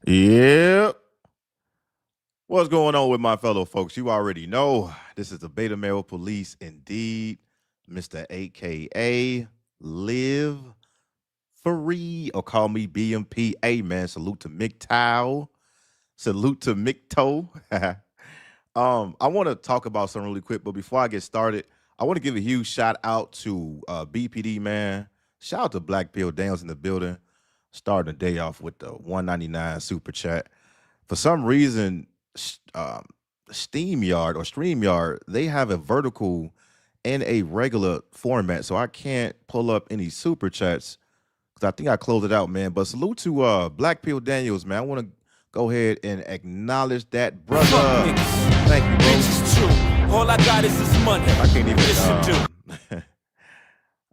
Yep. What's going on with my fellow folks? You already know this is the Beta Male Police indeed, Mr. AKA Live Free, or call me BMP. Hey man, salute to MGTOW. Salute to MGTOW. I want to talk about something really quick, but before I get started, I want to give a huge shout out to BPD, man. Shout out to Black Pill Daniels in the building, starting the day off with the 199 super chat. For some reason, StreamYard, they have a vertical and a regular format, so I can't pull up any super chats because I think I closed it out, man. But salute to Black Pill Daniels, man. I want to go ahead and acknowledge that, brother. Thank you, bro. Bitches too. All I got is this money. I can't even. Listen to.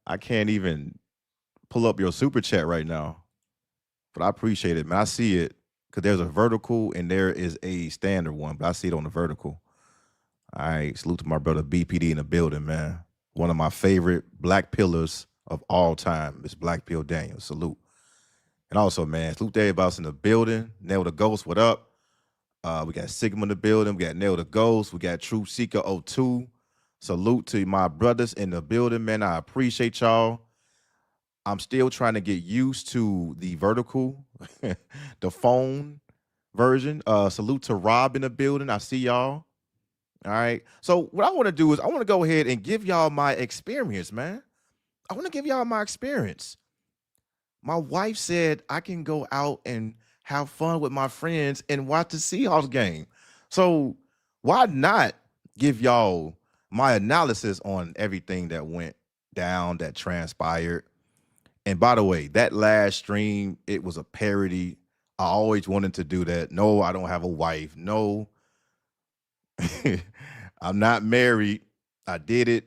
I can't even pull up your super chat right now, but I appreciate it, man. I see it because there's a vertical and there is a standard one, but I see it on the vertical. All right, salute to my brother BPD in the building, man. One of my favorite black pillars of all time is Black Pill Daniels. Salute. And also, man, salute to everybody else in the building. Nail the Ghost, what up? We got Sigma in the building. We got Nail the Ghost. We got True Seeker 02. Salute to my brothers in the building, man. I appreciate y'all. I'm still trying to get used to the vertical, the phone version. Salute to Rob in the building. I see y'all. All right. So what I want to do is I want to go ahead and give y'all my experience, man. I want to give y'all my experience. My wife said I can go out and have fun with my friends and watch the Seahawks game. So why not give y'all my analysis on everything that went down, that transpired? And by the way, that last stream, it was a parody. I always wanted to do that. No, I don't have a wife. No, I'm not married. I did it.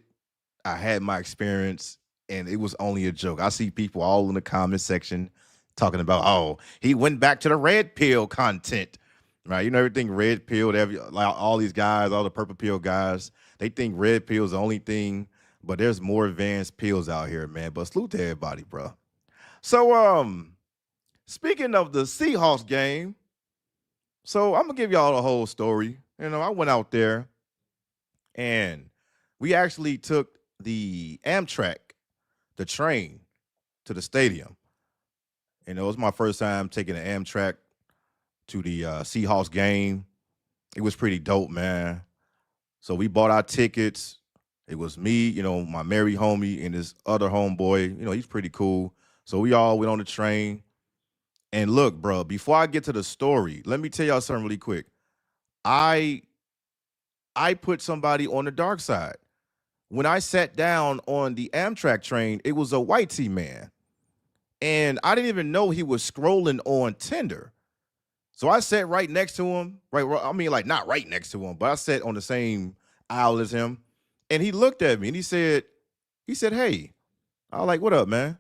I had my experience, and it was only a joke. I see people all in the comment section talking about, oh, he went back to the red pill content, right? You know, everything red pill, like all these guys, all the purple pill guys, they think red pill is the only thing, but there's more advanced pills out here, man. But salute to everybody, bro. So, speaking of the Seahawks game, so I'm gonna give y'all the whole story. You know, I went out there and we actually took the Amtrak, the train, to the stadium. And it was my first time taking the Amtrak to the Seahawks game. It was pretty dope, man. So we bought our tickets. It was me, you know, my married homie and this other homeboy. You know, he's pretty cool. So we all went on the train. And look, bro, before I get to the story, let me tell y'all something really quick. I put somebody on the dark side. When I sat down on the Amtrak train, it was a white tee man. And I didn't even know he was scrolling on Tinder. So I sat right next to him, right? I mean, like not right next to him, but I sat on the same aisle as him. And he looked at me and he said, hey. I was like, what up, man?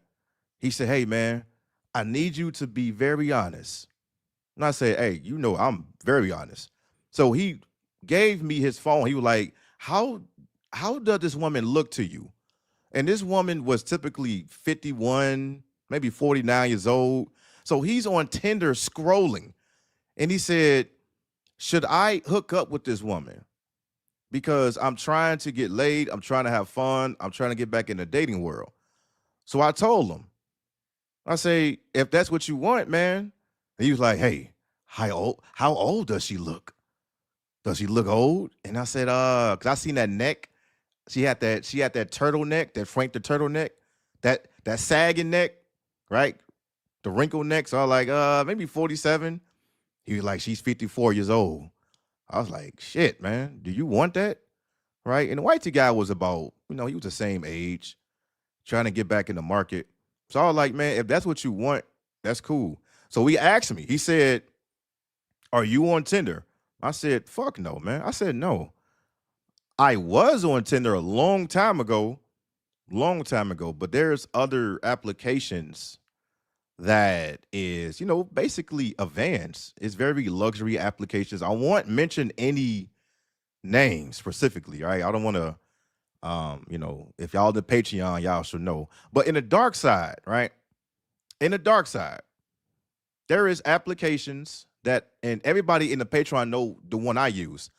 He said, hey, man, I need you to be very honest. And I said, hey, you know, I'm very honest. So he gave me his phone. He was like, how does this woman look to you? And this woman was typically 51, maybe 49 years old. So he's on Tinder scrolling. And he said, should I hook up with this woman? Because I'm trying to get laid. I'm trying to have fun. I'm trying to get back in the dating world. So I told him, I say, if that's what you want, man. And he was like, hey, how old does she look? Does she look old? And I said, because I seen that neck. She had that turtleneck, that Frank the turtleneck, that sagging neck, right? The wrinkled neck. So I was like, maybe 47. He was like, she's 54 years old. I was like, shit, man, do you want that? Right? And the white guy was about, you know, he was the same age, trying to get back in the market. So I was like, man, if that's what you want, that's cool. So he asked me, he said, are you on Tinder? I said, fuck no, man. I said, no. I was on Tinder a long time ago, but there's other applications that is, you know, basically advanced. It's very luxury applications. I won't mention any names specifically, right? I don't want to, you know, if y'all the Patreon, y'all should know. But in the dark side, right? In the dark side, there is applications that, and everybody in the Patreon know the one I use.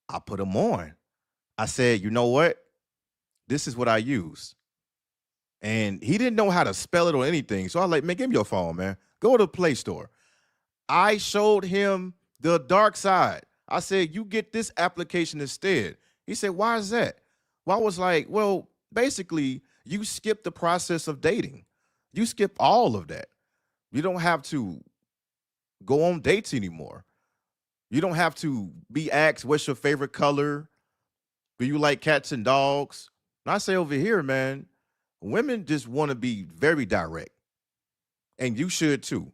I put them on. I said, you know what? This is what I use. And he didn't know how to spell it or anything. So I was like, man, give me your phone, man. Go to the Play Store. I showed him the dark side. I said, you get this application instead. He said, why is that? Well, I was like, well, basically, you skip the process of dating. You skip all of that. You don't have to go on dates anymore. You don't have to be asked, what's your favorite color? Do you like cats and dogs? And I say over here, man, women just want to be very direct. And you should too,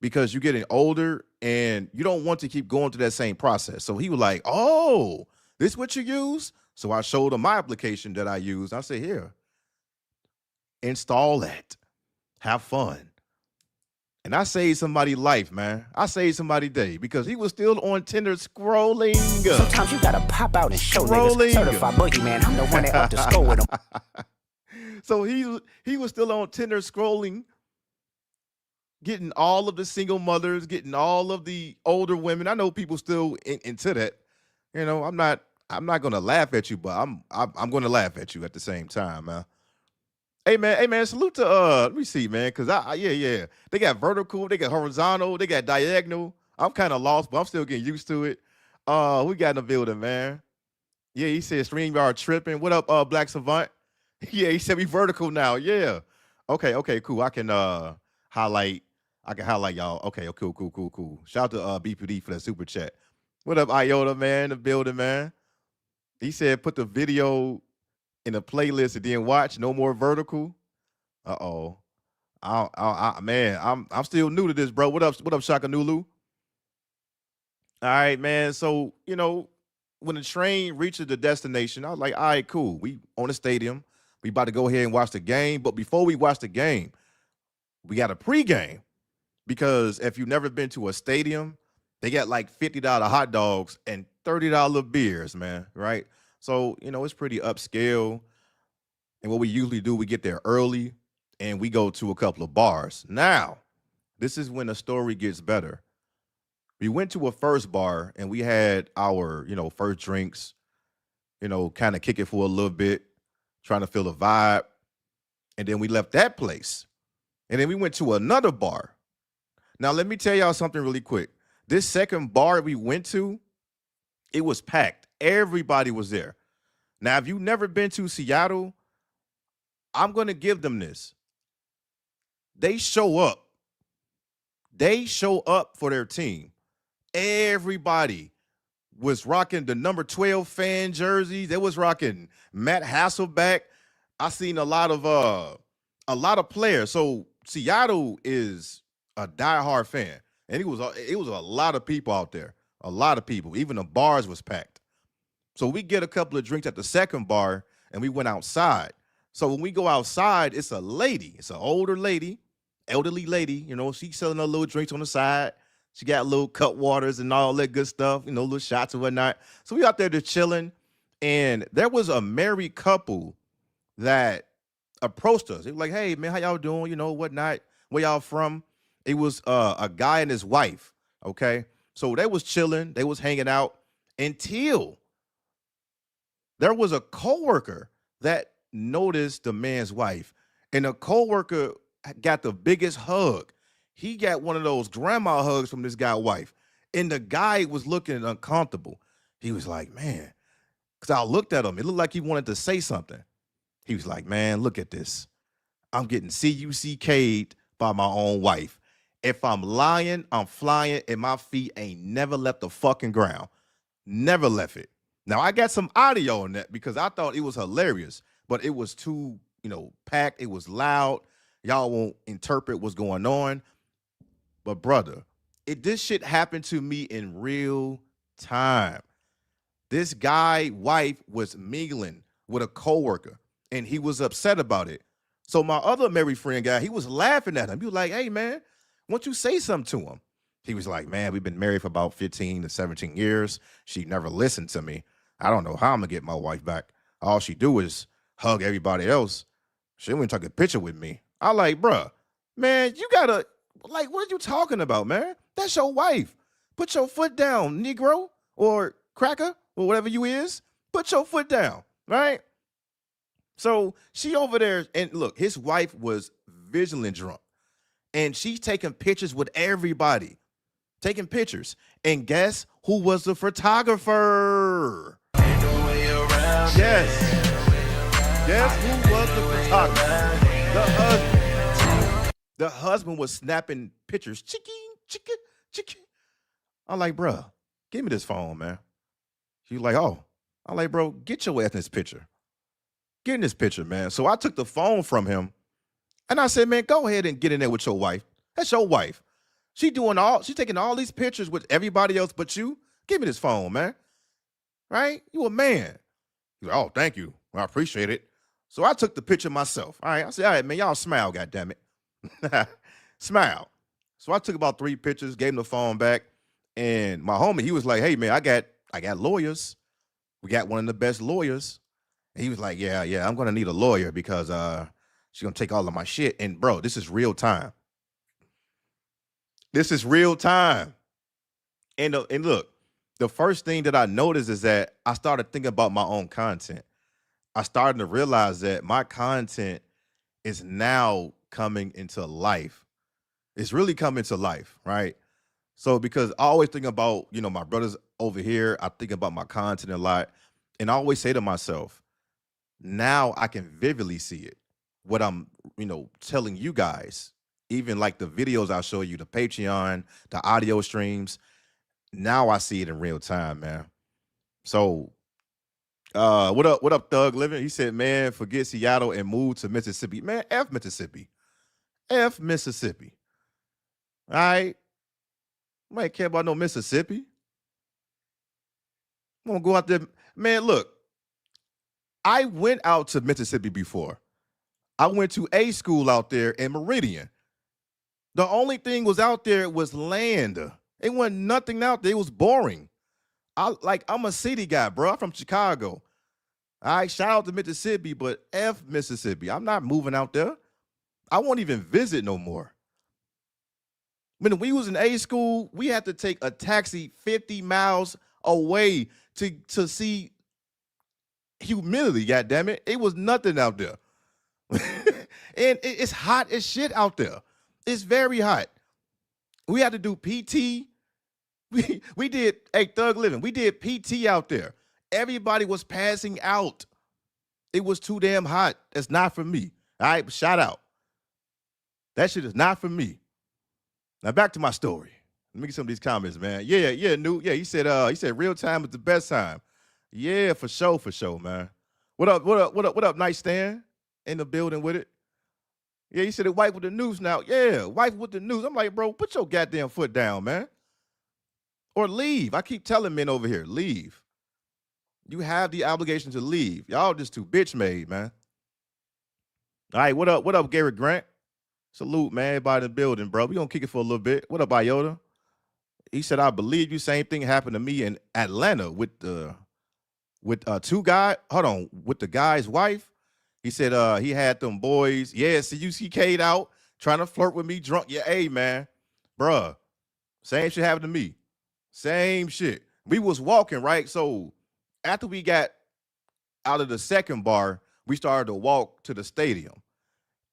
because you're getting older and you don't want to keep going through that same process. So he was like, oh, this what you use? So I showed him my application that I use. I said, here, install that. Have fun. And I saved somebody's life, man. I saved somebody's day because he was still on Tinder scrolling. Sometimes you gotta pop out and show niggas. Certified boogeyman, I'm the one that up to score with him. So he was still on Tinder scrolling, getting all of the single mothers, getting all of the older women. I know people still into that. You know, I'm not gonna laugh at you, but I'm gonna laugh at you at the same time, man. Hey man, salute to let me see, man, because yeah. They got vertical, they got horizontal, they got diagonal. I'm kind of lost, but I'm still getting used to it. We got in the building, man. Yeah, he said StreamYard tripping. What up, Black Savant? Yeah, he said we vertical now. Yeah. Okay, cool. I can highlight y'all. Okay, cool. Shout out to BPD for that super chat. What up, Iota, man? The building, man. He said put the video in a playlist and then watch. No more vertical. Uh-oh. Man, I'm still new to this, bro. What up, Shaka Nulu? All right, man. So, you know, when the train reaches the destination, I was like, all right, cool. We on the stadium. We about to go ahead and watch the game. But before we watch the game, we got a pregame. Because if you've never been to a stadium, they got like $50 hot dogs and $30 beers, man, right? So, you know, it's pretty upscale. And what we usually do, we get there early and we go to a couple of bars. Now, this is when the story gets better. We went to a first bar and we had our, you know, first drinks, you know, kind of kick it for a little bit, trying to feel the vibe. And then we left that place. And then we went to another bar. Now, let me tell y'all something really quick. This second bar we went to, it was packed. Everybody was there. Now, if you've never been to Seattle, I'm going to give them this. They show up. They show up for their team. Everybody was rocking the number 12 fan jerseys. They was rocking Matt Hasselbeck. I seen a lot of players. So Seattle is a diehard fan. And it was a lot of people out there. A lot of people. Even the bars was packed. So we get a couple of drinks at the second bar and we went outside. So when we go outside, it's a lady. It's an older lady, elderly lady. You know, she's selling her little drinks on the side. She got little cut waters and all that good stuff, you know, little shots and whatnot. So we out there just chilling. And there was a married couple that approached us. They were like, hey, man, how y'all doing? You know, whatnot. Where y'all from? It was a guy and his wife, okay? So they was chilling. They was hanging out until there was a coworker that noticed the man's wife. And the coworker got the biggest hug. He got one of those grandma hugs from this guy's wife. And the guy was looking uncomfortable. He was like, man, because I looked at him. It looked like he wanted to say something. He was like, man, look at this. I'm getting CUCK'd by my own wife. If I'm lying, I'm flying, and my feet ain't never left the fucking ground. Never left it. Now, I got some audio on that because I thought it was hilarious, but it was too, you know, packed. It was loud. Y'all won't interpret what's going on. But brother, this shit happened to me in real time. This guy wife was mingling with a coworker and he was upset about it. So my other married friend guy, he was laughing at him. He was like, hey man, why don't you say something to him? He was like, man, we've been married for about 15 to 17 years. She never listened to me. I don't know how I'm gonna get my wife back. All she do is hug everybody else. She wouldn't take a picture with me. I like, bruh, man, you gotta, like, what are you talking about, man? That's your wife. Put your foot down, Negro or cracker or whatever you is. Put your foot down, right? So she over there, and look, his wife was vigilant drunk, and she's taking pictures with everybody, taking pictures. And guess who was the photographer? Yes. Guess who was the photographer? The husband. The husband was snapping pictures. Chicken, chicken, chicken. I'm like, bruh, give me this phone, man. She's like, oh. I'm like, bro, get your ass in this picture. Get in this picture, man. So I took the phone from him, and I said, man, go ahead and get in there with your wife. That's your wife. She's taking all these pictures with everybody else but you. Give me this phone, man. Right? You a man. He's like, oh, thank you. I appreciate it. So I took the picture myself. All right. I said, all right, man, y'all smile, goddammit. Smile. So I took about 3 pictures, gave him the phone back, and my homie, he was like, hey, man, I got lawyers. We got one of the best lawyers. And he was like, yeah, I'm going to need a lawyer because she's going to take all of my shit. And, bro, this is real time. This is real time. And look, the first thing that I noticed is that I started thinking about my own content. I started to realize that my content is now coming into life. It's really coming to life, right? So because I always think about, my brothers over here, I think about my content a lot. And I always say to myself, now I can vividly see it. What I'm, telling you guys, even like the videos I show you, the Patreon, the audio streams, now I see it in real time, man. So what up, Thug Living? He said, man, forget Seattle and move to Mississippi. Man, F Mississippi. F Mississippi. All right. I ain't care about no Mississippi. I'm gonna go out there. Man, look, I went out to Mississippi before. I went to a school out there in Meridian. The only thing was out there was land. It wasn't nothing out there. It was boring. I'm a city guy, bro. I'm from Chicago. All right, shout out to Mississippi, but F Mississippi. I'm not moving out there. I won't even visit no more. When we was in A school, we had to take a taxi 50 miles away to see humility, goddammit. It was nothing out there. And it's hot as shit out there. It's very hot. We had to do PT. We did, hey, Thug Living, we did PT out there. Everybody was passing out. It was too damn hot. It's not for me. All right, shout out. That shit is not for me. Now back to my story. Let me get some of these comments, man. Yeah, Newt. Yeah, he said real time is the best time. Yeah, for sure, man. What up, Nightstand? In the building with it. Yeah, he said it wife with the news now. Yeah, wife with the news. I'm like, bro, put your goddamn foot down, man. Or leave. I keep telling men over here, leave. You have the obligation to leave. Y'all just too bitch made, man. All right, what up, Garrett Grant? Salute, man. Everybody in the building, bro. We gonna kick it for a little bit. What up, Iota? He said, I believe you. Same thing happened to me in Atlanta with two guys. Hold on, with the guy's wife. He said he had them boys. Yeah, CUCK'd out, trying to flirt with me drunk. Yeah, hey, man. Bruh. Same shit happened to me. Same shit. We was walking, right? So after we got out of the second bar, we started to walk to the stadium.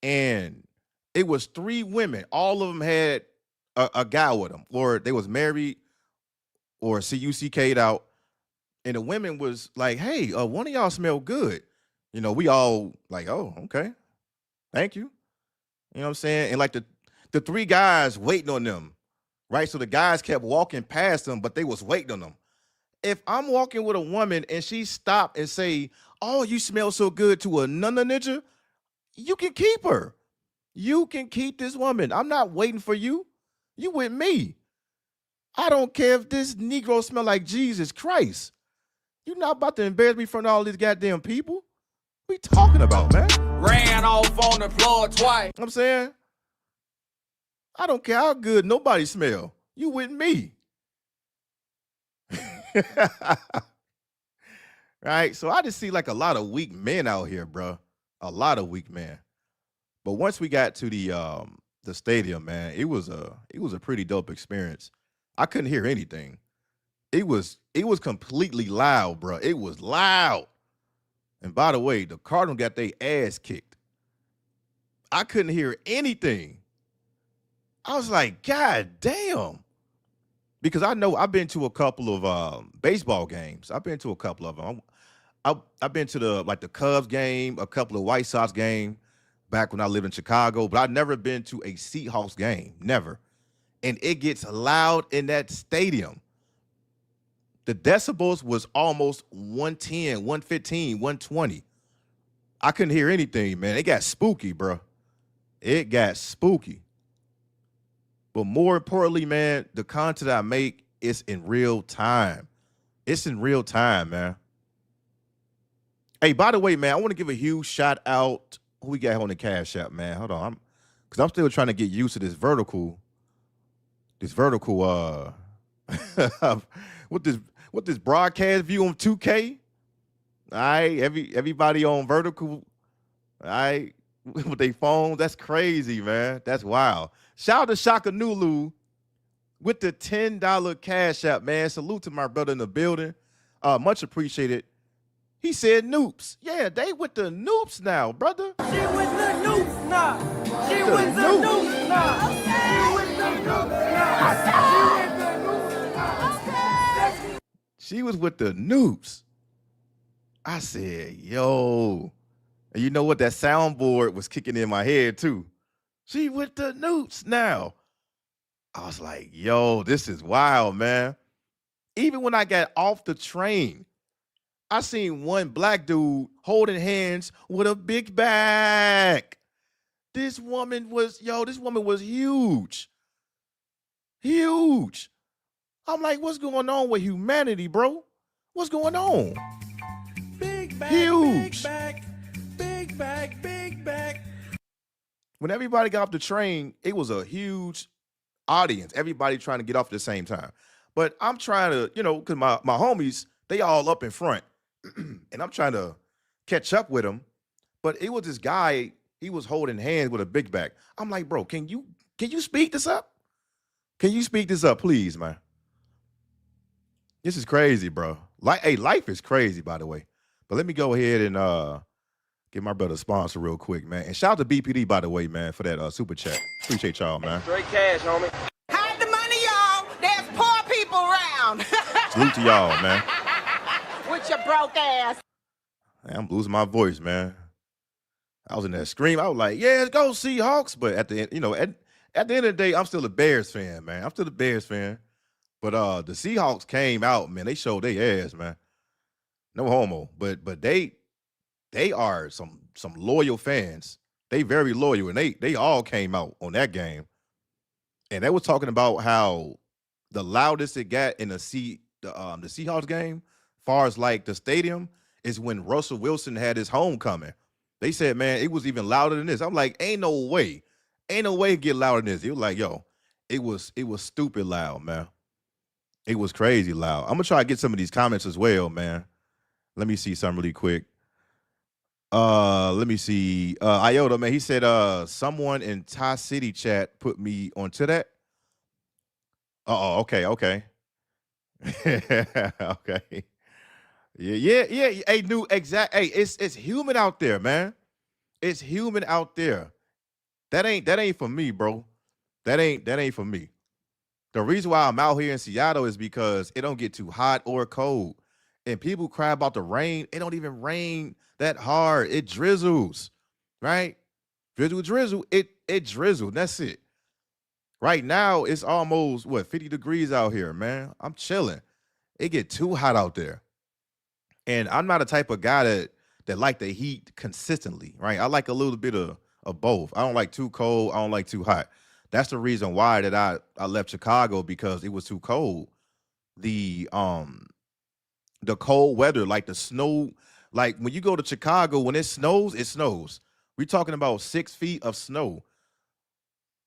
And it was 3 women. All of them had a guy with them, or they was married or CUCK'd out. And the women was like, hey, one of y'all smell good. We all like, oh, okay. Thank you. You know what I'm saying? And like the 3 guys waiting on them, right? So the guys kept walking past them, but they was waiting on them. If I'm walking with a woman and she stopped and say, oh, you smell so good to another ninja, you can keep her. You can keep this woman. I'm not waiting for you. You with me. I don't care if this Negro smell like Jesus Christ. You're not about to embarrass me in front of all these goddamn people. What you talking about, man? Ran off on the floor twice. I'm saying, I don't care how good nobody smell. You with me. Right? So I just see like a lot of weak men out here, bro. A lot of weak men. But once we got to the stadium, man, it was a pretty dope experience. I couldn't hear anything. It was completely loud, bro. It was loud. And by the way, the Cardinals got their ass kicked. I couldn't hear anything. I was like, God damn. Because I know I've been to a couple of baseball games. I've been to a couple of them. I've been to the Cubs game, a couple of White Sox game back when I lived in Chicago, but I've never been to a Seahawks game. Never. And it gets loud in that stadium. The decibels was almost 110, 115, 120. I couldn't hear anything, man. It got spooky, bro. It got spooky. But more importantly, man, the content I make is in real time. It's in real time, man. Hey, by the way, man, I want to give a huge shout out. Who we got on the Cash App, man? Hold on. Because I'm still trying to get used to this vertical, with this broadcast view on 2K. All right, everybody on vertical, all right, with their phones. That's crazy, man. That's wild. Shout out to Shaka Nulu with the $10 Cash App, man. Salute to my brother in the building. Much appreciated. He said noops. Yeah, they with the noops now, brother. She with the noops now. She with the noops now. She with the noops now. She was with the noops. I said, yo. And you know what? That soundboard was kicking in my head, too. She with the noops now. I was like, yo, this is wild, man. Even when I got off the train, I seen one black dude holding hands with a big bag. This woman was huge. Huge. I'm like, what's going on with humanity, bro? What's going on? Big bag, huge. Big bag, big bag, big bag. When everybody got off the train, it was a huge audience. Everybody trying to get off at the same time. But I'm trying to, because my homies, they all up in front. And I'm trying to catch up with him. But it was this guy, he was holding hands with a big bag. I'm like, bro, can you speak this up? Can you speak this up, please, man? This is crazy, bro. Life is crazy, by the way. But let me go ahead and get my brother a sponsor real quick, man. And shout out to BPD, by the way, man, for that super chat. Appreciate y'all, man. Straight cash, homie. Hide the money, y'all. There's poor people around. Salute to y'all, man. With your broke ass. Man, I'm losing my voice, man. I was in that scream. I was like, yeah, let's go Seahawks. But at the end, at the end of the day, I'm still a Bears fan, man. I'm still a Bears fan. But the Seahawks came out, man. They showed their ass, man. No homo. But they are some loyal fans. They very loyal, and they all came out on that game. And they was talking about how the loudest it got in the Seahawks game, far as like the stadium, is when Russell Wilson had his homecoming. They said, man, it was even louder than this. I'm like, ain't no way it get louder than this. It was like, yo, it was stupid loud, man. It was crazy loud. I'm gonna try to get some of these comments as well, man. Let me see something really quick. Let me see. Iota, man, he said someone in Thai City chat put me onto that. Okay. Okay. Yeah. Hey, hey, it's human out there, man. It's human out there. That ain't for me, bro. That ain't for me. The reason why I'm out here in Seattle is because it don't get too hot or cold. And people cry about the rain. It don't even rain that hard. It drizzles, right? Drizzle. It drizzle. That's it. Right now, it's almost 50 degrees out here, man. I'm chilling. It get too hot out there. And I'm not a type of guy that like the heat consistently, right? I like a little bit of both. I don't like too cold. I don't like too hot. That's the reason why that I left Chicago, because it was too cold. The cold weather, like the snow, like when you go to Chicago, when it snows, it snows. We're talking about 6 feet of snow,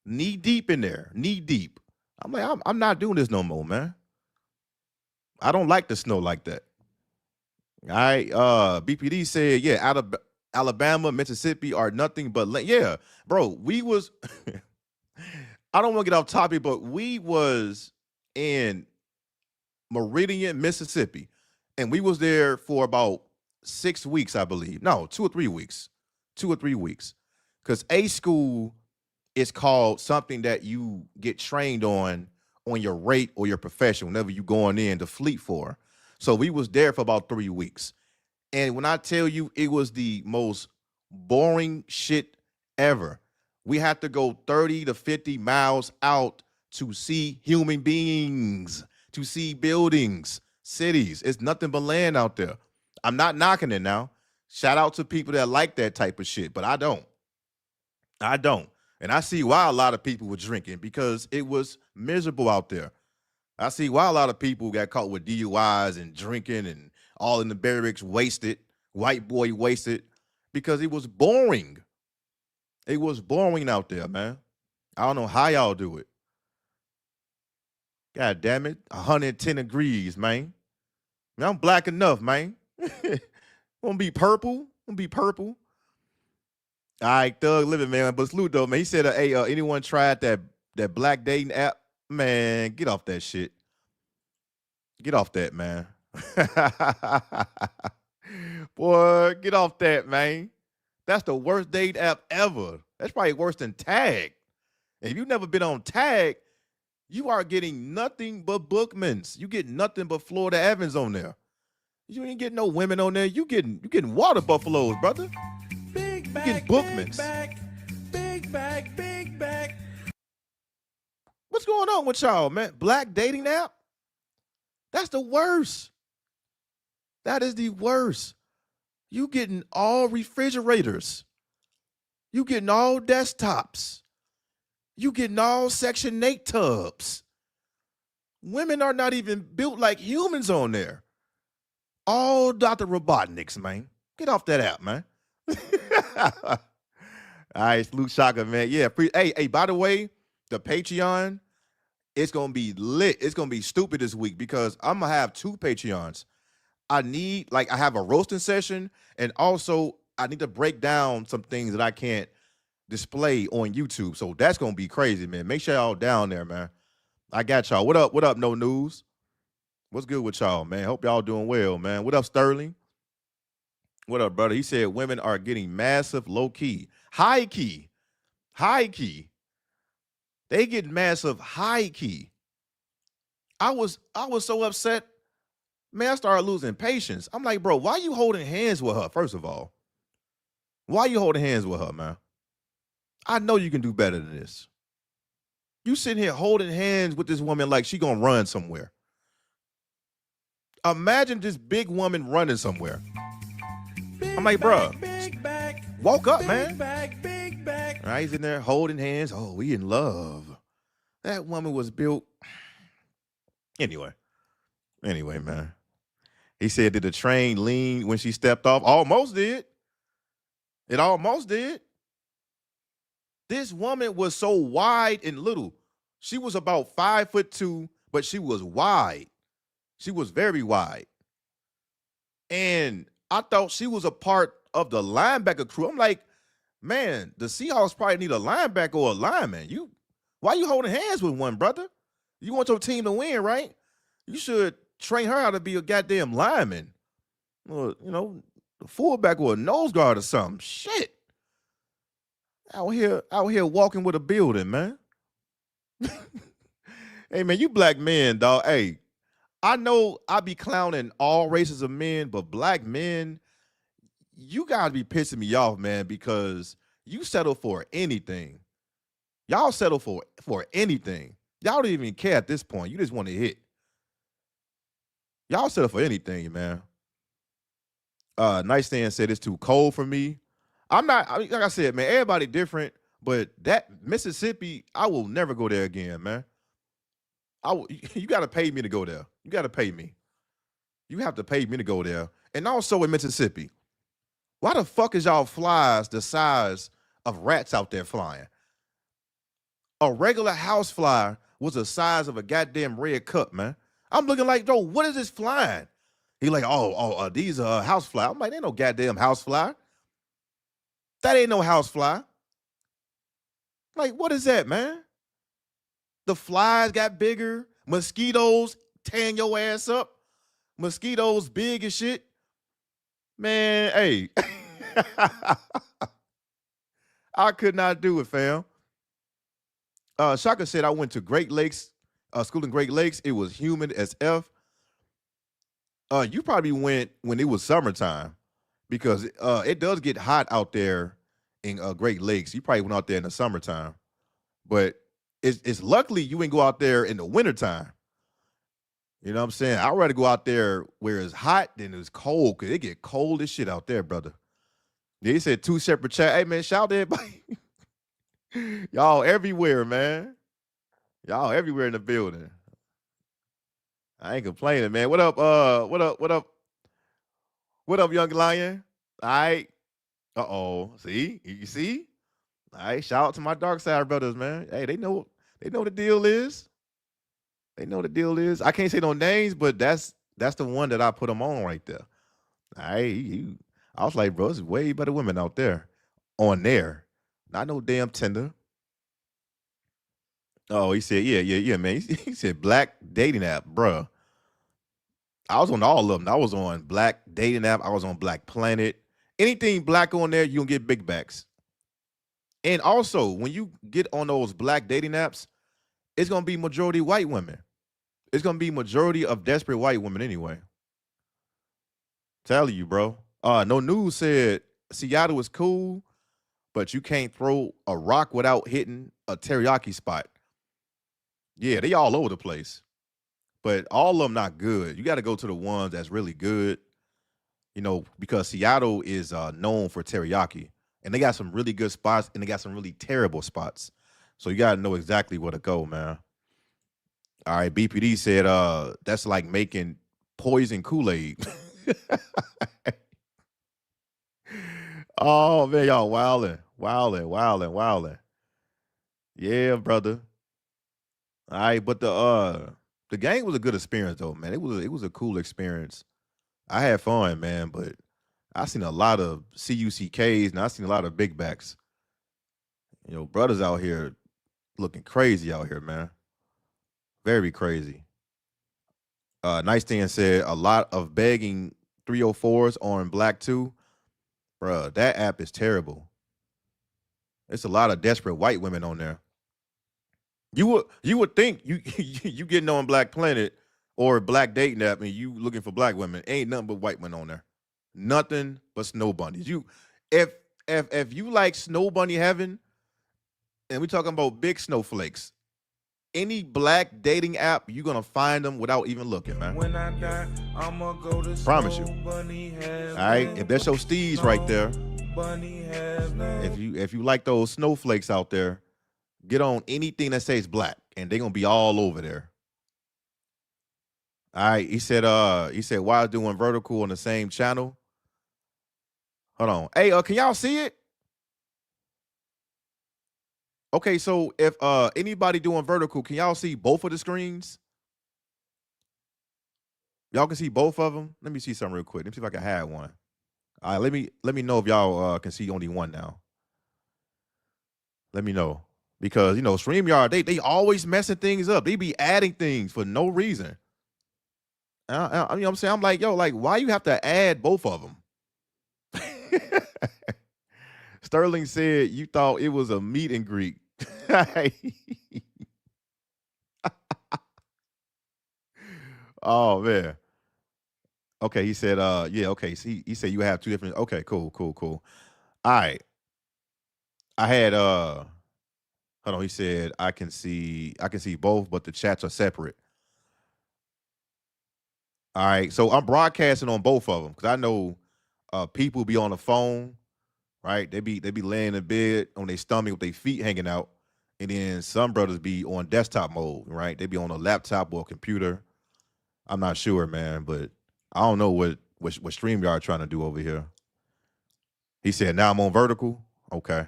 knee deep in there, knee deep. I'm like, I'm not doing this no more, man. I don't like the snow like that. All right, BPD said, yeah, out of Alabama, Mississippi are nothing but yeah, bro. We was, I don't want to get off topic, but we was in Meridian, Mississippi. And we was there for about 6 weeks, I believe. No, 2 or 3 weeks. 2 or 3 weeks. Because A school is called something that you get trained on your rate or your profession whenever you going in to fleet for. So we was there for about 3 weeks. And when I tell you it was the most boring shit ever, we had to go 30 to 50 miles out to see human beings, to see buildings, cities. It's nothing but land out there. I'm not knocking it now. Shout out to people that like that type of shit, but I don't. I don't. And I see why a lot of people were drinking because it was miserable out there. I see why a lot of people got caught with DUIs and drinking and all in the barracks wasted, white boy wasted, because it was boring. It was boring out there, man. I don't know how y'all do it. God damn it. 110 degrees, man. Man, I'm black enough, man. Gonna be purple. Gonna be purple. All right, Thug Living, man. But salute though, man. He said, hey, anyone tried that black dating app? Man, get off that shit. Get off that, man. Boy, get off that, man. That's the worst date app ever. That's probably worse than Tag. And if you've never been on Tag, you are getting nothing but bookmans. You get nothing but Florida Evans on there. You ain't getting no women on there. You getting water buffaloes, brother. Big bag, You getting bookmans. big bag, big bag. What's going on with y'all, man? Black dating app? That's the worst. That is the worst. You getting all refrigerators. You getting all desktops. You getting all Section 8 tubs. Women are not even built like humans on there. All Dr. Robotniks, man. Get off that app, man. All right, Luke Shaka, man. Yeah. Hey, by the way, the Patreon, it's going to be lit. It's going to be stupid this week because I'm going to have 2 Patreons. I have a roasting session, and also I need to break down some things that I can't display on YouTube. So that's going to be crazy, man. Make sure y'all down there, man. I got y'all. What up? What up, No News? What's good with y'all, man? Hope y'all doing well, man. What up, Sterling? What up, brother? He said women are getting massive low key. High key. High key. They get massive high key. I was so upset. Man, I started losing patience. I'm like, bro, why you holding hands with her, first of all? Why you holding hands with her, man? I know you can do better than this. You sitting here holding hands with this woman like she gonna run somewhere. Imagine this big woman running somewhere. I'm like, bro, woke up, man. Big bag. All right, he's in there holding hands. Oh, we in love. That woman was built. Anyway, man. He said, did the train lean when she stepped off? Almost did. It almost did. This woman was so wide and little. She was about 5'2", but she was wide. She was very wide. And I thought she was a part of the linebacker crew. I'm like, man, the Seahawks probably need a linebacker or a lineman. Why you holding hands with one, brother? You want your team to win, right? You should train her how to be a goddamn lineman. Or, a fullback or a nose guard or something. Shit. Out here walking with a building, man. Hey, man, you black men, dog. Hey, I know I be clowning all races of men, but black men, you gotta be pissing me off, man, because you settle for anything. Y'all settle for anything. Y'all don't even care at this point. You just want to hit. Y'all settle for anything, man. Nightstand said it's too cold for me. Like I said, man, everybody different, but that Mississippi, I will never go there again, man. You got to pay me to go there. You got to pay me. You have to pay me to go there. And also in Mississippi, why the fuck is y'all flies the size of rats out there flying? A regular house fly was the size of a goddamn red cup, man. I'm looking like, bro, what is this flying? He like, these are house fly. I'm like, ain't no goddamn house fly. That ain't no house fly. Like, what is that, man? The flies got bigger. Mosquitoes tearing your ass up. Mosquitoes big as shit. Man, hey. I could not do it, fam. Shaka said I went to Great Lakes, school in Great Lakes. It was humid as F. You probably went when it was summertime because it does get hot out there in Great Lakes. You probably went out there in the summertime. But it's luckily you ain't go out there in the wintertime. You know what I'm saying? I'd rather go out there where it's hot than it's cold, because it get cold as shit out there, brother. They said 2 separate chat. Hey, man, shout out to everybody. Y'all everywhere, man. Y'all everywhere in the building. I ain't complaining, man. What up, What up, young lion? All right. Uh-oh. See? You see? All right. Shout out to my dark side brothers, man. Hey, they know the deal is. They know the deal is. I can't say no names, but that's the one that I put them on right there. All right. I was like, bro, there's way better women out there. On there. Not no damn Tinder. Oh, he said, yeah, man. He said black dating app, bruh. I was on all of them. I was on Black Dating App. I was on Black Planet. Anything black on there, you gonna get big backs. And also, when you get on those black dating apps, it's gonna be majority white women. It's gonna be majority of desperate white women anyway. Tell you, bro. No News said Seattle is cool, but you can't throw a rock without hitting a teriyaki spot. Yeah, they all over the place. But all of them not good. You got to go to the ones that's really good, because Seattle is known for teriyaki. And they got some really good spots, and they got some really terrible spots. So you got to know exactly where to go, man. All right, BPD said that's like making poison Kool-Aid. Oh, man, y'all wilding. Yeah, brother. All right, but the game was a good experience though, man. It was a cool experience. I had fun, man, but I seen a lot of CUCKs and I seen a lot of big backs. Brothers out here looking crazy out here, man. Very crazy. Nightstand said a lot of begging 304s on Black 2. Bruh, that app is terrible. It's a lot of desperate white women on there. You would think you you getting on Black Planet or Black Dating App and you looking for black women. Ain't nothing but white men on there. Nothing but snow bunnies. If you like snow bunny heaven, and we talking about big snowflakes, any black dating app, you're gonna find them without even looking, man. When I die, I'ma go to Promise you. bunny heaven. All right, if that's your steez right there, Bunny heaven. if you like those snowflakes out there, get on anything that says black, and they're gonna be all over there. All right, he said why doing vertical on the same channel? Hold on. Hey, can y'all see it? Okay, so if anybody doing vertical, can y'all see both of the screens? Y'all can see both of them. Let me see something real quick. Let me see if I can have one. All right, let me know if y'all can see only one now. Let me know. Because StreamYard, they always messing things up. They be adding things for no reason. You know what I'm saying? I'm like, why you have to add both of them? Sterling said you thought it was a meet and greet. Oh man. Okay, he said, yeah, okay. So he said you have two different. Okay, cool. All right. I had hold on, he said I can see both, but the chats are separate. All right, so I'm broadcasting on both of them because I know people be on the phone, right? They be laying in bed on their stomach with their feet hanging out, and then some brothers be on desktop mode, right? They be on a laptop or a computer. I'm not sure, man, but I don't know what StreamYard trying to do over here. He said now I'm on vertical. Okay.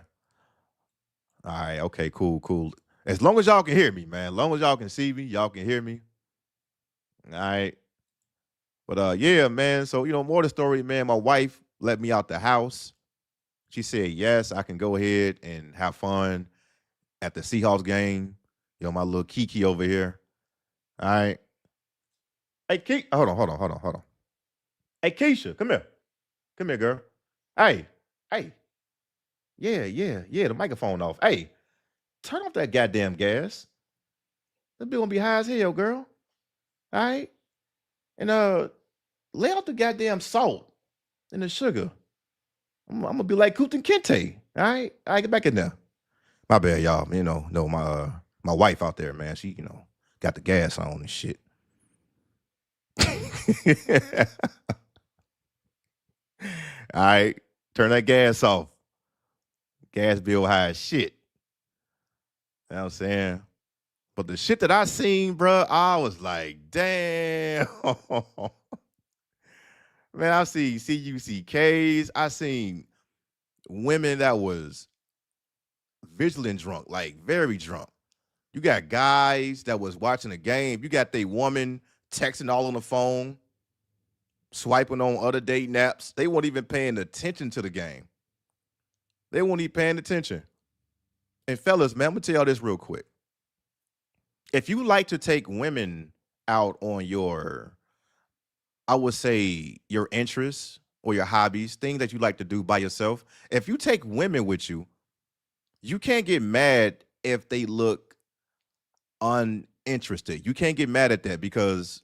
All right. Okay. Cool. As long as y'all can hear me, man. As long as y'all can see me, y'all can hear me. All right. But yeah, man. So more of the story, man. My wife let me out the house. She said yes, I can go ahead and have fun at the Seahawks game. My little Kiki over here. All right. Hey, hold on. Hey, Keisha, come here. Come here, girl. Hey, hey. Yeah. The microphone off. Hey, turn off that goddamn gas. That bill gonna be high as hell, girl. All right. And lay out the goddamn salt and the sugar. I'm gonna be like Kutin Kente. All right. All right, get back in there. My bad, y'all. No, my wife out there, man. She, got the gas on and shit. All right. Turn that gas off. Gas bill high as shit. You know what I'm saying? But the shit that I seen, bruh, I was like, damn. Man, I see CUCKs. I seen women that was vigilant drunk, like very drunk. You got guys that was watching the game. You got they woman texting all on the phone, swiping on other dating apps. They weren't even paying attention to the game. They weren't even paying attention. And fellas, man, I'm gonna tell y'all this real quick. If you like to take women out on your, I would say, your interests or your hobbies, things that you like to do by yourself, if you take women with you, you can't get mad if they look uninterested. You can't get mad at that because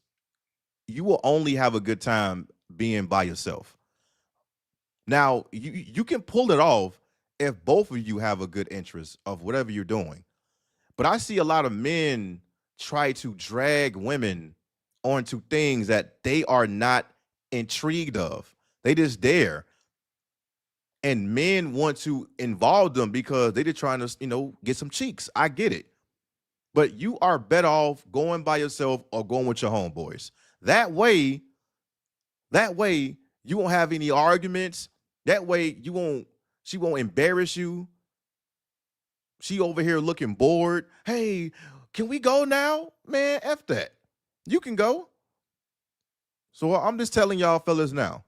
you will only have a good time being by yourself. Now, you can pull it off if both of you have a good interest of whatever you're doing. But I see a lot of men try to drag women onto things that they are not intrigued of. They just there. And men want to involve them because they're just trying to, get some cheeks. I get it. But you are better off going by yourself or going with your homeboys. That way, you won't have any arguments. That way, she won't embarrass you. She over here looking bored. Hey, can we go now? Man, F that. You can go. So I'm just telling y'all fellas now,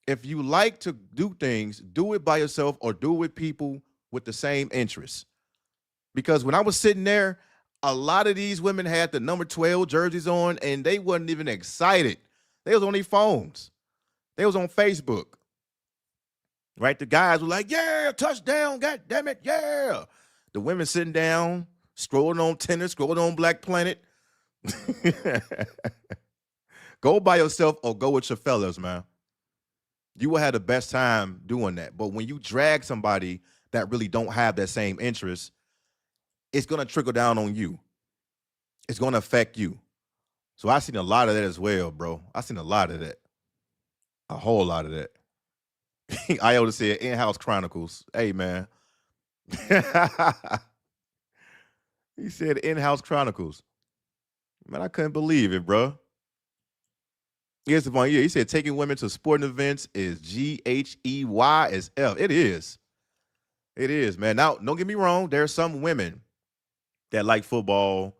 if you like to do things, do it by yourself or do it with people with the same interests. Because when I was sitting there, a lot of these women had the number 12 jerseys on and they wasn't even excited. They was on their phones. They was on Facebook. Right? The guys were like, yeah, touchdown, God damn it, yeah. The women sitting down, scrolling on Tinder, scrolling on Black Planet. Go by yourself or go with your fellas, man. You will have the best time doing that. But when you drag somebody that really don't have that same interest, it's going to trickle down on you. It's going to affect you. So I seen a lot of that as well, bro. I seen a lot of that. A whole lot of that. Iota said, in-house chronicles. Hey, man. He said, in-house chronicles. Man, I couldn't believe it, bro. Here's the point. Yeah, he said, taking women to sporting events is GHEYSF. It is. It is, man. Now, don't get me wrong. There are some women that like football,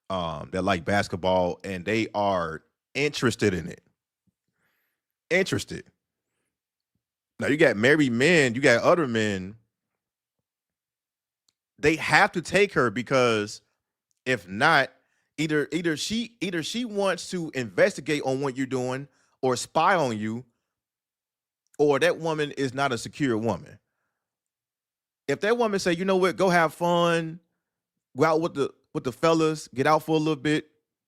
that like basketball, and they are interested in it. Interested. Now, you got married men, you got other men. They have to take her because if not, either she wants to investigate on what you're doing or spy on you, or that woman is not a secure woman. If that woman say, you know what, go have fun, go out with the fellas, get out for a little bit,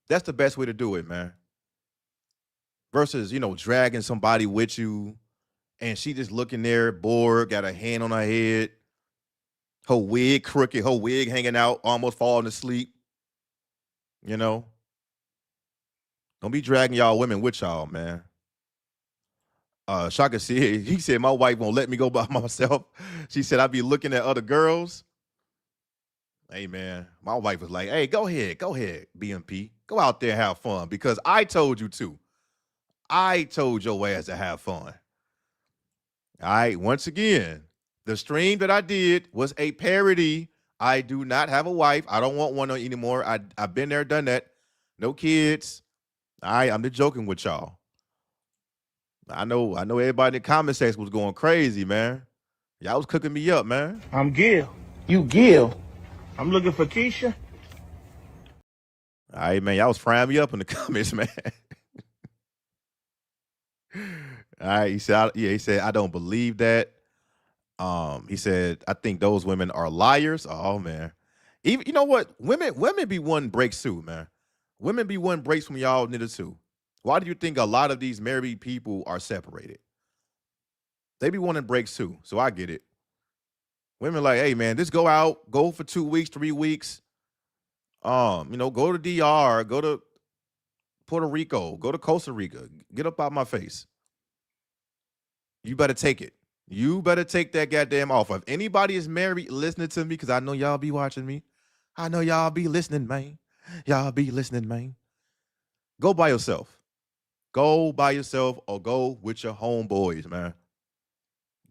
that's the best way to do it, man. Versus, dragging somebody with you and she just looking there bored, got a hand on her head, her wig crooked, her wig hanging out, almost falling asleep. Don't be dragging y'all women with y'all, man. Shaka said, he said, my wife won't let me go by myself. She said, I be looking at other girls. Hey, man, my wife was like, hey, go ahead, BMP. Go out there and have fun because I told you to. I told your ass to have fun. All right, once again, the stream that I did was a parody. I do not have a wife. I don't want one anymore. I've been there, done that. No kids. All right, I'm just joking with y'all. I know everybody in the comment section was going crazy, man. Y'all was cooking me up, man. I'm Gil. You Gil. I'm looking for Keisha. All right, man. Y'all was frying me up in the comments, man. All right, he said, he said, I don't believe that. He said, I think those women are liars. Oh man, even you know what? Women be wanting breaks too, man. Women be wanting breaks from y'all niggas too. Why do you think a lot of these married people are separated? They be wanting breaks too, so I get it. Women like, hey man, just go out, go for 2 weeks, 3 weeks. Go to DR, go to Puerto Rico, go to Costa Rica. Get up out my face. You better take it. You better take that goddamn offer. If anybody is married listening to me, because I know y'all be watching me. I know y'all be listening, man. Y'all be listening, man. Go by yourself. Go by yourself or go with your homeboys, man.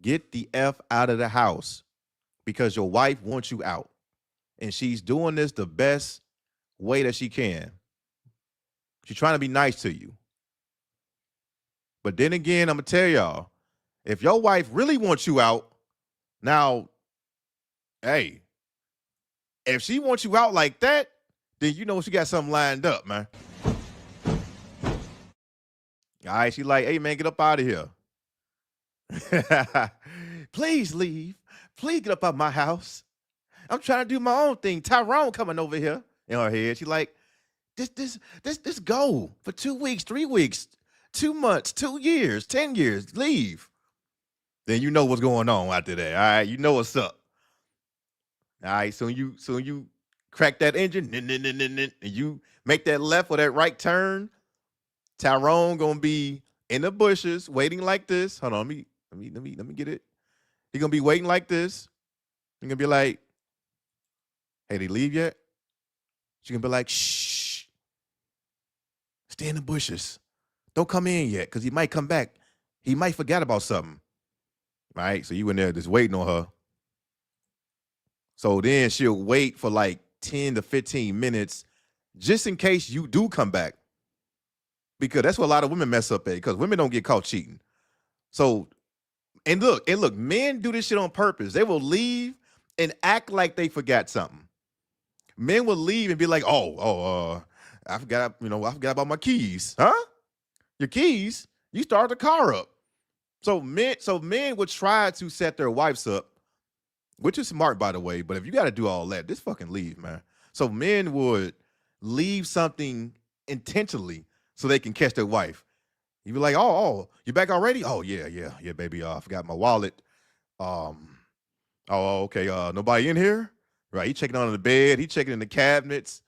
Get the F out of the house because your wife wants you out. And she's doing this the best way that she can. She's trying to be nice to you. But then again, I'm going to tell y'all, if your wife really wants you out, now, hey, if she wants you out like that, then you know she got something lined up, man. All right, she like, hey, man, get up out of here. Please leave. Please get up out my house. I'm trying to do my own thing. Tyrone coming over here in her head. She like, this go for 2 weeks, 3 weeks, 2 months, 2 years, 10 years, leave. Then you know what's going on after that. All right, you know what's up. All right, so you crack that engine, and you make that left or that right turn. Tyrone gonna be in the bushes waiting like this. Hold on, let me get it. He gonna be waiting like this. He gonna be like, "Hey, they leave yet?" She gonna be like, "Shh, stay in the bushes. Don't come in yet, cause he might come back. He might forget about something." Right? So you in there just waiting on her. So then she'll wait for like 10 to 15 minutes just in case you do come back. Because that's what a lot of women mess up at, because women don't get caught cheating. So, and look, men do this shit on purpose. They will leave and act like they forgot something. Men will leave and be like, I forgot about my keys. Huh? Your keys? You started the car up. So men would try to set their wives up, which is smart, by the way. But if you got to do all that, just fucking leave, man. So men would leave something intentionally so they can catch their wife. You be like, oh, you back already? Oh, yeah, baby. I forgot my wallet. Okay. Nobody in here? Right. He checking under the bed. He checking in the cabinets.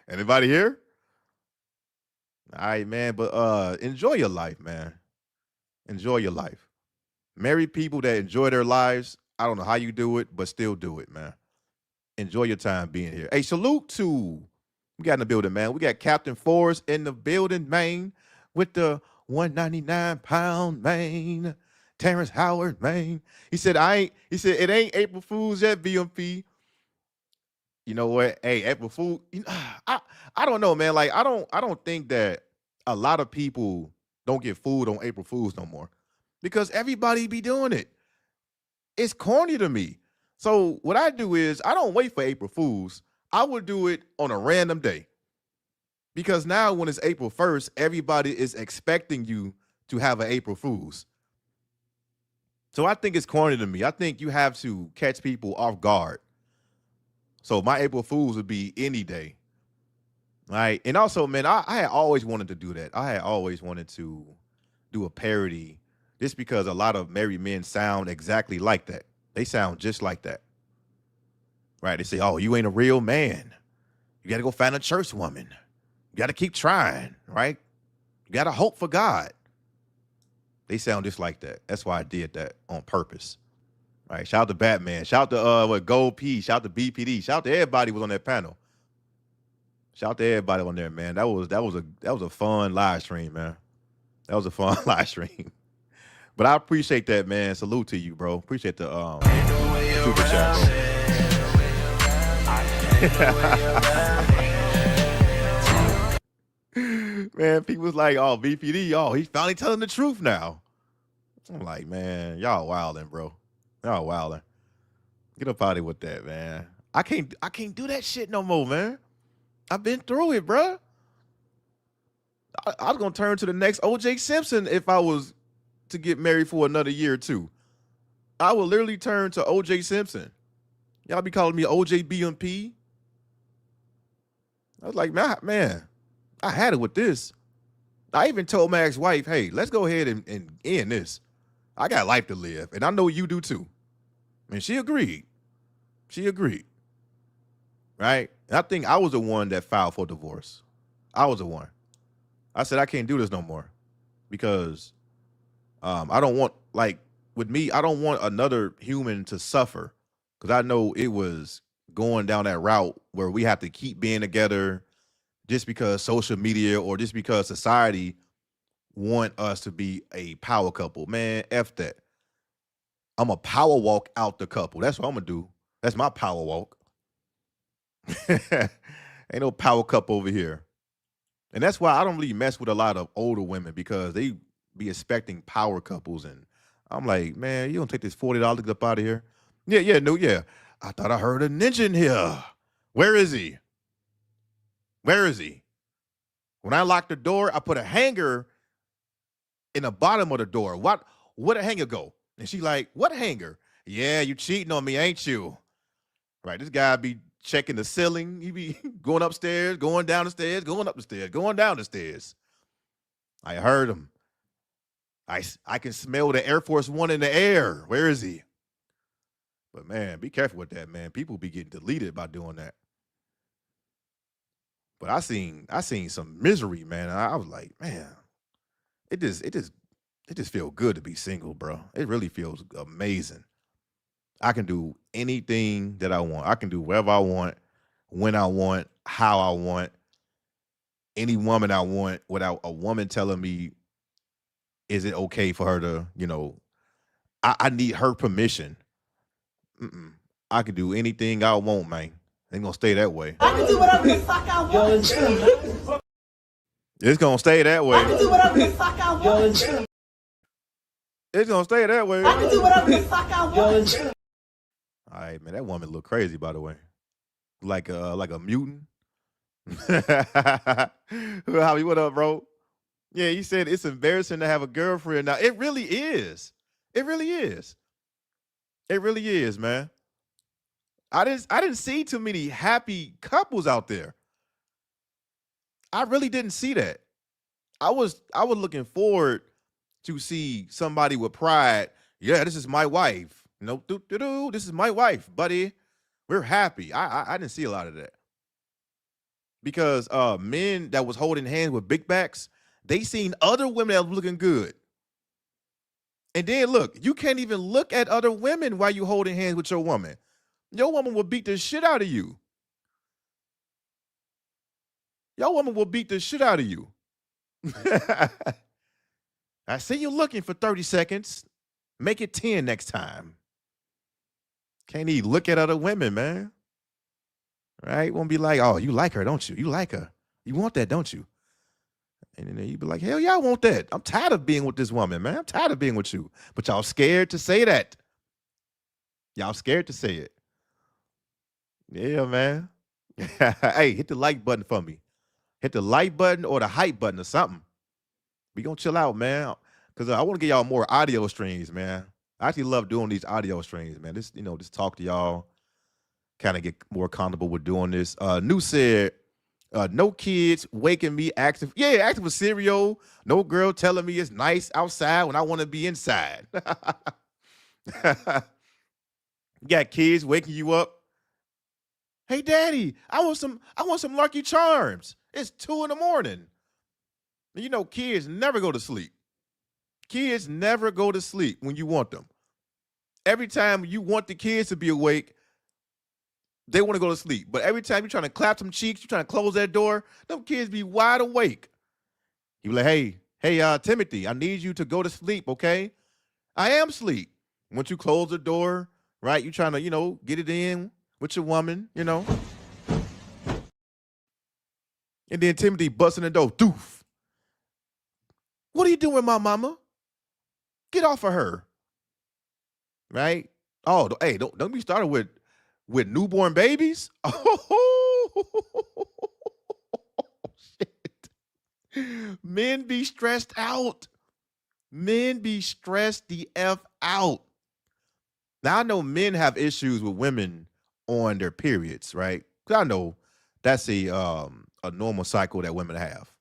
Anybody here? All right, man. But enjoy your life, man. Enjoy your life. Married people that enjoy their lives, I don't know how you do it, but still do it, man. Enjoy your time being here. Hey, salute to, we got in the building, man. We got Captain Forrest in the building, man, with the 199-pound man. Terrence Howard, man. He said, it ain't April Fool's yet, BMP. You know what? Hey, April Fool, I don't know, man. Like, I don't think that a lot of people don't get fooled on April Fools no more, because everybody be doing it. It's corny to me. So what I do is I don't wait for April Fools. I would do it on a random day, because now when it's April 1st, everybody is expecting you to have an April Fools. So I think it's corny to me. I think you have to catch people off guard. So my April Fools would be any day. Right. And also, man, I had always wanted to do that. I had always wanted to do a parody, just because a lot of married men sound exactly like that. They sound just like that. Right. They say, oh, you ain't a real man. You got to go find a church woman. You got to keep trying. Right. You got to hope for God. They sound just like that. That's why I did that on purpose. All right, shout out to Batman. Shout out to Gold P. Shout out to BPD. Shout out to everybody who was on that panel. Shout out to everybody on there, man. That was a fun live stream, man. That was a fun live stream. But I appreciate that, man. Salute to you, bro. Appreciate the super chat, bro. Man, people was like, oh, BPD, oh, he's finally telling the truth now. I'm like, man, y'all wilding, bro. Y'all wilding. Get up out of here with that, man. I can't do that shit no more, man. I've been through it, bruh. I was gonna turn to the next OJ Simpson if I was to get married for another year or two. I would literally turn to OJ Simpson. Y'all be calling me OJ BMP. I was like, man, I had it with this. I even told my ex-wife, hey, let's go ahead and end this. I got life to live, and I know you do too. And she agreed. She agreed. Right? And I think I was the one that filed for divorce. I was the one. I said, I can't do this no more because I don't want, like, with me, I don't want another human to suffer because I know it was going down that route where we have to keep being together just because social media or just because society want us to be a power couple. Man, F that. I'm a power walk out the couple. That's what I'm going to do. That's my power walk. Ain't no power couple over here. And that's why I don't really mess with a lot of older women because they be expecting power couples. And I'm like, man, you don't take this $40 up out of here. Yeah. I thought I heard a ninja in here. Where is he? Where is he? When I locked the door, I put a hanger in the bottom of the door. Where'd the hanger go? And she like, what hanger? Yeah, you cheating on me, ain't you? Right, this guy be checking the ceiling. He be going upstairs, going down the stairs, going up the stairs, going down the stairs. I heard him. I can smell the Air Force One in the air. Where is he? But man, be careful with that, man. People be getting deleted by doing that. But I seen some misery, man. I was like, man, it just feels good to be single, bro. It really feels amazing. I can do anything that I want. I can do whatever I want, when I want, how I want, any woman I want without a woman telling me, is it okay for her to, I need her permission. Mm-mm. I can do anything I want, man. Ain't gonna stay that way. I can do whatever the fuck I want. It's gonna stay that way. I can do whatever the fuck I want. It's gonna stay that way. I can do whatever the fuck I want. All right, man. That woman look crazy, by the way. Like a mutant. Howie, what up, bro? Yeah, he said it's embarrassing to have a girlfriend now. It really is. It really is. It really is, man. I didn't see too many happy couples out there. I really didn't see that. I was looking forward to see somebody with pride. Yeah, this is my wife. This is my wife, buddy. We're happy. I didn't see a lot of that. Because men that was holding hands with big backs, they seen other women that was looking good. And then look, you can't even look at other women while you holding hands with your woman. Your woman will beat the shit out of you. Your woman will beat the shit out of you. I see you looking for 30 seconds. Make it 10 next time. Can't even look at other women, man. Right? Won't be like, oh, you like her, don't you? You like her. You want that, don't you? And then you be like, hell yeah, I want that. I'm tired of being with this woman, man. I'm tired of being with you. But y'all scared to say that. Y'all scared to say it. Yeah, man. Hey, hit the like button for me. Hit the like button or the hype button or something. We gonna chill out, man. Because I want to get y'all more audio streams, man. I actually love doing these audio streams, man. Just talk to y'all. Kind of get more comfortable with doing this. New said, no kids waking me active. Yeah, active with cereal. No girl telling me it's nice outside when I want to be inside. You got kids waking you up. Hey, daddy, I want some Lucky Charms. It's 2 a.m. Kids never go to sleep. Kids never go to sleep when you want them. Every time you want the kids to be awake, they want to go to sleep. But every time you're trying to clap some cheeks, you're trying to close that door, them kids be wide awake. You be like, hey, Timothy, I need you to go to sleep, okay? I am asleep. Once you close the door, right, you're trying to, get it in with your woman, And then Timothy busting the door, doof. What are you doing, my mama? Get off of her. Right? Oh, hey, don't be started with with newborn babies. Oh, shit. Men be stressed out. Men be stressed the F out. Now I know men have issues with women on their periods, right? 'Cause I know that's a normal cycle that women have.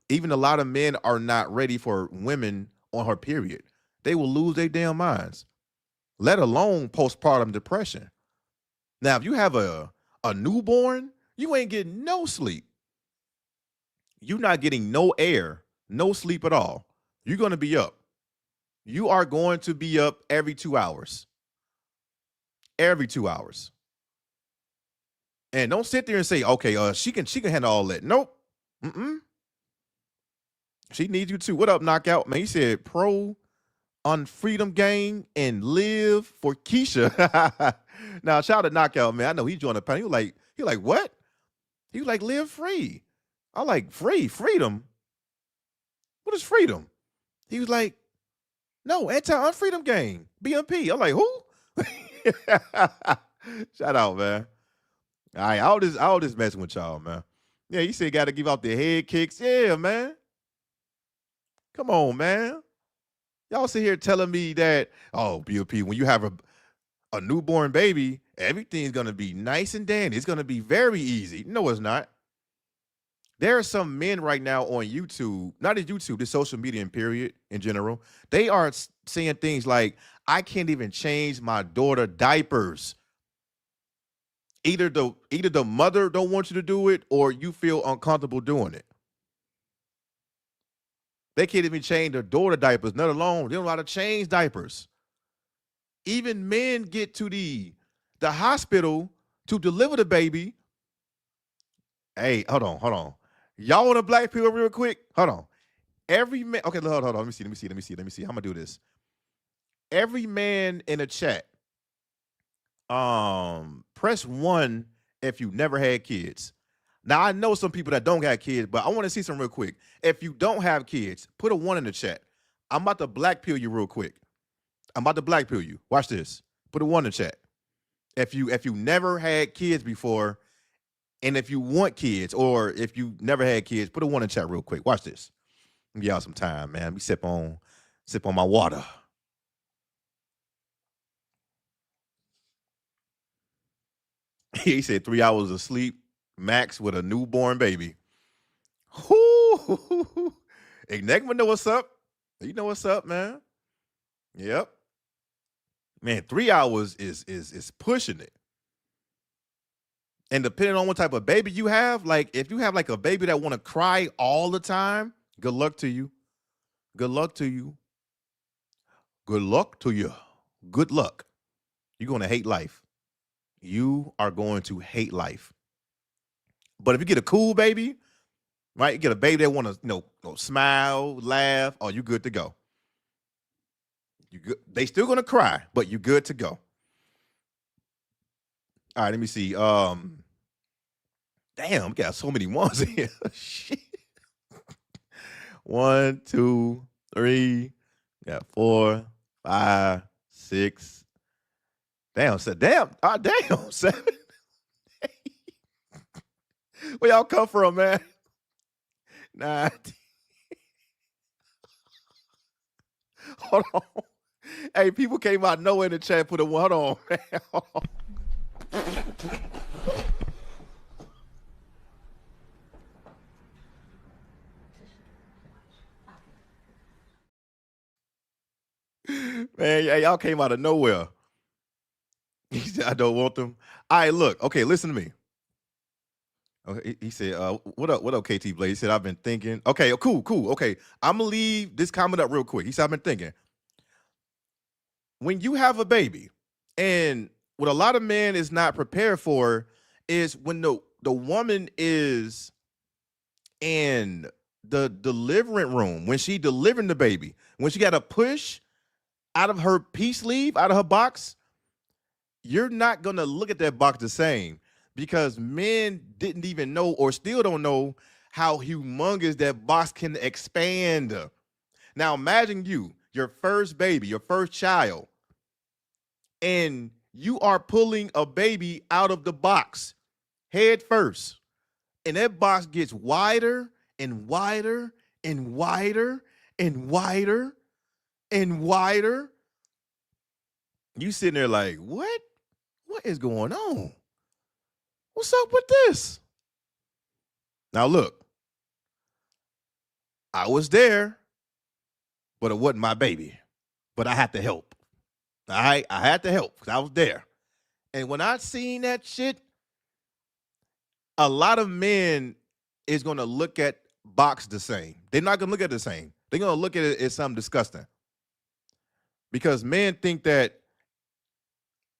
Even a lot of men are not ready for women on her period. They will lose their damn minds, let alone postpartum depression. Now, if you have a newborn, you ain't getting no sleep. You're not getting no air, no sleep at all. You're going to be up. You are going to be up every 2 hours. Every 2 hours. And don't sit there and say, okay, she can handle all that. Nope. Mm-mm. She needs you too. What up, Knockout? Man, he said pro on Freedom Gang and live for Keisha. Now, shout out to Knockout, man. I know he joined the panel. He like, what? He was like, live free. I like freedom. What is freedom? He was like, no, anti-unfreedom gang, BMP. I'm like, who? Shout out, man. All right, I'll just messing with y'all, man. Yeah, he said got to give out the head kicks. Yeah, man. Come on, man. Y'all sit here telling me that, oh, BMP, when you have a newborn baby, everything's gonna be nice and dandy. It's gonna be very easy. No, it's not. There are some men right now on YouTube, not at YouTube, the social media in period in general. They are saying things like, I can't even change my daughter diapers. Either the mother don't want you to do it or you feel uncomfortable doing it. They can't even change their daughter diapers, not alone. They don't know how to change diapers. Even men get to the hospital to deliver the baby. Hey, hold on. Y'all want a black pill real quick? Hold on. Every man, okay, hold on. Let me see. I'm gonna do this. Every man in the chat, press 1 if you never had kids. Now I know some people that don't have kids, but I want to see some real quick. If you don't have kids, put a 1 in the chat. I'm about to black pill you real quick. I'm about to black pill you. Watch this. Put a 1 in the chat. If you never had kids before, and if you want kids, or if you never had kids, put a 1 in the chat real quick. Watch this. Give y'all some time, man. Let me sip on my water. He said 3 hours of sleep max with a newborn baby. Whoo! Enigma know what's up. You know what's up, man. Yep. Man, 3 hours is pushing it. And depending on what type of baby you have, like if you have like a baby that want to cry all the time, good luck to you. Good luck to you. Good luck to you. Good luck. You're going to hate life. You are going to hate life. But if you get a cool baby, right? You get a baby that want to, smile, laugh, oh, you good to go. You good. They still gonna cry, but you good to go. All right, let me see. Damn, we got so many ones here. Shit. 1, 2, 3, got 4, 5, 6. Damn, damn, 7. Where y'all come from, man? 9. Hold on. Hey, people came out nowhere in the chat, put a 1 on, man. Hold on. Man, y'all came out of nowhere. He said, I don't want them. All right, look. Okay, listen to me. Okay, he said, what up, KT Blaze? He said, I've been thinking. Okay, cool. Okay, I'm going to leave this comment up real quick. He said, I've been thinking. When you have a baby, and what a lot of men is not prepared for is when the woman is in the delivery room, when she delivering the baby, when she got to push out of her peace leave, out of her box, you're not going to look at that box the same because men didn't even know or still don't know how humongous that box can expand. Now imagine your first baby, your first child, and You are pulling a baby out of the box head first. And that box gets wider and wider and wider and wider and wider. You sitting there like, what? What is going on? What's up with this? Now look, I was there, but it wasn't my baby. But I had to help. All right, I had to help because I was there. And when I seen that shit, a lot of men is gonna look at box the same. They're not gonna look at it the same. They're gonna look at it as something disgusting. Because men think that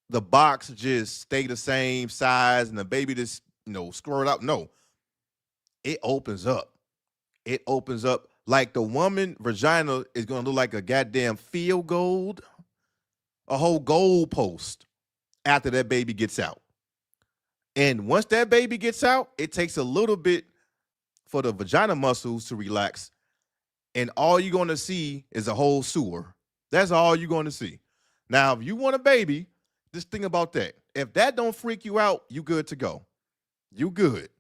the box just stay the same size and the baby just, squirt out. No, it opens up. It opens up like the woman vagina is gonna look like a goddamn field goal, a whole goal post after that baby gets out. And once that baby gets out, it takes a little bit for the vagina muscles to relax. And all you're going to see is a whole sewer. That's all you're going to see. Now, if you want a baby, just think about that. If that don't freak you out, you good to go. You good.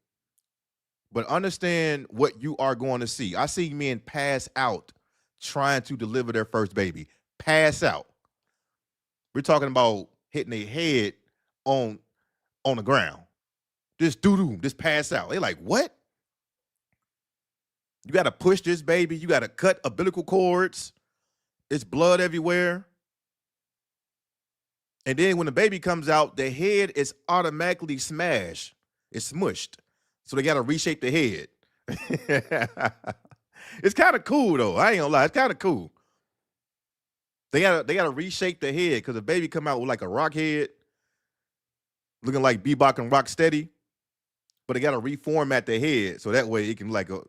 But understand what you are going to see. I see men pass out trying to deliver their first baby. Pass out. We're talking about hitting their head on the ground. Just doo-doo, just pass out. They like, what? You got to push this baby. You got to cut umbilical cords. It's blood everywhere. And then when the baby comes out, the head is automatically smashed. It's smushed. So they got to reshape the head. It's kind of cool, though. I ain't gonna lie. It's kind of cool. They gotta reshape the head because the baby come out with like a rock head, looking like Bebop and Rocksteady. But they got to reformat the head so that way it can like a, what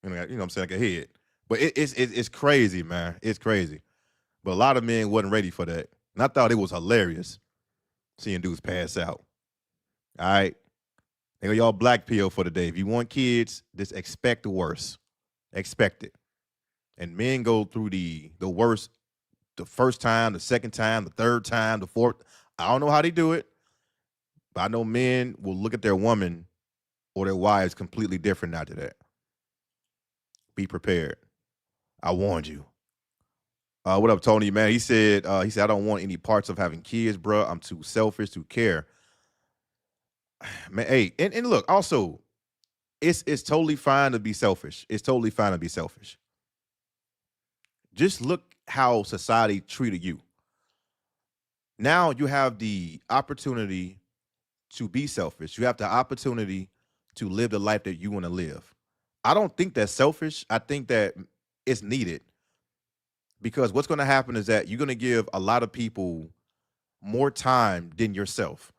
I'm saying, like a head. But it's crazy, man. It's crazy. But a lot of men wasn't ready for that. And I thought it was hilarious seeing dudes pass out. All right. There go y'all black pill for the day. If you want kids, just expect the worst. Expect it. And men go through the worst the first time, the second time, the third time, the fourth. I don't know how they do it. But I know men will look at their woman or their wives completely different after that. Be prepared. I warned you. What up, Tony, man? He said, I don't want any parts of having kids, bro. I'm too selfish to care. Man, hey, and look, also, it's totally fine to be selfish. It's totally fine to be selfish. Just look how society treated you. Now you have the opportunity to be selfish. You have the opportunity to live the life that you want to live. I don't think that's selfish. I think that it's needed because what's going to happen is that you're going to give a lot of people more time than yourself.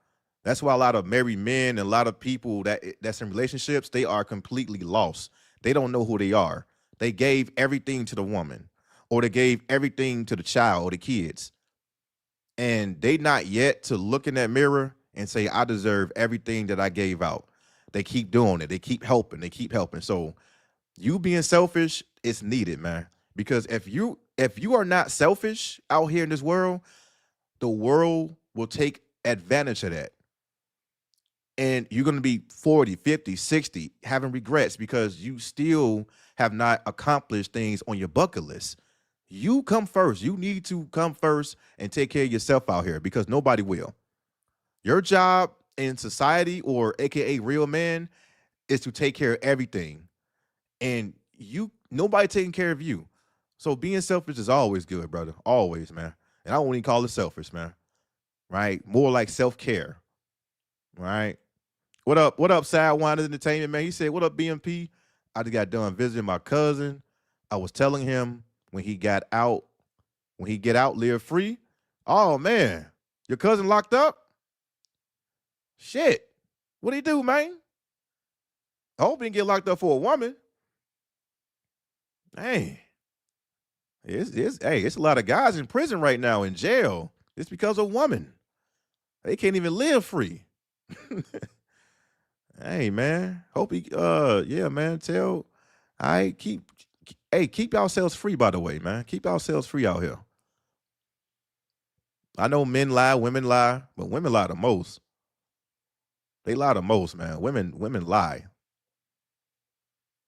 That's why a lot of married men and a lot of people that's in relationships, they are completely lost. They don't know who they are. They gave everything to the woman or they gave everything to the child or the kids. And they not yet to look in that mirror and say, I deserve everything that I gave out. They keep doing it. They keep helping. They keep helping. So you being selfish is needed, man. Because if you are not selfish out here in this world, the world will take advantage of that. And you're going to be 40, 50, 60 having regrets because you still have not accomplished things on your bucket list. You come first. You need to come first and take care of yourself out here because nobody will. Your job in society or AKA real man is to take care of everything. And nobody taking care of you. So being selfish is always good, brother. Always, man. And I won't even call it selfish, man. Right? More like self-care. Right? What up, Sidewinder Entertainment, man? He said, what up, BMP? I just got done visiting my cousin. I was telling him when he get out, live free. Oh, man. Your cousin locked up? Shit. What'd he do, man? I hope he didn't get locked up for a woman. Hey. It's a lot of guys in prison right now in jail. It's because of women. They can't even live free. Hey, man. Hope he yeah, man. Keep yourselves free, by the way, man. Keep yourselves free out here. I know men lie, women lie, but women lie the most. They lie the most, man. Women lie.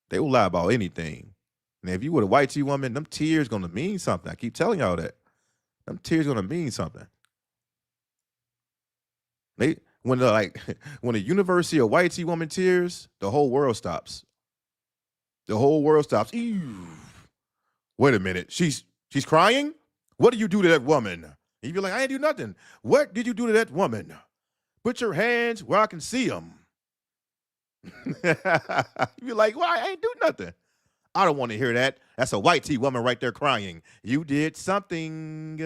They will lie about anything. And if you were a white T woman, them tears gonna mean something. I keep telling y'all that. Them tears gonna mean something. They when the like when the university of white T woman tears, the whole world stops. The whole world stops. Ew. Wait a minute. She's crying? What did you do to that woman? And you be like, I ain't do nothing. What did you do to that woman? Put your hands where I can see them. You be like, why? I ain't do nothing. I don't want to hear that. That's a white T woman right there crying. You did something.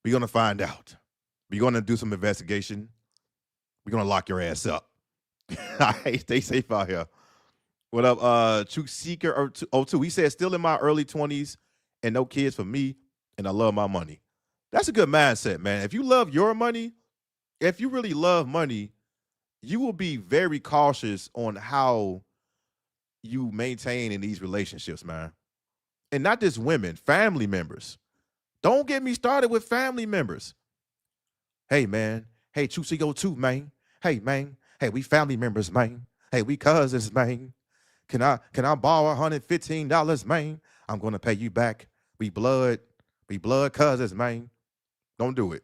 We're going to find out. We're going to do some investigation. We're going to lock your ass up. All right, stay safe out here. What up, Truth Seeker or 02? He said, still in my early 20s and no kids for me, and I love my money. That's a good mindset, man. If you love your money, if you really love money, you will be very cautious on how you maintain in these relationships, man. And not just women, family members. Don't get me started with family members. Hey, man. Hey, Truth Seeker 02, man. Hey, man. Hey, we family members, man. Hey, we cousins, man. Can I borrow $115, man? I'm gonna pay you back. We blood cousins, man. Don't do it.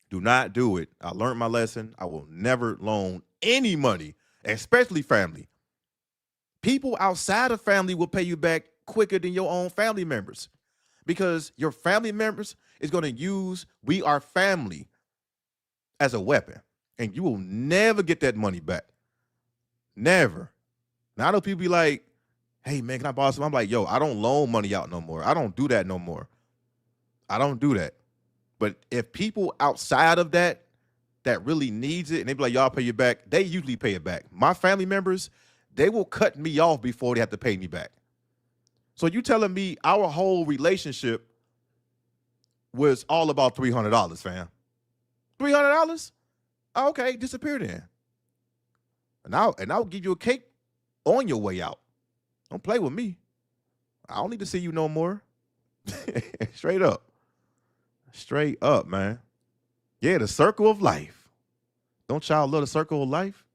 Do not do it. I learned my lesson. I will never loan any money, especially family. People outside of family will pay you back quicker than your own family members because your family members is gonna use we are family as a weapon, and you will never get that money back. Never. Now, I know people be like, hey, man, can I borrow some? I'm like, yo, I don't loan money out no more. I don't do that no more. I don't do that. But if people outside of that really needs it, and they be like, y'all pay you back, they usually pay it back. My family members, they will cut me off before they have to pay me back. So you telling me our whole relationship was all about $300, fam? $300? Okay, disappear then. And I'll give you a cake on your way out. Don't play with me. I don't need to see you no more. Straight up. Straight up, man. Yeah, the circle of life. Don't y'all love the circle of life?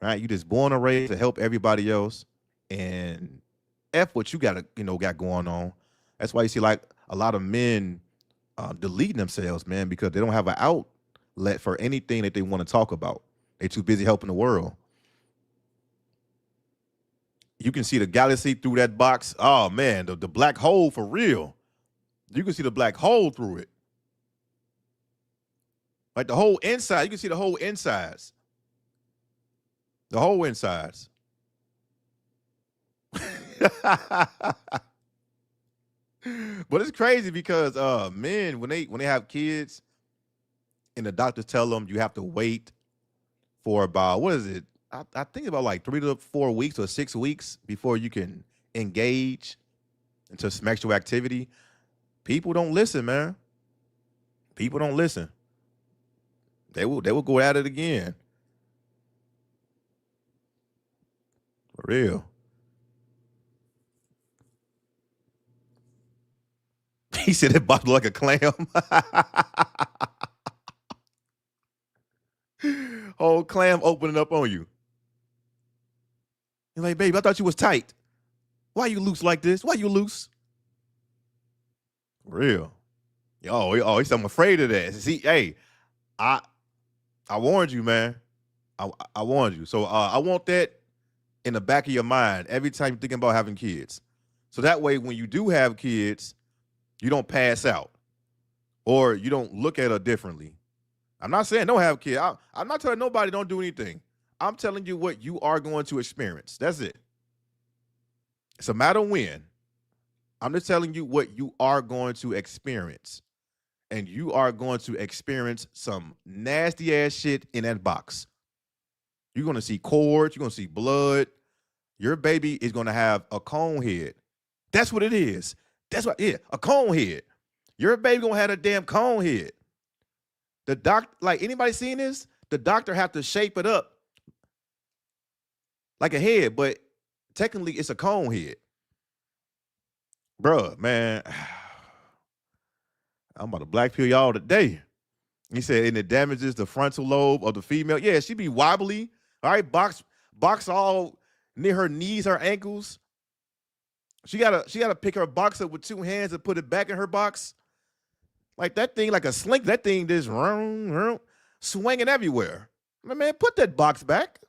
Right? You just born and raised to help everybody else. And F what you got going on. That's why you see like a lot of men deleting themselves, man, because they don't have an outlet for anything that they want to talk about. They're too busy helping the world. You can see the galaxy through that box. Oh, man, the black hole for real. You can see the black hole through it. Like the whole inside. You can see the whole insides. The whole insides. But it's crazy because men, when they have kids and the doctors tell them you have to wait for about, what is it? I think about like 3 to 4 weeks or 6 weeks before you can engage into some sexual activity. People don't listen, man. People don't listen. They will go at it again. For real. He said it bottled like a clam. Whole clam opening up on you. You're like, babe, I thought you was tight. Why you loose like this? Why you loose? For real. Oh, he said I'm afraid of that. See, hey, I warned you, man. I warned you. So I want that in the back of your mind every time you're thinking about having kids. So that way, when you do have kids, you don't pass out or you don't look at her differently. I'm not saying don't have kids. I'm not telling nobody don't do anything. I'm telling you what you are going to experience. That's it. It's a matter of when. I'm just telling you what you are going to experience. And you are going to experience some nasty ass shit in that box. You're going to see cords. You're going to see blood. Your baby is going to have a cone head. That's what it is. That's what, yeah, a cone head. Your baby going to have a damn cone head. The doctor, like anybody seen this? The doctor have to shape it up like a head, but technically it's a cone head. Bruh, man. I'm about to black pill y'all today. He said, and it damages the frontal lobe of the female. Yeah, she be wobbly. All right, box all near her knees, her ankles. She gotta pick her box up with two hands and put it back in her box. Like that thing, like a slink. That thing just swinging everywhere. Man, put that box back.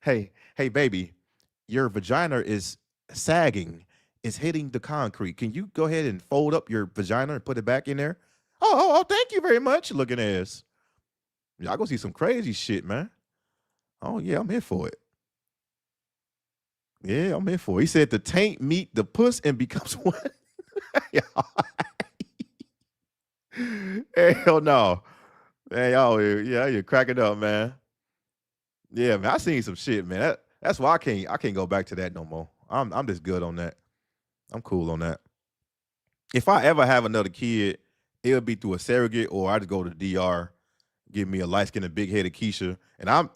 Hey, baby, your vagina is sagging. It's hitting the concrete. Can you go ahead and fold up your vagina and put it back in there? Oh, thank you very much, looking ass. Y'all go see some crazy shit, man. Oh, yeah, I'm here for it. Yeah, I'm here for it. He said the taint meet the puss and becomes one. Hell no. Man, y'all, yeah, you're cracking up, man. Yeah, man, I seen some shit, man. That's why I can't go back to that no more. I'm just good on that. I'm cool on that. If I ever have another kid, it'll be through a surrogate or I just go to the DR, give me a light skinned big headed Keisha, and I'll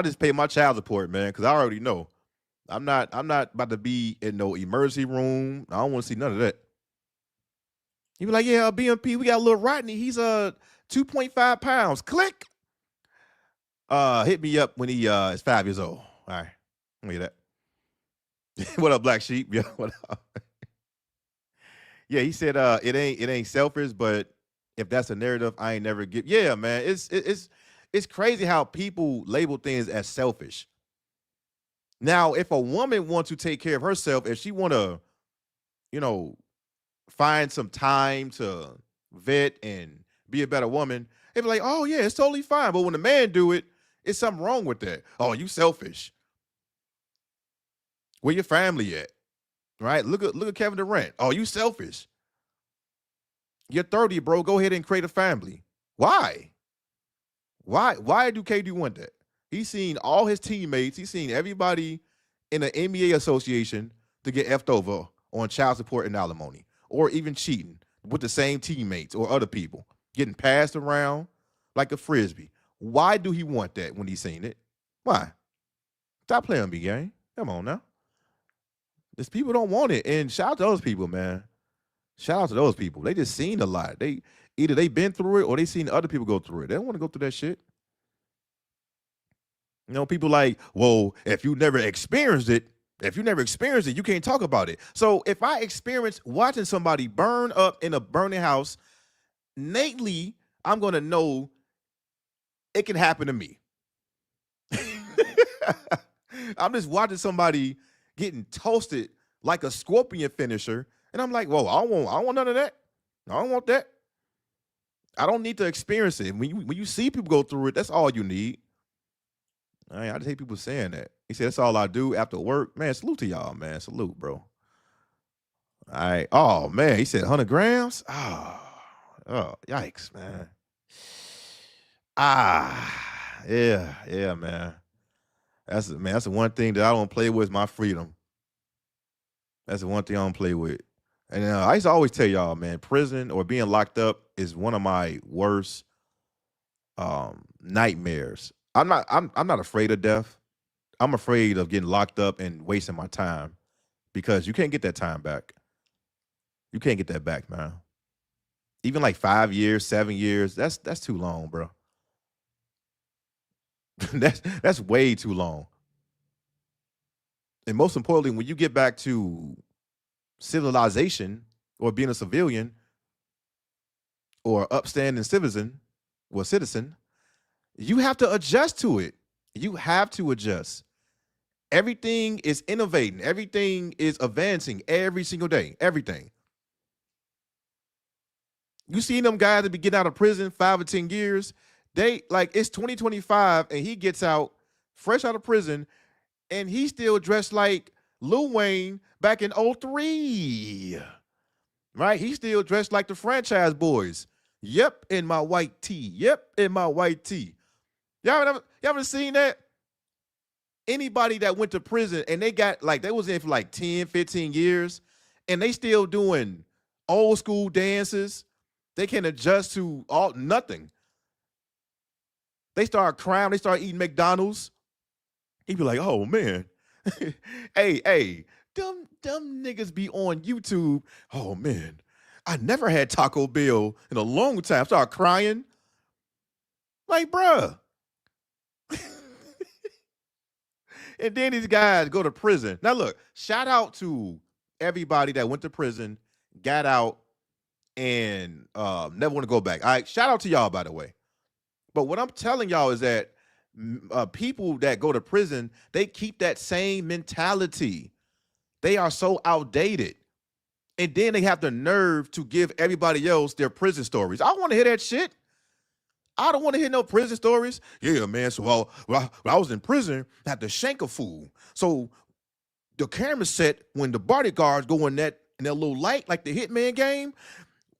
just pay my child support, man, because I already know I'm not about to be in no emergency room. I don't want to see none of that. You be like, yeah, BMP, we got a little Rodney. He's 2.5 pounds. Click. Hit me up when he is 5 years old. All right. Let me hear that. What up, Black Sheep? Yeah, what up? Yeah, he said it ain't selfish, but if that's a narrative, I ain't never get. Yeah, man. It's crazy how people label things as selfish. Now, if a woman wants to take care of herself, if she want to, find some time to vet and be a better woman, they be like, oh yeah, it's totally fine. But when a man do it, it's something wrong with that. Oh, you selfish. Where your family at? Right? Look at Kevin Durant. Oh, you selfish. You're 30, bro. Go ahead and create a family. Why? Why do KD want that? He's seen all his teammates. He's seen everybody in the NBA association to get effed over on child support and alimony, or even cheating with the same teammates or other people, getting passed around like a frisbee. Why do he want that when he's seen it? Why? Stop playing me, gang. Come on now. These people don't want it. And shout out to those people, man. Shout out to those people. They just seen a lot. Either they been through it or they seen other people go through it. They don't want to go through that shit. People like, well, if you never experienced it, you can't talk about it. So if I experience watching somebody burn up in a burning house, innately, I'm going to know it can happen to me. I'm just watching somebody getting toasted like a scorpion finisher, and I'm like, whoa, I don't want none of that. I don't want that. I don't need to experience it. When you see people go through it, that's all you need. I just hate people saying that. He said, that's all I do after work. Man, salute to y'all, man. Salute, bro. All right. Oh, man. He said 100 grams? Oh, yikes, man. Yeah, man. That's the one thing that I don't play with is my freedom. That's the one thing I don't play with. And I used to always tell y'all, man, prison or being locked up is one of my worst nightmares. I'm not afraid of death. I'm afraid of getting locked up and wasting my time because you can't get that time back. You can't get that back, man. Even like 5 years, 7 years, that's too long, bro. that's way too long. And most importantly, when you get back to civilization or being a civilian or upstanding citizen, you have to adjust to it. You have to adjust. Everything is innovating. Everything is advancing every single day. Everything. You seen them guys that be getting out of prison 5 or 10 years. It's 2025 and he gets out fresh out of prison and he's still dressed like Lil Wayne back in 2003. Right? He's still dressed like the Franchise Boys. Yep, in my white tee. Yep, in my white tee. Y'all ever seen that? Anybody that went to prison and they was in for like 10, 15 years and they still doing old school dances. They can't adjust to nothing. They start crying. They start eating McDonald's. He'd be like, oh, man. hey, them niggas be on YouTube. Oh, man. I never had Taco Bell in a long time. I started crying. Like, bruh. And then these guys go to prison. Now, look, shout out to everybody that went to prison, got out, and never want to go back. All right, shout out to y'all, by the way. But what I'm telling y'all is that people that go to prison, they keep that same mentality. They are so outdated. And then they have the nerve to give everybody else their prison stories. I want to hear that shit. I don't want to hear no prison stories. Yeah, man. So when I was in prison, I had to shank a fool. So the camera set when the bodyguards go in that little light, like the Hitman game,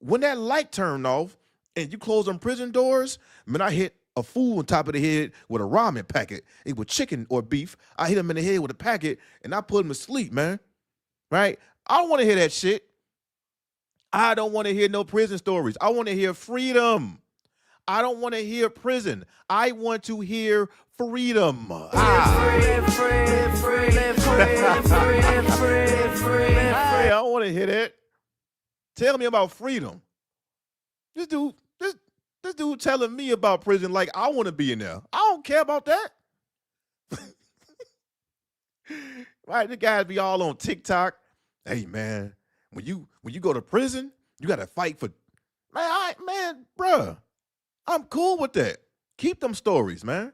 when that light turned off and you close them prison doors, man, I hit a fool on top of the head with a ramen packet. It was chicken or beef. I hit him in the head with a packet and I put him to sleep, man. Right? I don't want to hear that shit. I don't want to hear no prison stories. I want to hear freedom. I don't want to hear prison. I want to hear freedom. Hey, I don't want to hear that. Tell me about freedom. This dude telling me about prison like I want to be in there. I don't care about that. Right? The guys be all on TikTok. Hey man, when you go to prison, you gotta fight for man, bruh. I'm cool with that. Keep them stories, man.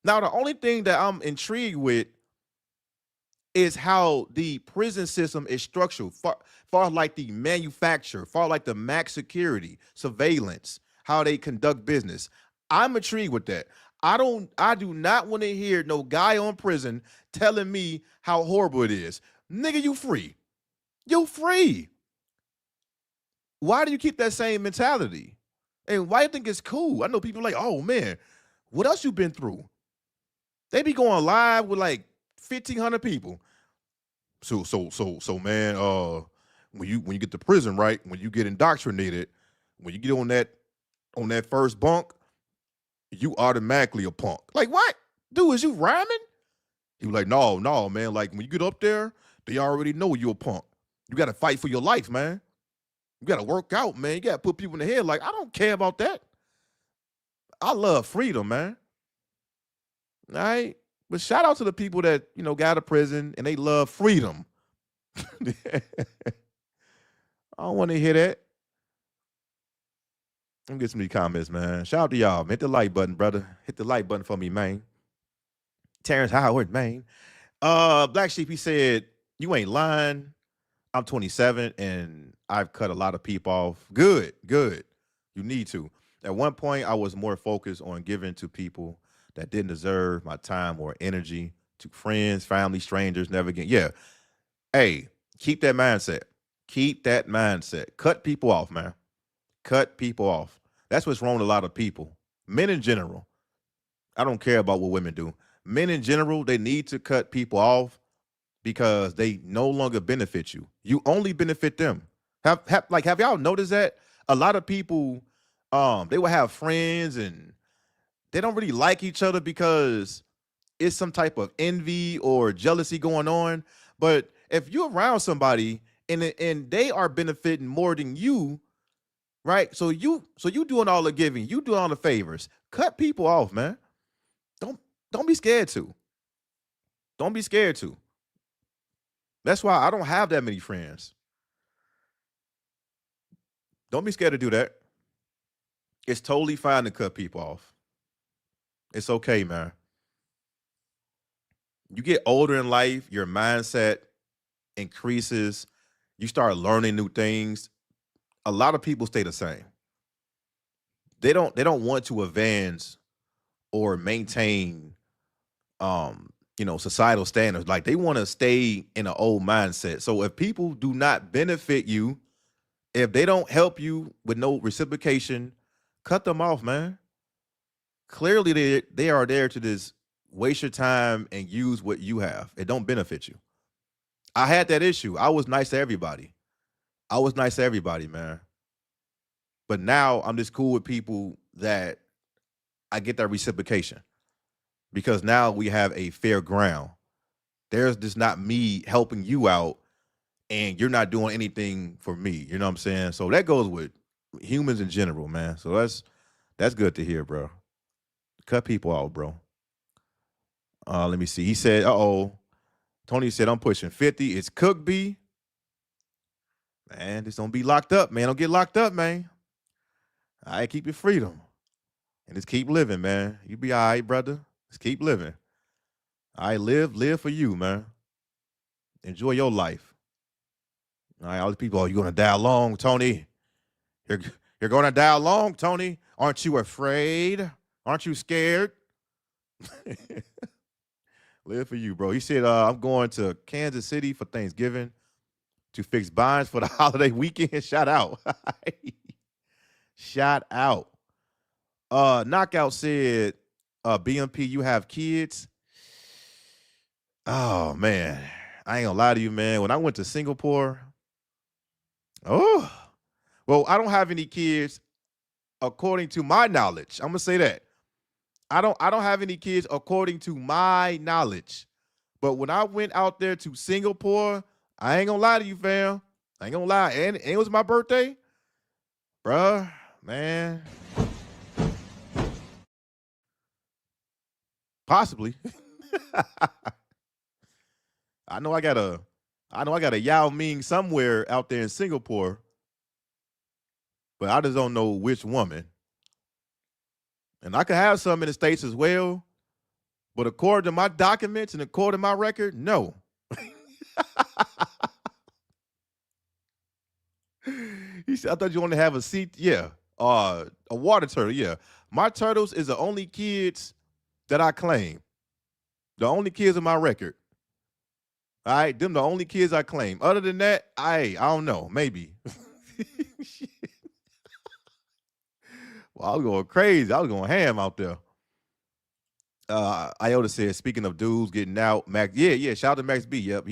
Now, the only thing that I'm intrigued with is how the prison system is structured, far like the manufacture, far like the max security, surveillance, how they conduct business. I'm intrigued with that. I do not want to hear no guy on prison telling me how horrible it is. Nigga, you free. You free. Why do you keep that same mentality? And why do you think it's cool? I know people like, oh man, what else you been through? They be going live with like 1,500 people. So man, when you get to prison, right? When you get indoctrinated, when you get on that first bunk, you automatically a punk. Like what? Dude, is you rhyming? He was like, no, man. Like when you get up there, they already know you a punk. You gotta fight for your life, man. You gotta work out, man. You gotta put people in the head. Like, I don't care about that. I love freedom, man. All right. But shout out to the people that, got out of prison and they love freedom. I don't want to hear that. Let me get some of these comments, man. Shout out to y'all. Hit the like button, brother. Hit the like button for me, man. Terrence Howard, man. Black Sheep, he said, you ain't lying. I'm 27 and I've cut a lot of people off. Good. You need to. At one point, I was more focused on giving to people that didn't deserve my time or energy, to friends, family, strangers, never again. Yeah. Hey, keep that mindset. Keep that mindset. Cut people off, man. Cut people off. That's what's wrong with a lot of people. Men in general. I don't care about what women do. Men in general, they need to cut people off because they no longer benefit you. You only benefit them. Have y'all noticed that? A lot of people, they will have friends and they don't really like each other because it's some type of envy or jealousy going on. But if you're around somebody and they are benefiting more than you, right? So you doing all the giving, you doing all the favors. Cut people off, man. Don't be scared to. Don't be scared to. That's why I don't have that many friends. Don't be scared to do that. It's totally fine to cut people off. It's okay, man. You get older in life, your mindset increases. You start learning new things. A lot of people stay the same. They don't want to advance or maintain societal standards. Like they want to stay in an old mindset. So if people do not benefit you, if they don't help you with no reciprocation, cut them off, man. Clearly they are there to just waste your time and use what you have. It don't benefit you. I had that issue. I was nice to everybody. Man. But now I'm just cool with people that I get that reciprocation. Because now we have a fair ground. There's just not me helping you out and you're not doing anything for me. You know what I'm saying? So that goes with humans in general, man. So that's good to hear, bro. Cut people out, bro. Let me see. He said, Tony said, I'm pushing 50. It's Cook B. Man, just don't be locked up, man. Don't get locked up, man. All right, keep your freedom. And just keep living, man. You be all right, brother. Just keep living. All right, live for you, man. Enjoy your life. All right, all these people, you're going to die alone, Tony. You're going to die alone, Tony. Aren't you afraid? Aren't you scared? Live for you, bro. He said, I'm going to Kansas City for Thanksgiving to fix binds for the holiday weekend. Shout out. Shout out. Knockout said, BMP, you have kids? Oh, man. I ain't gonna lie to you, man. When I went to Singapore, well, I don't have any kids according to my knowledge. I'm gonna say that. I don't have any kids according to my knowledge. But when I went out there to Singapore, I ain't gonna lie to you, fam. I ain't gonna lie. And it was my birthday. Bruh, man. Possibly. I know I got a Yao Ming somewhere out there in Singapore, but I just don't know which woman. And I could have some in the States as well, but according to my documents and according to my record, no. He said, I thought you wanted to have a seat. Yeah. A water turtle. Yeah. My turtles is the only kids that I claim. The only kids in my record. All right. Them the only kids I claim. Other than that, I don't know. Maybe. Well, I was going crazy. I was going ham out there. Iota said, speaking of dudes getting out, Max, yeah, shout out to Max B. Yep,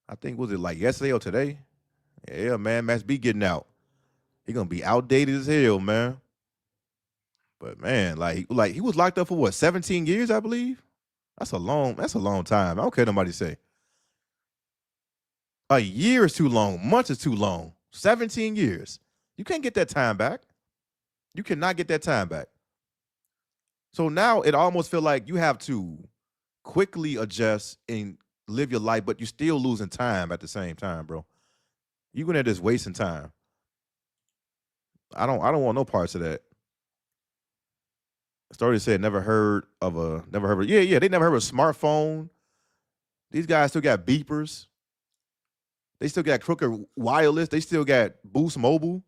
I think, was it like yesterday or today? Yeah, man, Max B getting out. He gonna be outdated as hell, man. But man, like he was locked up for what, 17 years, I believe? That's a long time. I don't care what nobody say. A year is too long. Months is too long. 17 years. You can't get that time back. You cannot get that time back. So now it almost feel like you have to quickly adjust and live your life, but you're still losing time at the same time, bro. You're gonna just wasting time. I don't want no parts of that. Story said never heard of. Yeah, they never heard of a smartphone. These guys still got beepers. They still got crooked wireless. They still got Boost Mobile.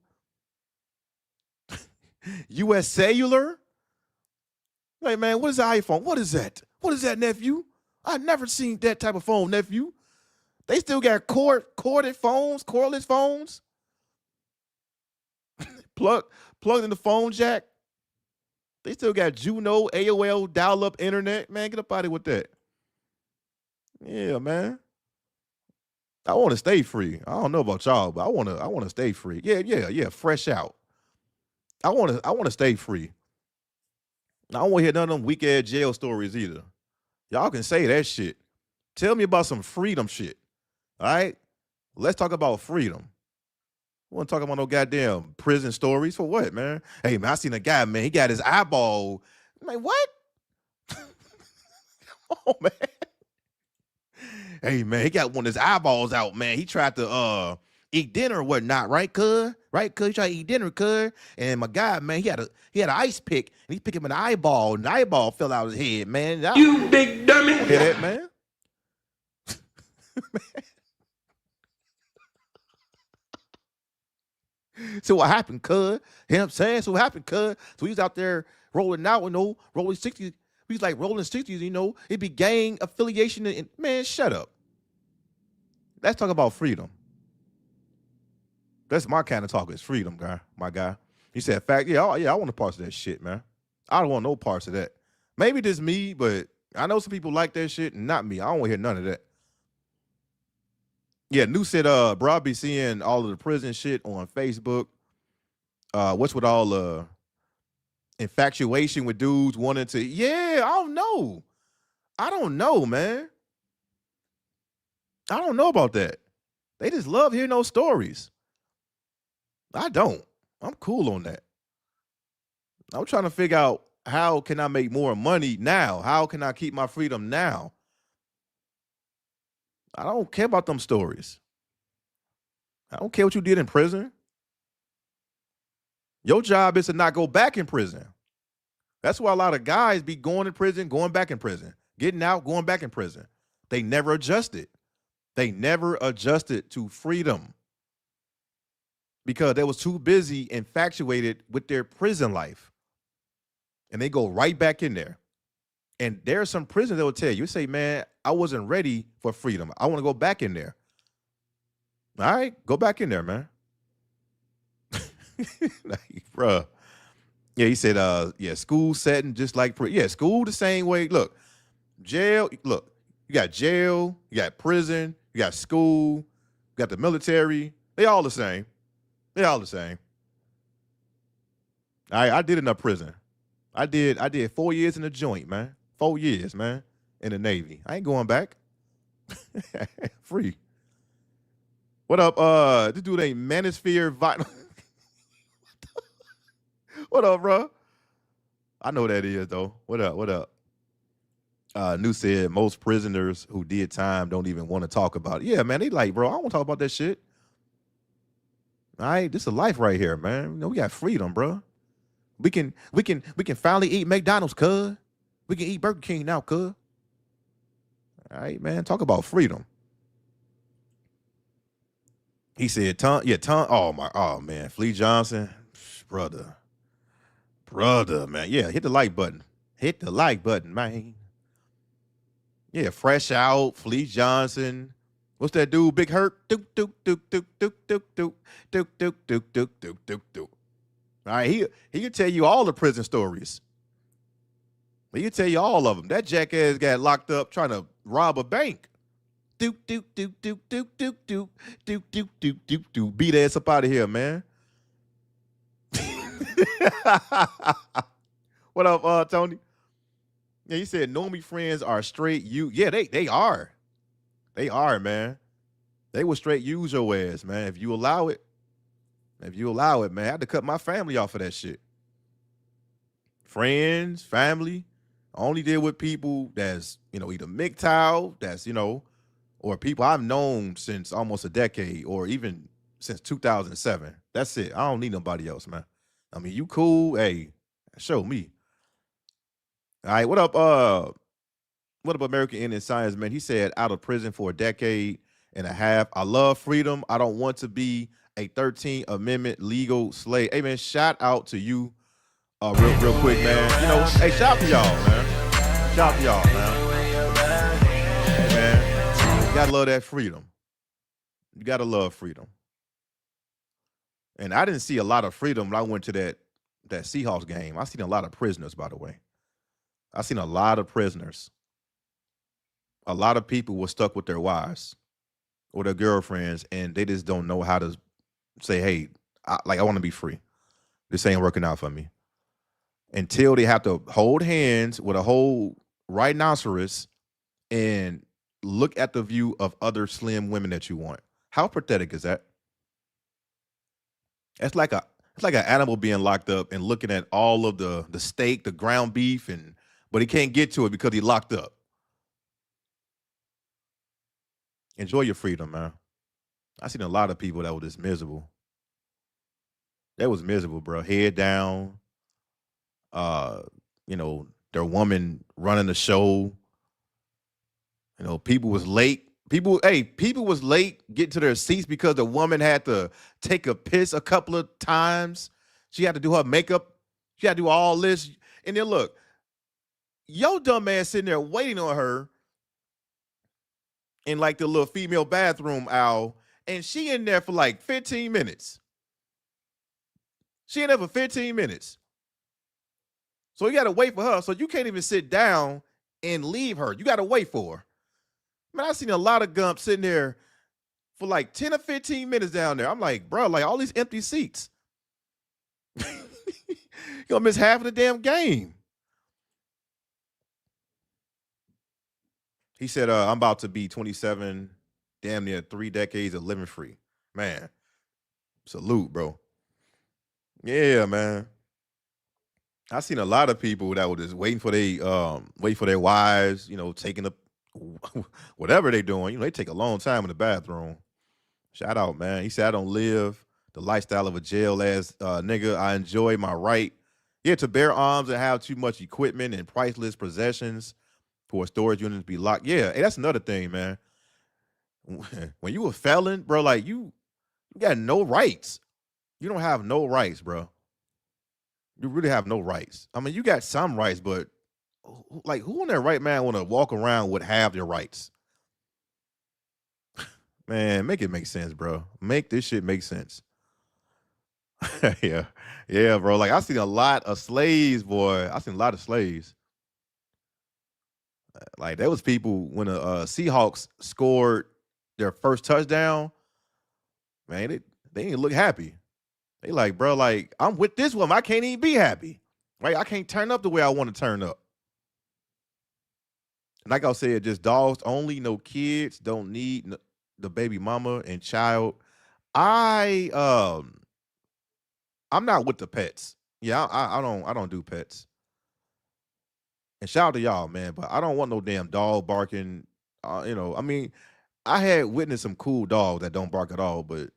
US Cellular. Like, man, what is an iPhone? What is that? What is that, nephew? I've never seen that type of phone, nephew. They still got cordless phones. Plugged in the phone jack. They still got Juno, AOL, dial-up internet. Man, get up out of here with that. Yeah, man. I want to stay free. I don't know about y'all, but I want to stay free. Yeah, fresh out. I want to stay free. I don't want to hear none of them weak-ass jail stories either. Y'all can say that shit. Tell me about some freedom shit. All right? Let's talk about freedom. I want to talk about no goddamn prison stories. For what, man? Hey, man, I seen a guy, man. He got his eyeball. I'm like, what? Oh, man. Hey, man, he got one of his eyeballs out, man. He tried to eat dinner or whatnot, right, cuz? Right, cuz? He tried to eat dinner, cuz. And my guy, man, he had an ice pick, and he picked him an eyeball, and the eyeball fell out of his head, man. You big dummy. Hear that, man? So what happened, cuz? You know what I'm saying? So what happened, cuz? So he's out there rolling out with no rolling 60s. He's like rolling 60s, you know. It'd be gang affiliation. And man, shut up. Let's talk about freedom. That's my kind of talk. Is freedom, guy. My guy. He said, fact, I want no parts of that shit, man. I don't want no parts of that. Maybe just me, but I know some people like that shit, and not me. I don't want to hear none of that. Yeah, New said, bro, I be seeing all of the prison shit on Facebook. What's with all the infatuation with dudes wanting to, I don't know. I don't know, man. I don't know about that. They just love hearing those stories. I don't. I'm cool on that. I'm trying to figure out how can I make more money now? How can I keep my freedom now? I don't care about them stories. I don't care what you did in prison. Your job is to not go back in prison. That's why a lot of guys be going to prison, going back in prison, getting out, going back in prison. They never adjusted. They never adjusted to freedom because they was too busy infatuated with their prison life. And they go right back in there. And there are some prisons that will tell you, say, man, I wasn't ready for freedom. I want to go back in there. All right, go back in there, man. Like, bruh. Yeah, he said, yeah, school setting just like, yeah, school the same way. Look, jail, look, you got jail, you got prison, you got school, you got the military. They all the same. They all the same. I did enough prison. I did 4 years in the joint, man. 4 years, man, in the Navy. I ain't going back. Free. What up? This dude ain't Manosphere Vital. What up, bro? I know what that is, though. What up? What up? New said most prisoners who did time don't even want to talk about it. Yeah, man, they like, bro, I don't want to talk about that shit. All right, this is life right here, man. You know, we got freedom, bro. We can finally eat McDonald's, cuz. We can eat Burger King now, cuz. All right, man. Talk about freedom. He said, Tom, oh man, Flea Johnson, brother, man. Yeah, hit the like button. Hit the like button, man. Yeah, Fresh Out, Flea Johnson. What's that dude? Big Hurt. Doop, doop, doop, doop, doop, doop, doop, doop, doop, doop, doop, doop, doop, doop. All right, he can tell you all the prison stories. He can tell you all of them. That jackass got locked up trying to rob a bank. Doop, doop, doop, doop, doop, doop, doop, doop, doop, doop, doop, doop. Beat ass up out of here, man. What up, Tony? Yeah, he said normie friends are straight you. Yeah, they are. They are, man. They will straight use your ass, man. If you allow it. If you allow it, man. I had to cut my family off of that shit. Friends, family. I only deal with people that's, either MGTOW, that's, or people I've known since almost a decade or even since 2007. That's it. I don't need nobody else, man. I mean, you cool. Hey, show me. All right, what up, American Indian Science, man? He said out of prison for a decade and a half. I love freedom. I don't want to be a 13th Amendment legal slave. Hey, man, shout out to you real quick, man. Hey, shout out to y'all, man. Shout out to y'all, man. Hey, man, you gotta love that freedom. You gotta love freedom. And I didn't see a lot of freedom when I went to that Seahawks game. I seen a lot of prisoners, by the way. I seen a lot of prisoners. A lot of people were stuck with their wives or their girlfriends, and they just don't know how to say, hey, I want to be free. This ain't working out for me. Until they have to hold hands with a whole rhinoceros and look at the view of other slim women that you want. How pathetic is that? It's like an animal being locked up and looking at all of the steak, the ground beef, but he can't get to it because he locked up. Enjoy your freedom, man. I seen a lot of people that were just miserable. That was miserable, bro. Head down. Their woman running the show. People was late. People was late getting to their seats because the woman had to take a piss a couple of times. She had to do her makeup. She had to do all this. And then look, your dumb ass sitting there waiting on her in like the little female bathroom aisle, and she in there for like 15 minutes. She in there for 15 minutes. So you got to wait for her. So you can't even sit down and leave her. You got to wait for her. Man, I seen a lot of gumps sitting there for like 10 or 15 minutes down there. I'm like, bro, like all these empty seats. You're going to miss half of the damn game. He said, I'm about to be 27 damn near 3 decades of living free. Man, salute, bro. Yeah, man. I seen a lot of people that were just wait for their wives, taking up whatever they doing. They take a long time in the bathroom. Shout out, man. He said, I don't live the lifestyle of a jail ass nigga. I enjoy my right, to bear arms and have too much equipment and priceless possessions for a storage unit to be locked. Yeah, hey, that's another thing, man. When you a felon, bro, like you got no rights. You don't have no rights, bro. You really have no rights. I mean, you got some rights, but like, who in their right mind want to walk around with half their rights? Man, make it make sense, bro. Make this shit make sense. Yeah, bro. Like, I seen a lot of slaves, boy. I seen a lot of slaves. Like, there was people when the Seahawks scored their first touchdown. Man, they didn't look happy. They like, bro, like, I'm with this woman. I can't even be happy. Right? I can't turn up the way I want to turn up. Like I said, just dogs only, no kids, don't need the baby mama and child. I'm not with the pets. Yeah, I don't do pets. And shout out to y'all, man, but I don't want no damn dog barking. I mean, I had witnessed some cool dogs that don't bark at all, but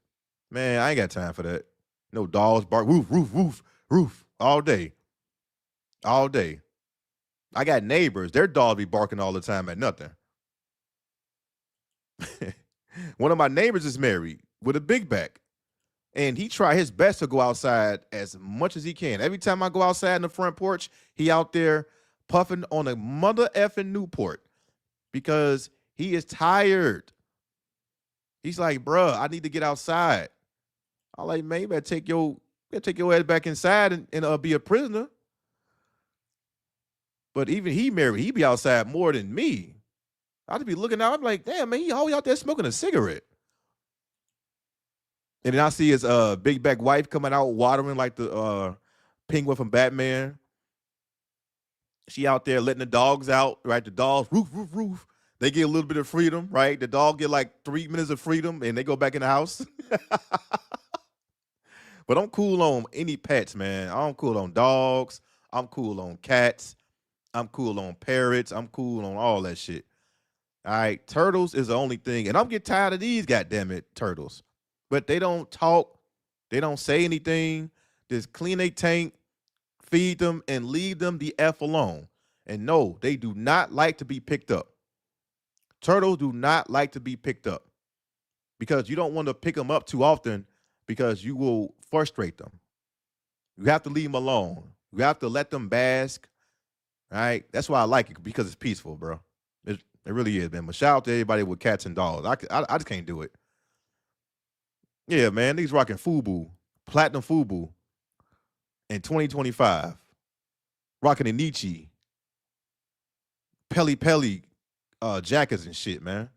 man, I ain't got time for that. No dogs bark, roof, roof, roof, roof, all day. All day. I got neighbors, their dogs be barking all the time at nothing. One of my neighbors is married with a big back, and he try his best to go outside as much as he can. Every time I go outside in the front porch, he out there puffing on a mother effing Newport because he is tired. He's like, bruh, I need to get outside. I'm like, man, you better take your ass back inside and be a prisoner. But even he married, he be outside more than me. I'd be looking out, I'm like, damn, man, he always out there smoking a cigarette. And then I see his big back wife coming out watering like the penguin from Batman. She out there letting the dogs out, right? The dogs, roof, roof, roof. They get a little bit of freedom, right? The dog get like 3 minutes of freedom and they go back in the house. But I'm cool on any pets, man. I'm cool on dogs. I'm cool on cats. I'm cool on parrots. I'm cool on all that shit. All right, turtles is the only thing. And I'm getting tired of these goddamn turtles. But they don't talk. They don't say anything. Just clean a tank, feed them, and leave them the F alone. And no, they do not like to be picked up. Turtles do not like to be picked up because you don't want to pick them up too often because you will frustrate them. You have to leave them alone. You have to let them bask. All right? That's why I like it, because it's peaceful, bro. It really is, man. But shout out to everybody with cats and dogs. I just can't do it. Yeah, man. These rocking FUBU, Platinum FUBU in 2025. Rocking a Nietzsche, Pelly jackets and shit, man.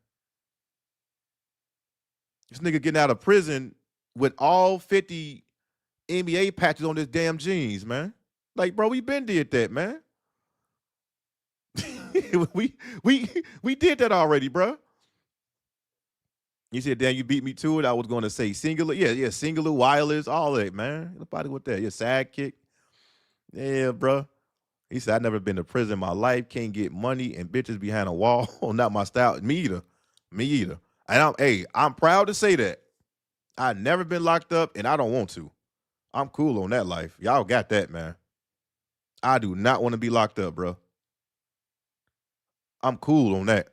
This nigga getting out of prison with all 50 NBA patches on his damn jeans, man. Like, bro, we been did that, man. we did that already, bro. You said, damn, you beat me to it. I was going to say singular. Yeah, singular, wireless, all that, man. Nobody with that. Your sidekick. Yeah, bro. He said, I've never been to prison in my life. Can't get money and bitches behind a wall. Not my style. Me either. And I'm proud to say that. I've never been locked up, and I don't want to. I'm cool on that life. Y'all got that, man. I do not want to be locked up, bro. I'm cool on that.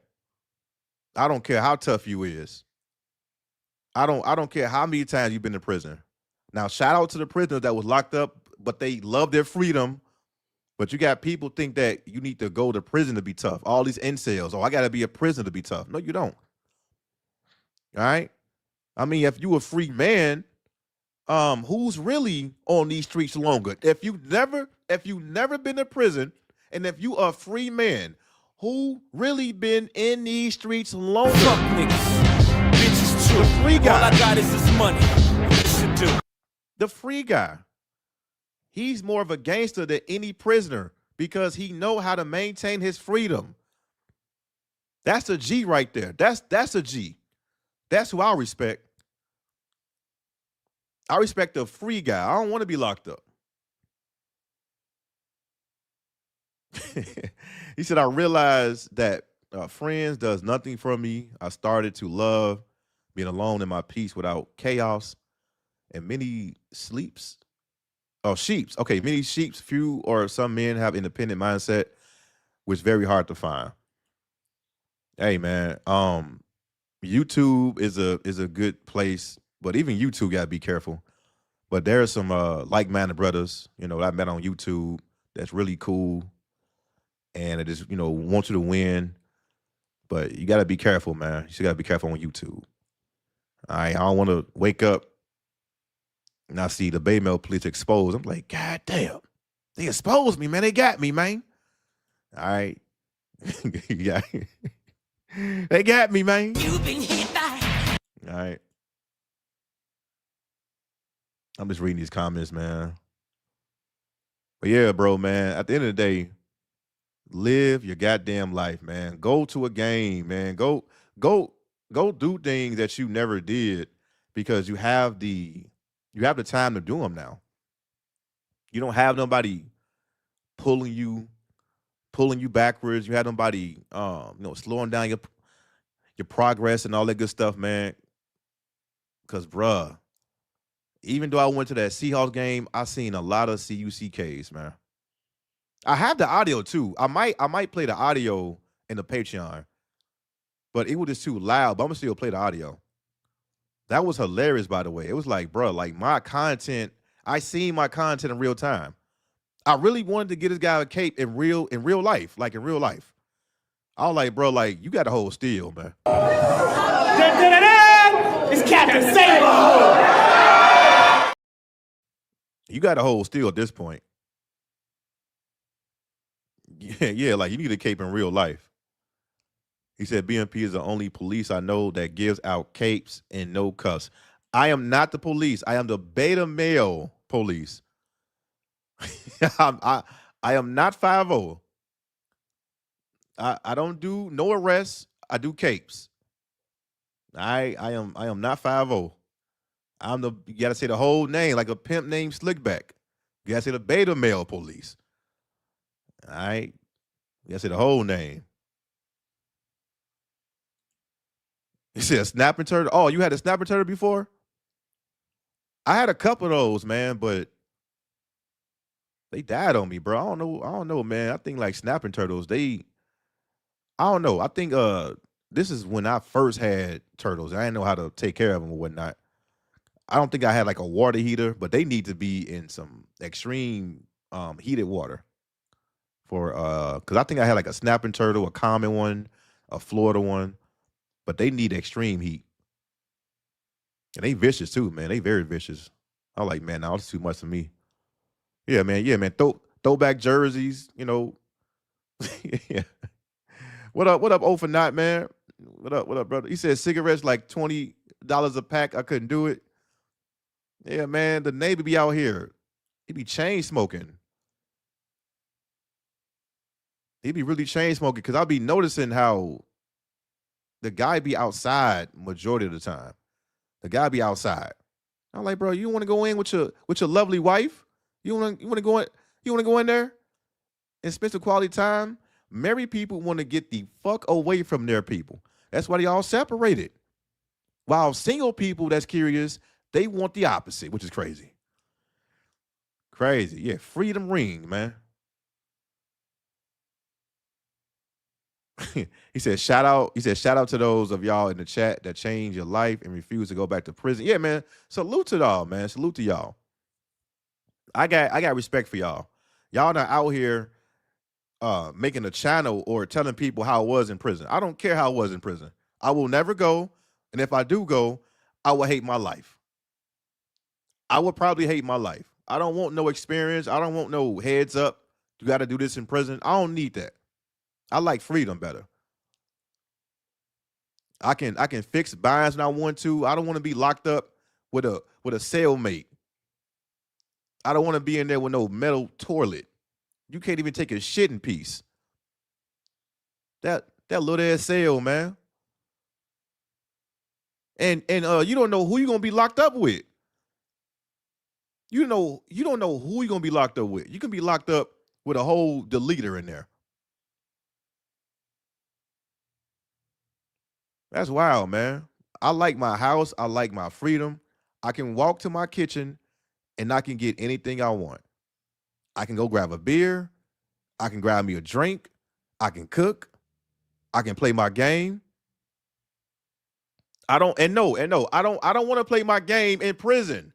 I don't care how tough you is. I don't care how many times you've been to prison. Now, shout out to the prisoners that was locked up, but they love their freedom. But you got people think that you need to go to prison to be tough. All these incels. Oh, I got to be a prisoner to be tough. No, you don't. All right? I mean, if you a free man, who's really on these streets longer? If you never been to prison, and if you a free man, who really been in these streets longer? Fuck niggas. Bitches too. The free guy. All I got is this money. What you should do? The free guy. He's more of a gangster than any prisoner because he know how to maintain his freedom. That's a G right there. That's a G. That's who I respect. I respect the free guy. I don't want to be locked up. He said, I realized that friends does nothing for me. I started to love being alone in my peace without chaos and many sleeps. Oh, sheeps. Okay, many sheeps, few or some men have independent mindset, which is very hard to find. Hey man, YouTube is a good place, but even YouTube gotta be careful. But there are some like-minded brothers, that I met on YouTube that's really cool and it just, want you to win. But you gotta be careful, man. You still gotta be careful on YouTube. I don't wanna wake up and I see the Bay Male police exposed. I'm like, God damn, they exposed me, man. They got me, man. All right. Yeah. They got me, man. You've been hit by. All right. I'm just reading these comments, man. But yeah, bro, man, at the end of the day, live your goddamn life, man. Go to a game, man. Go do things that you never did because you have the time to do them now. You don't have nobody pulling you backwards. You have nobody slowing down your progress and all that good stuff, man. Cause bruh, even though I went to that Seahawks game, I seen a lot of CUCKs, man. I have the audio too. I might play the audio in the Patreon, but it was just too loud. But I'm gonna still play the audio. That was hilarious, by the way. It was like, bro, like my content. I seen my content in real time. I really wanted to get this guy a cape in real life, like in real life. I was like, bro, like you got to hold still, man. It's Captain Sable. You got to hold still at this point. Yeah, like you need a cape in real life. He said BMP is the only police I know that gives out capes and no cuffs. I am not the police. I am the beta male police. I am not 5-0. I don't do no arrests. I do capes. I am not 5-0. You gotta say the whole name, like a pimp named Slickback. You gotta say the beta male police. All right. You gotta say the whole name. He said snapping turtle. Oh, you had a snapping turtle before? I had a couple of those, man, but they died on me, bro. I don't know, man. I think like snapping turtles, I don't know. I think this is when I first had turtles. I didn't know how to take care of them or whatnot. I don't think I had like a water heater, but they need to be in some extreme heated water for because I think I had like a snapping turtle, a common one, a Florida one, but they need extreme heat. And they vicious too, man. They very vicious. I'm like, man, now it's too much for me. Yeah, man. Yeah, man. Throwback jerseys, yeah. What up, O for not, man? What up, brother? He said cigarettes like $20 a pack. I couldn't do it. Yeah, man. The neighbor be out here. He be chain smoking. He be really chain smoking because I'll be noticing how the guy be outside majority of the time. The guy be outside. I'm like, bro, you want to go in with your lovely wife? You want to go in there and spend some quality time? Married people want to get the fuck away from their people. That's why they all separated. While single people that's curious, they want the opposite, which is crazy. Crazy. Yeah, freedom ring, man. He said, shout out to those of y'all in the chat that changed your life and refuse to go back to prison. Yeah, man. Salute to y'all, man. Salute to y'all. I got respect for y'all. Y'all not out here making a channel or telling people how it was in prison. I don't care how it was in prison. I will never go. And if I do go, I will hate my life. I would probably hate my life. I don't want no experience. I don't want no heads up. You got to do this in prison. I don't need that. I like freedom better. I can fix binds when I want to. I don't want to be locked up with a cellmate. I don't want to be in there with no metal toilet. You can't even take a shit in peace. That little ass cell, man. And you don't know who you're gonna be locked up with. You don't know who you're gonna be locked up with. You can be locked up with a whole deleter in there. That's wild, man. I like my house. I like my freedom. I can walk to my kitchen and I can get anything I want. I can go grab a beer. I can grab me a drink. I can cook. I can play my game. I don't want to play my game in prison.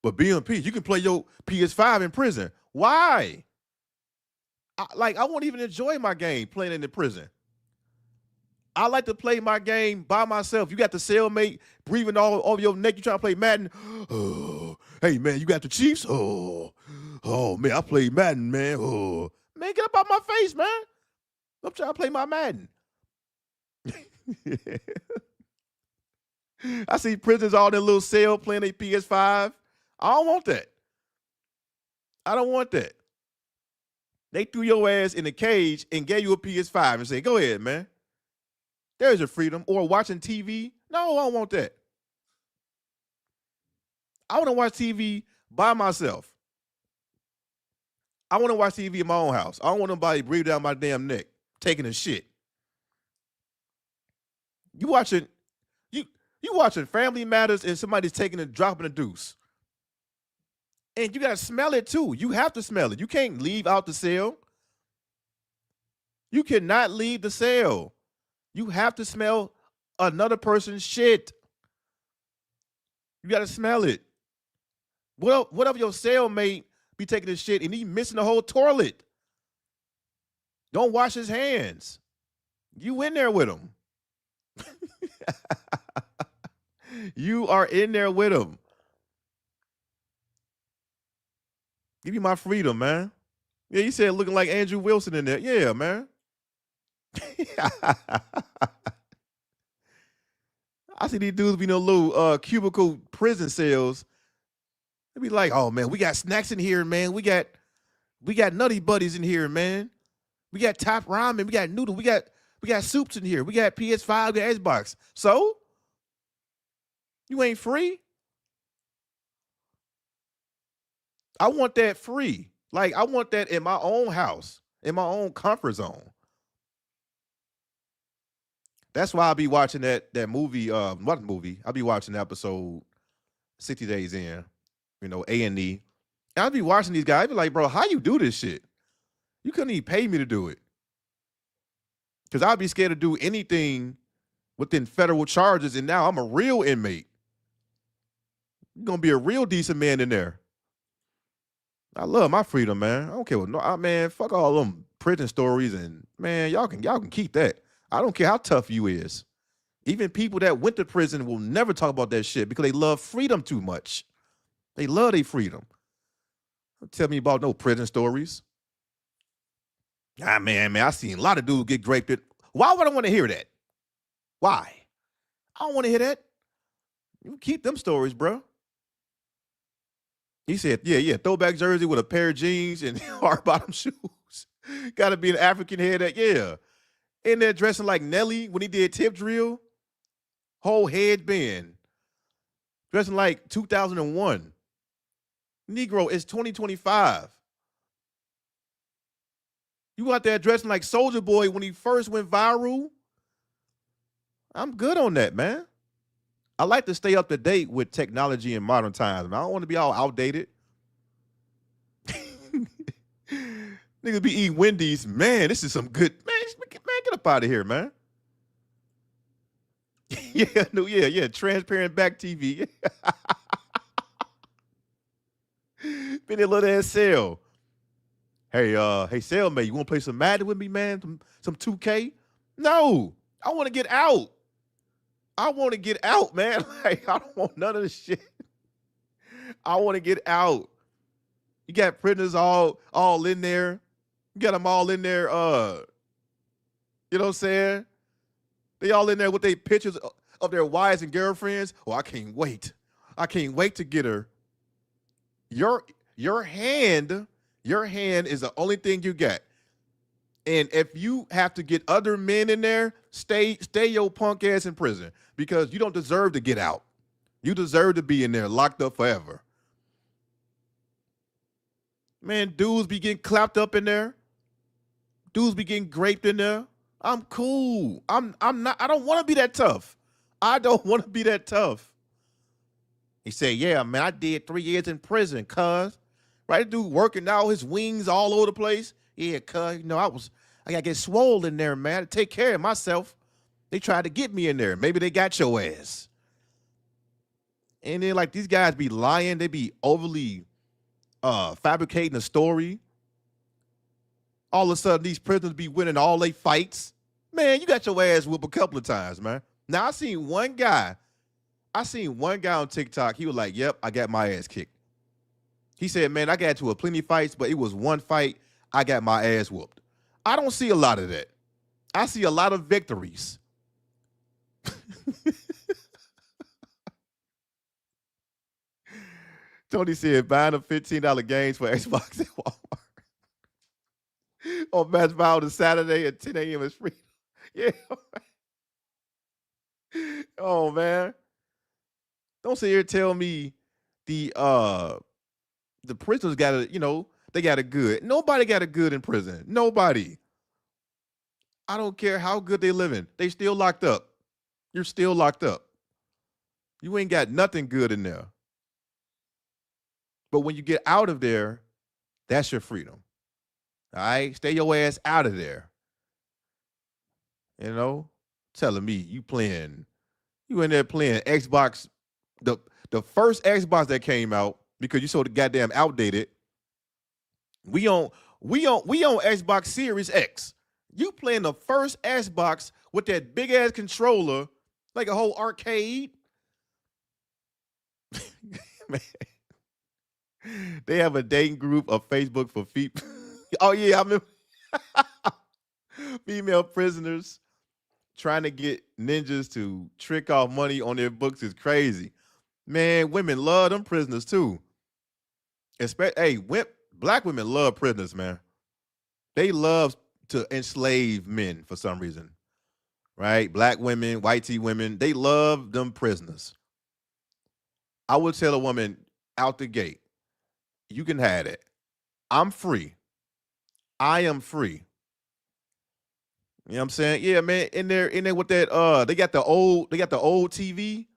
But BMP, you can play your PS5 in prison. Why? I won't even enjoy my game playing in the prison. I like to play my game by myself. You got the cellmate breathing all over your neck. You trying to play Madden? Oh, hey man, you got the Chiefs? Oh man, I play Madden, man. Oh man, get up out my face, man. I'm trying to play my Madden. I see prisoners all in their little cell playing their PS5. I don't want that. I don't want that. They threw your ass in a cage and gave you a PS5 and said, go ahead, man. There's your freedom. Or watching TV. No, I don't want that. I want to watch TV by myself. I want to watch TV in my own house. I don't want nobody breathing down my damn neck, taking a shit. You watching Family Matters and somebody's taking a dropping a deuce. And you got to smell it too. You have to smell it. You can't leave out the cell. You cannot leave the cell. You have to smell another person's shit. You got to smell it. What if your cellmate be taking his shit and he missing the whole toilet? Don't wash his hands. You in there with him. You are in there with him. Give me my freedom, man. Yeah, you said looking like Andrew Wilson in there. Yeah, man. I see these dudes be in a little cubicle prison cells. They be like, oh man, we got snacks in here, man. We got Nutty Buddies in here, man. We got top ramen, we got noodle, we got soups in here. We got PS5, we got Xbox. So you ain't free? I want that free. Like, I want that in my own house, in my own comfort zone. That's why I'll be watching that movie, what movie? I'll be watching episode 60 Days In, A&E. And I'll be watching these guys. I'll be like, bro, how you do this shit? You couldn't even pay me to do it. Because I'd be scared to do anything within federal charges, and now I'm a real inmate. You're going to be a real decent man in there. I love my freedom, man. I don't care what, man, fuck all them prison stories, and man, y'all can keep that. I don't care how tough you is. Even people that went to prison will never talk about that shit because they love freedom too much. They love their freedom. Don't tell me about no prison stories. Man, I seen a lot of dudes get raped. Why would I want to hear that? Why? I don't want to hear that. You keep them stories, bro. He said, yeah, throwback jersey with a pair of jeans and hard bottom shoes. Got to be an African head. Yeah. In there dressing like Nelly when he did Tip Drill. Whole headband. Dressing like 2001. Negro, it's 2025. You out there dressing like Soulja Boy when he first went viral? I'm good on that, man. I like to stay up to date with technology in modern times. Man. I don't want to be all outdated. Niggas be eating Wendy's. Man, this is some good. Man, get up out of here, man. Yeah. Transparent back TV. Been in a little ass cell. Hey, cellmate, you want to play some Madden with me, man? Some 2K? No, I want to get out. Man. Like, I don't want none of this shit. I want to get out. You got prisoners all in there. You got them all in there. You know what I'm saying? They all in there with their pictures of their wives and girlfriends. Oh, I can't wait. I can't wait to get her. Your hand is the only thing you got. And if you have to get other men in there, stay your punk ass in prison because you don't deserve to get out. You deserve to be in there locked up forever. Man, dudes be getting clapped up in there. Dudes be getting raped in there. I'm cool. I'm not, I don't want to be that tough. I don't want to be that tough. He said, yeah, man, I did 3 years in prison, cuz. Right? Dude working out his wings all over the place. Yeah, cuz, you know, I gotta get swole in there, man, to take care of myself. They tried to get me in there. Maybe they got your ass. And then like these guys be lying, they be overly fabricating a story. All of a sudden, these prisoners be winning all they fights. Man, you got your ass whooped a couple of times, man. Now I seen one guy on TikTok. He was like, "Yep, I got my ass kicked." He said, "Man, I got into a plenty of fights, but it was one fight I got my ass whooped." I don't see a lot of that. I see a lot of victories. Tony said, "Buying the $15 games for Xbox at Walmart on Match Bound on Saturday at 10 a.m. is free." Yeah. Oh man. Don't sit here and tell me the prisoners got it, you know, they got it good. Nobody got it good in prison. Nobody. I don't care how good they living. They still locked up. You're still locked up. You ain't got nothing good in there. But when you get out of there, that's your freedom. All right? Stay your ass out of there. You know? Telling me you in there playing Xbox, the first Xbox that came out, because you so goddamn outdated. We on Xbox Series X. You playing the first Xbox with that big ass controller, like a whole arcade. Man. They have a dating group of Facebook for oh yeah, I remember female prisoners trying to get ninjas to trick off money on their books is crazy. Man, women love them prisoners too. Black women love prisoners, man. They love to enslave men for some reason, right? Black women, white tea women, they love them prisoners. I would tell a woman out the gate, you can have it. I'm free. I am free. You know what I'm saying? Yeah, man. In there with that, they got the old TV.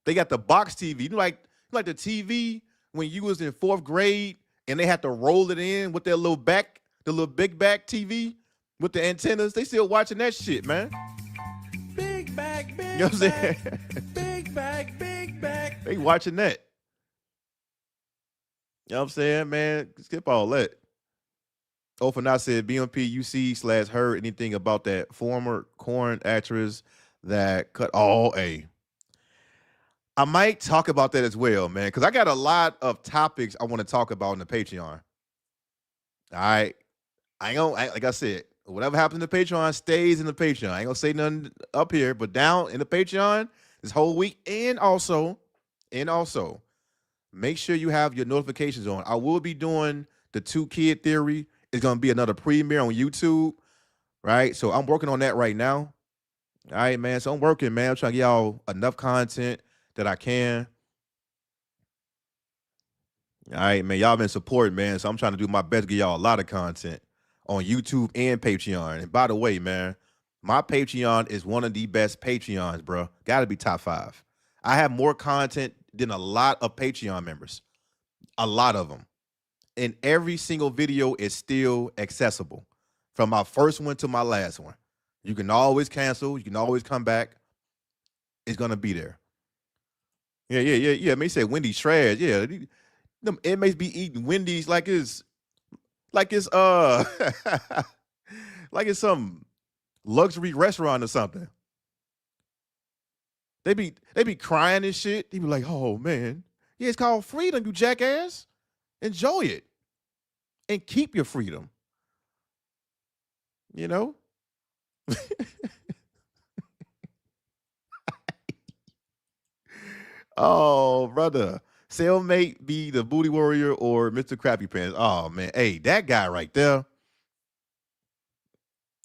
They got the box TV. You know, like the TV when you was in 4th grade and they had to roll it in with their little big back TV with the antennas. They still watching that shit, man. Big back, big You know what I'm saying? big back, big back. They watching that. You know what I'm saying, man? Skip all that. Ofana said, BMP, you see/heard anything about that former corn actress that cut all A? I might talk about that as well, man, because I got a lot of topics I want to talk about in the Patreon. All right. Like I said, whatever happens in the Patreon stays in the Patreon. I ain't gonna say nothing up here, but down in the Patreon this whole week, and also, make sure you have your notifications on. I will be doing the 2-kid theory. It's gonna be another premiere on YouTube, right? So I'm working on that right now. All right, man. So I'm working, man. I'm trying to get y'all enough content that I can. All right, man. Y'all been supporting, man. So I'm trying to do my best to get y'all a lot of content on YouTube and Patreon. And by the way, man, my Patreon is one of the best Patreons, bro. Gotta be top 5. I have more content than a lot of Patreon members. A lot of them. And every single video is still accessible. From my first one to my last one. You can always cancel. You can always come back. It's gonna be there. Yeah. May say Wendy's trash. Yeah, them inmates be eating Wendy's like it's like it's some luxury restaurant or something. They be crying and shit. They be like, oh man, yeah, it's called freedom, you jackass. Enjoy it and keep your freedom. You know. Oh, brother. Cellmate be the booty warrior or Mr. Crappy Pants. Oh, man. Hey, that guy right there.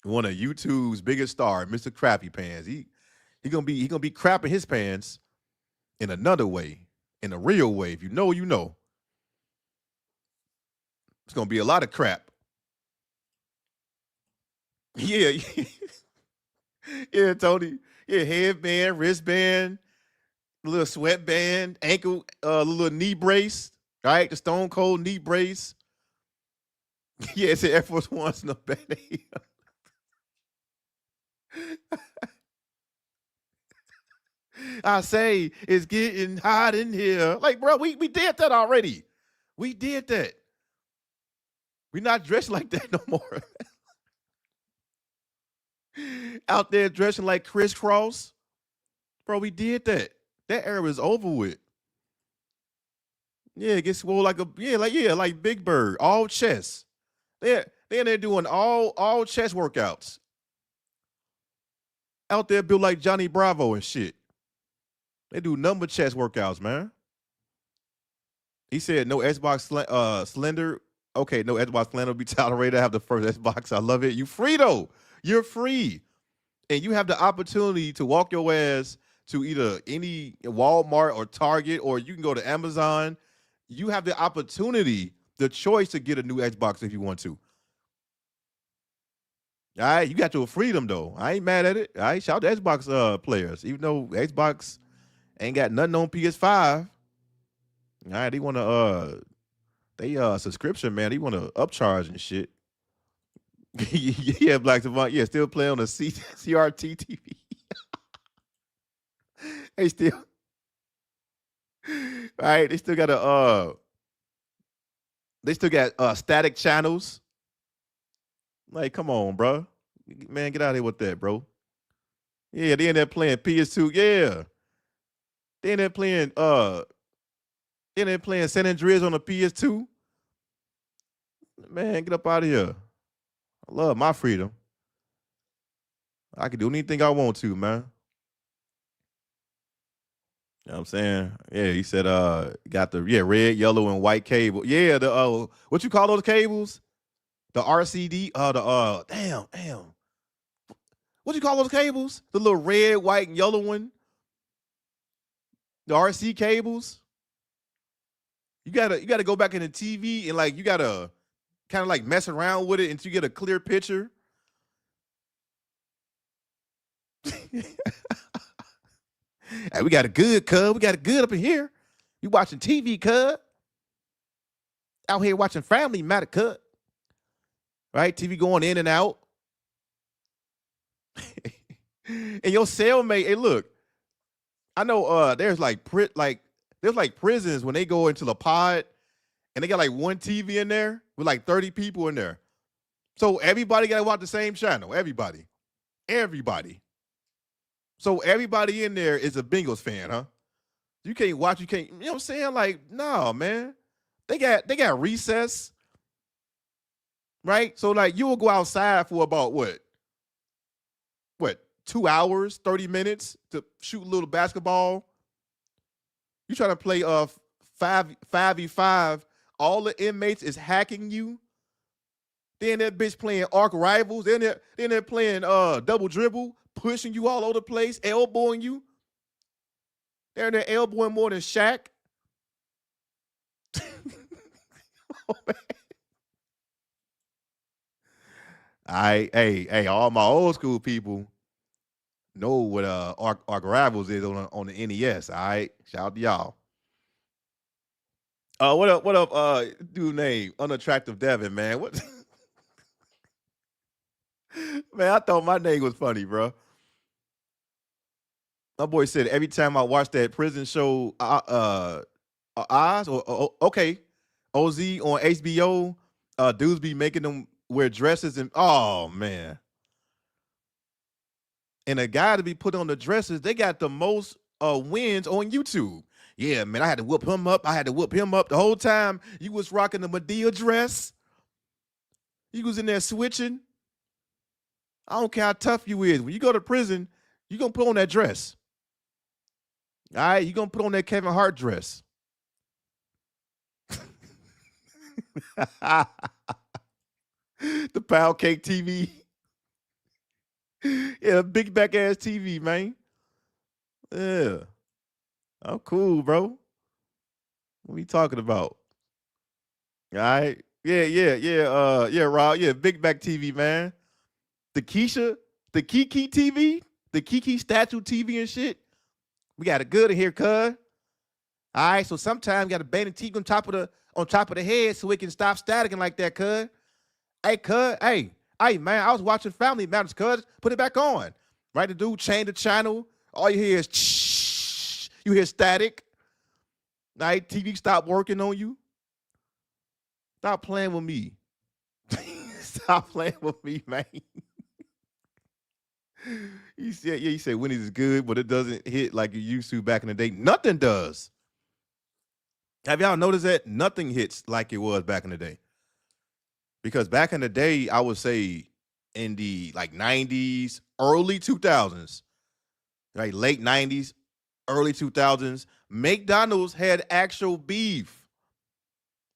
one of YouTube's biggest star, Mr. Crappy Pants. He gonna be crapping his pants in another way, in a real way. If you know, you know. It's gonna be a lot of crap. Yeah, yeah, Tony. Yeah, headband, wristband, little sweatband, ankle, little knee brace. Right, the Stone Cold knee brace. Yeah, it's Air Force Ones in the back. I say it's getting hot in here. Like, bro, we did that already. We did that. We not dressed like that no more. Out there dressing like crisscross. Bro, we did that. That era is over with. Yeah, it gets swole like like Big Bird, all chest. They're doing all chest workouts. Out there built like Johnny Bravo and shit. They do number chest workouts, man. He said no Xbox slender. Okay, no Xbox slender will be tolerated. I have the first Xbox. I love it. You free though. You're free. And you have the opportunity to walk your ass to either any Walmart or Target, or you can go to Amazon. You have the opportunity, the choice to get a new Xbox if you want to. All right, you got your freedom though. I ain't mad at it. All right, shout out to Xbox players, even though Xbox ain't got nothing on PS5. All right, they want to subscription, man. They want to upcharge and shit. Yeah, Black Savant. Yeah, still play on the CRT TV. They still, all right. They still got static channels. Like, come on, bro. Man, get out of here with that, bro. Yeah, they in there playing PS2. Yeah, they in there playing San Andreas on the PS2. Man, get up out of here. I love my freedom. I can do anything I want to, man. You know what I'm saying? Yeah, he said got the red, yellow, and white cable. Yeah, the what you call those cables? The RCD, damn. What you call those cables? The little red, white, and yellow one? The RC cables? You gotta go back in the TV and like you gotta kind of like mess around with it until you get a clear picture. Hey, we got a good cub. We got a good up in here. You watching TV, cub? Out here watching Family Matter, cub. Right? TV going in and out. And your cellmate, hey, look. I know there's like prisons when they go into the pod and they got like one TV in there with like 30 people in there. So everybody got to watch the same channel. Everybody. So everybody in there is a Bengals fan, huh? You can't watch, you know what I'm saying? Like, no, man. They got recess. Right? So like you will go outside for about what? 2 hours, 30 minutes to shoot a little basketball. You try to play 5v5, all the inmates is hacking you. Then that bitch playing arc rivals. Then they're playing double dribble, pushing you all over the place, elbowing you. They're in there elbowing more than Shaq. Oh, man. Hey, all my old school people know what arc rivals is on the NES. All right, shout out to y'all. What up, dude name Unattractive Devin, man. What? Man, I thought my name was funny, bro. My boy said every time I watch that prison show, Oz or okay, OZ on HBO, dudes be making them wear dresses and oh man. And a guy to be put on the dresses, they got the most wins on YouTube. Yeah, man, I had to whoop him up. The whole time you was rocking the Medea dress. You was in there switching. I don't care how tough you is. When you go to prison, you going to put on that dress. All right? You going to put on that Kevin Hart dress. The Pound Cake TV. Yeah, big back ass TV, man. Yeah. I'm cool, bro. What we talking about? All right. Yeah, Rob. Yeah, big back TV, man. The Keisha, the Kiki TV, the Kiki statue TV and shit. We got it good in here, cuz. All right, so sometimes you got to bang the TV on top of the head so it can stop staticking like that, cuz. Hey, cuz, hey, man, I was watching Family Matters, cuz. Put it back on. Right, the dude change the channel. All you hear is you hear static. Right, TV stop working on you. Stop playing with me. Stop playing with me, man. He said Wendy's is good, but it doesn't hit like it used to back in the day. Nothing does. Have y'all noticed that? Nothing hits like it was back in the day. Because back in the day, I would say in the like 90s, early 2000s, right? Late 90s, early 2000s, McDonald's had actual beef.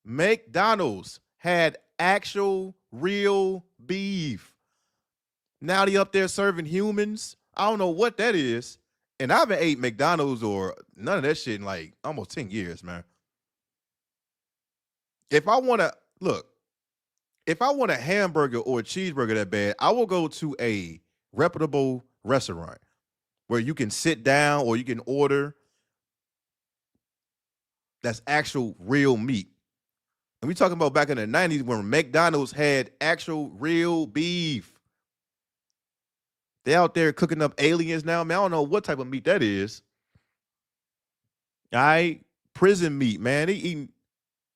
McDonald's had actual real beef. Now they up there serving humans. I don't know what that is. And I haven't ate McDonald's or none of that shit in like almost 10 years, man. If I want to look, if I want a hamburger or a cheeseburger that bad, I will go to a reputable restaurant where you can sit down or you can order that's actual real meat. And we talking about back in the 90s when McDonald's had actual real beef. They out there cooking up aliens now, man. I don't know what type of meat that is. All right, prison meat, man. They eating,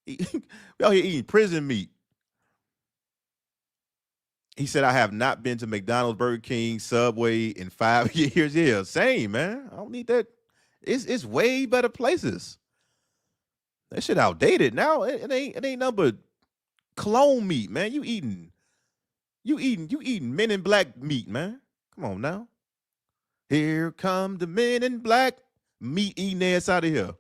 we out here eating prison meat. He said, I have not been to McDonald's, Burger King, Subway in 5 years. Yeah, same, man. I don't need that. It's way better places. That shit outdated now. It ain't nothing but clone meat, man. You eating Men in Black meat, man. Come on now. Here come the Men in Black meat eating ass out of here.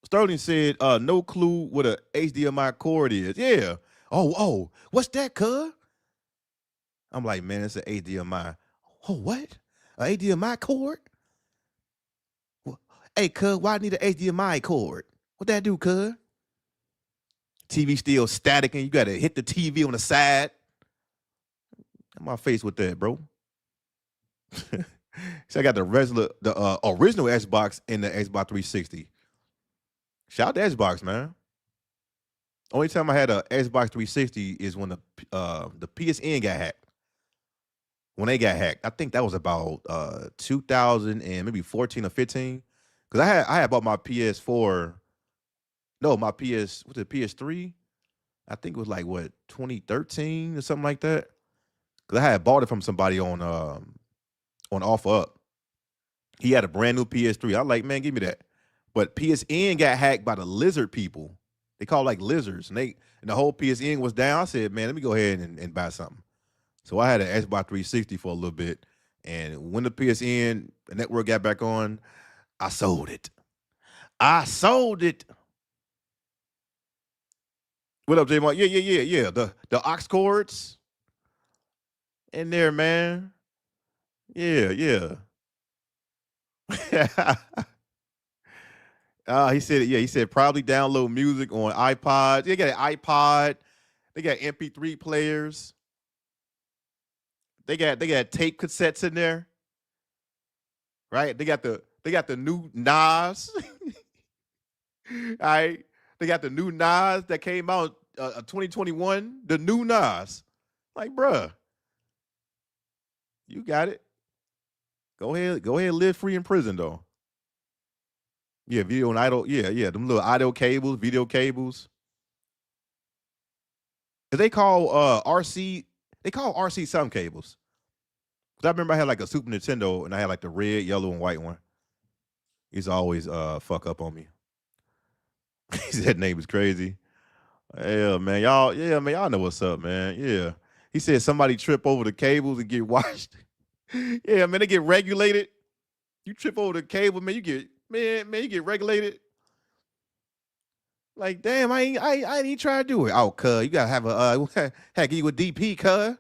Sterling said, no clue what a HDMI cord is. Yeah. Oh, what's that, cuz? I'm like, man, it's an HDMI. Oh, what? A HDMI cord? Well, hey, cuz, why I need an HDMI cord? What that do, cuz? TV still static and you got to hit the TV on the side. Get my face with that, bro. So I got the original Xbox and the Xbox 360. Shout out to Xbox, man. Only time I had a Xbox 360 is when the PSN got hacked. When they got hacked, I think that was about 2000 and maybe 14 or 15. Because I had bought my PS4. No, my PS3? I think it was like what 2013 or something like that. Because I had bought it from somebody on OfferUp. He had a brand new PS3. I was like, man, give me that. But PSN got hacked by the lizard people. They call like lizards, and the whole PSN was down. I said, man, let me go ahead and buy something. So I had an Xbox 360 for a little bit, and when the PSN network got back on, I sold it. What up, J Mark? Yeah. The aux cords in there, man. Yeah. He said probably download music on iPods. They got an iPod. They got MP3 players. They got tape cassettes in there. Right? They got the new Nas. All right. They got the new Nas that came out 2021. The new Nas. Like, bruh, you got it. Go ahead, live free in prison though. Yeah, video and idle. Yeah. Them little audio cables, video cables. They call RC. They call RC some cables. Cause I remember I had like a Super Nintendo and I had like the red, yellow, and white one. He's always fuck up on me. That name is crazy. Yeah, man. Y'all know what's up, man. Yeah. He said somebody trip over the cables and get washed. Yeah, man, they get regulated. You trip over the cable, man, you get regulated. Like, damn, I ain't even try to do it. Oh, cuz, you gotta have a heck, you a DP, cuz.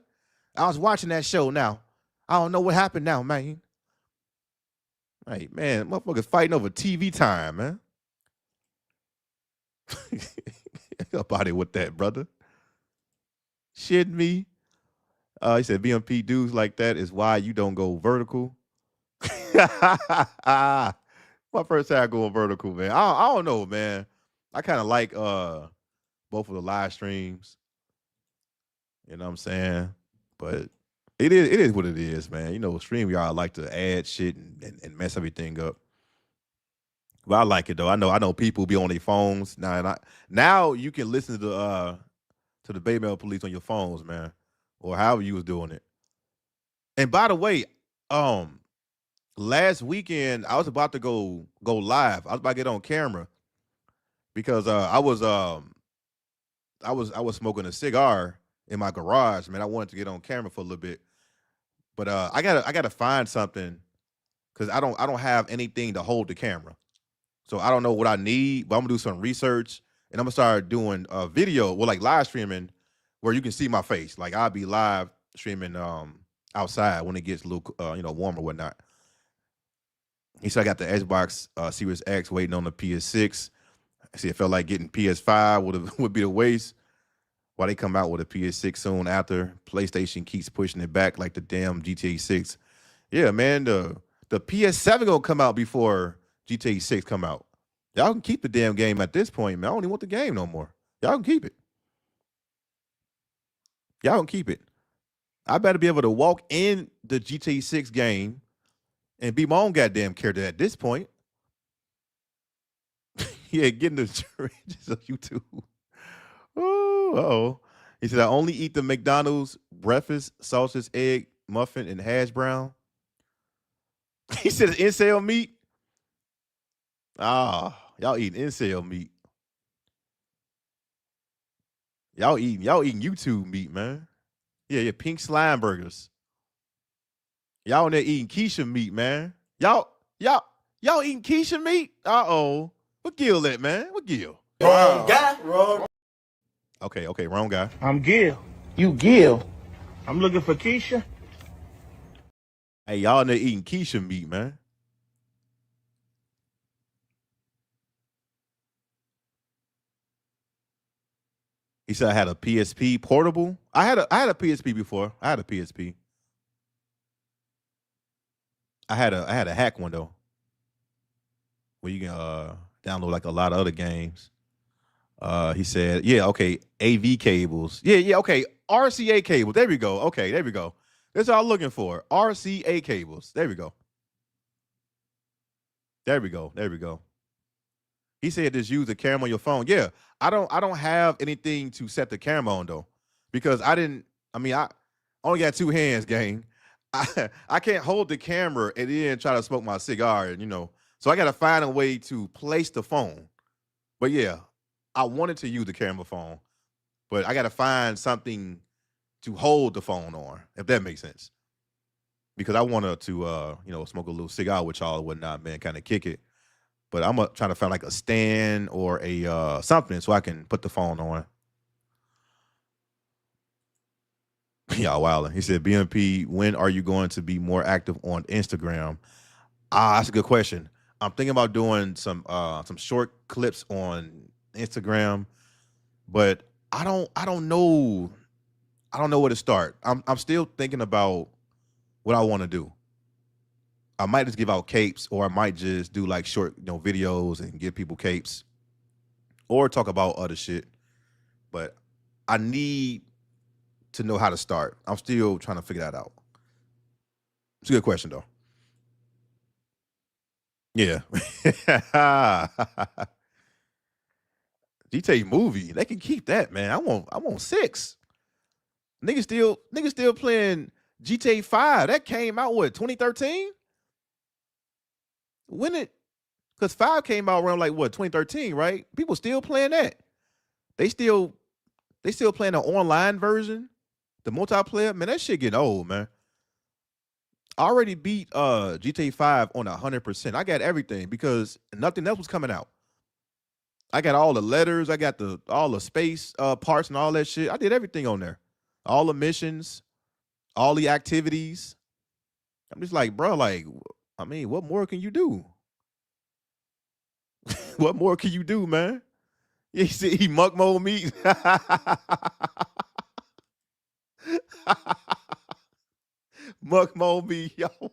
I was watching that show now. I don't know what happened now, man. Hey, man, motherfuckers fighting over TV time, man. Up out here with that, brother. Shit me. He said BMP dudes like that is why you don't go vertical. My first time going vertical, man. I don't know, man. I kind of like both of the live streams. You know what I'm saying? But it is what it is, man. You know, StreamYard like to add shit and mess everything up. But I like it though. I know people be on their phones now, and now you can listen to the Bay Mail Police on your phones, man, or however you was doing it. And by the way, last weekend I was about to go live. I was about to get on camera because I was smoking a cigar in my garage, man. I wanted to get on camera for a little bit, but I gotta find something because I don't have anything to hold the camera, so I don't know what I need. But I'm gonna do some research and I'm gonna start doing video, well, like live streaming, where you can see my face. Like I'll be live streaming outside when it gets a little warm or whatnot. He said I got the Xbox Series X waiting on the PS6. I see it felt like getting PS5 would be the waste. Why they come out with a PS6 soon after PlayStation keeps pushing it back like the damn GTA 6. Yeah, man, the PS7 gonna come out before GTA 6 come out. Y'all can keep the damn game at this point, man. I don't even want the game no more. Y'all can keep it. Y'all can keep it. I better be able to walk in the GTA 6 game and be my own goddamn character at this point. Yeah, get in the trenches of YouTube. Oh. He said, I only eat the McDonald's breakfast, sausage, egg, muffin, and hash brown. He said, incel meat. Y'all eating incel meat. Y'all eating YouTube meat, man. Yeah, pink slime burgers. Y'all in there eating Keisha meat, man. Y'all eating Keisha meat? Uh-oh. What Gil at, man? What Gil? Wrong guy. Wrong. Okay, wrong guy. I'm Gil. You Gil. I'm looking for Keisha. Hey, y'all in there eating Keisha meat, man. He said I had a PSP portable. I had a PSP before. I had a PSP. I had a hack one though, where you can download like a lot of other games. He said, yeah, okay, AV cables. Yeah, okay, RCA cables. There we go. Okay, there we go. That's what I'm looking for. RCA cables. There we go. There we go. He said just use the camera on your phone. Yeah, I don't have anything to set the camera on though, because I only got two hands, gang. I can't hold the camera and then try to smoke my cigar, so I got to find a way to place the phone. But yeah, I wanted to use the camera phone, but I got to find something to hold the phone on, if that makes sense. Because I wanted to, smoke a little cigar with y'all or whatnot, man, kind of kick it. But I'm trying to find like a stand or a something so I can put the phone on. Y'all wildin'. He said, BMP, when are you going to be more active on Instagram? That's a good question. I'm thinking about doing some short clips on Instagram, but I don't know where to start. I'm still thinking about what I want to do. I might just give out capes, or I might just do like short, videos and give people capes, or talk about other shit. But I need to know how to start. I'm still trying to figure that out. It's a good question though. Yeah. GTA movie, they can keep that, man. I want 6. Niggas still playing GTA 5. That came out what, 2013? Because 5 came out around like what, 2013, right? People still playing that. They still playing the online version, the multiplayer. Man, that shit getting old, man. I already beat GTA 5 on 100%. I got everything because nothing else was coming out. I got all the letters. I got all the space parts and all that shit. I did everything on there. All the missions, all the activities. I'm just like, bro, like, I mean, what more can you do? What more can you do, man? He said he muck mold meat. Muck mold meat, y'all.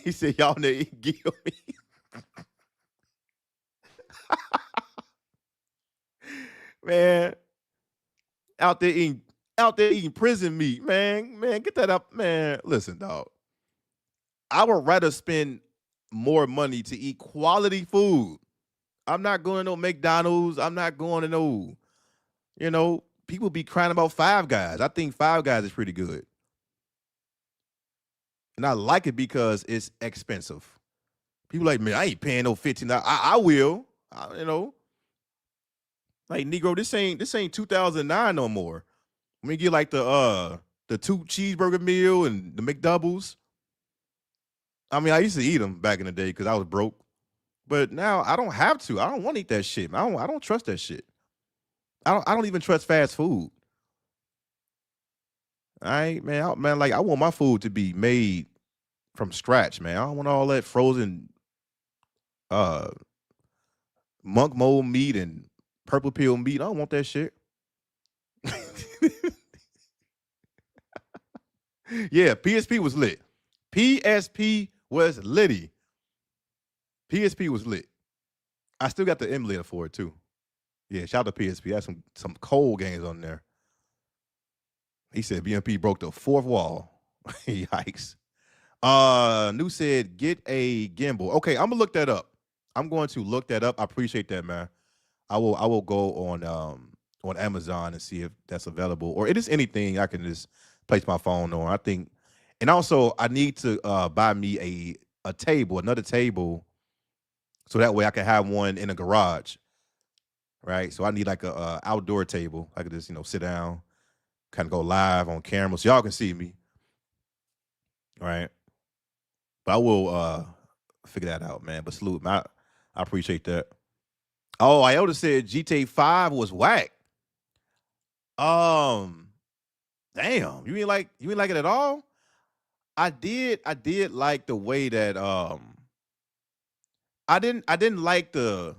He said y'all need to eat gill meat. Man, out there eating prison meat, man. Man, get that up, man. Listen, dog. I would rather spend more money to eat quality food. I'm not going to no McDonald's. I'm not going to no, people be crying about Five Guys. I think Five Guys is pretty good. And I like it because it's expensive. People like, man, I ain't paying no $15. I will. Like Negro, this ain't 2009 no more. When you get like the 2 cheeseburger meal and the McDoubles. I mean, I used to eat them back in the day because I was broke. But now I don't have to. I don't want to eat that shit. I don't trust that shit. I don't even trust fast food. Man, like I want my food to be made from scratch, man. I don't want all that frozen uh monk mold meat and purple pill meat. I don't want that shit. Yeah, PSP was lit. PSP was litty. PSP was lit. I still got the emulator for it too. Yeah, shout out to PSP. Had some cold games on there. He said BMP broke the fourth wall. Yikes. New said get a gimbal. Okay, I'm gonna look that up. I'm going to look that up. I appreciate that, man. I will go on Amazon and see if that's available, or it is anything I can just place my phone on. I think, and also I need to buy me another table, so that way I can have one in a garage, right? So I need like a outdoor table. I could just sit down, kind of go live on camera, so y'all can see me, right? But I will figure that out, man. But salute, man. I appreciate that. Oh, Iota said GTA 5 was whack. Damn, you ain't like it at all? I did like the way that I didn't like the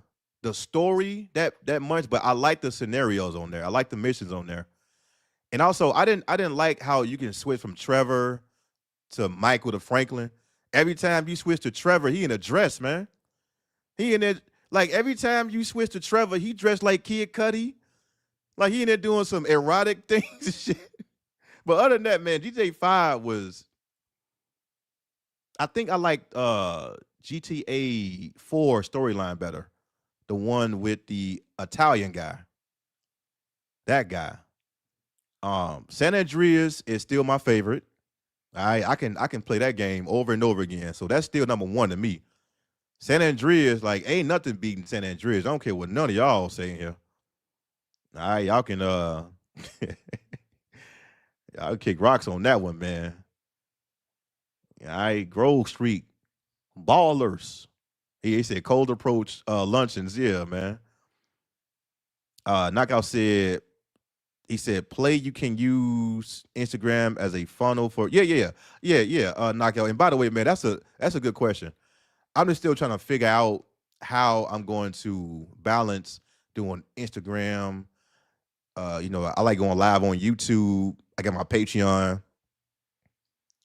story that much, but I like the scenarios on there. I like the missions on there. And also I didn't like how you can switch from Trevor to Michael to Franklin. Every time you switch to Trevor, he in a dress, man. He in it, like every time you switch to Trevor, he dressed like Kid Cudi. Like he in there doing some erotic things and shit. But other than that, man, GTA 5 was, I think I liked GTA 4 storyline better. The one with the Italian guy. That guy. San Andreas is still my favorite. I can play that game over and over again. So that's still number one to me. San Andreas, like, ain't nothing beating San Andreas. I don't care what none of y'all saying here. All right, y'all can y'all kick rocks on that one, man. All right, Grove Street, ballers. He said cold approach luncheons, yeah, man. Knockout said, he said, play you can use Instagram as a funnel for yeah. Knockout. And by the way, man, that's a good question. I'm just still trying to figure out how I'm going to balance doing Instagram. I like going live on YouTube. I got my Patreon,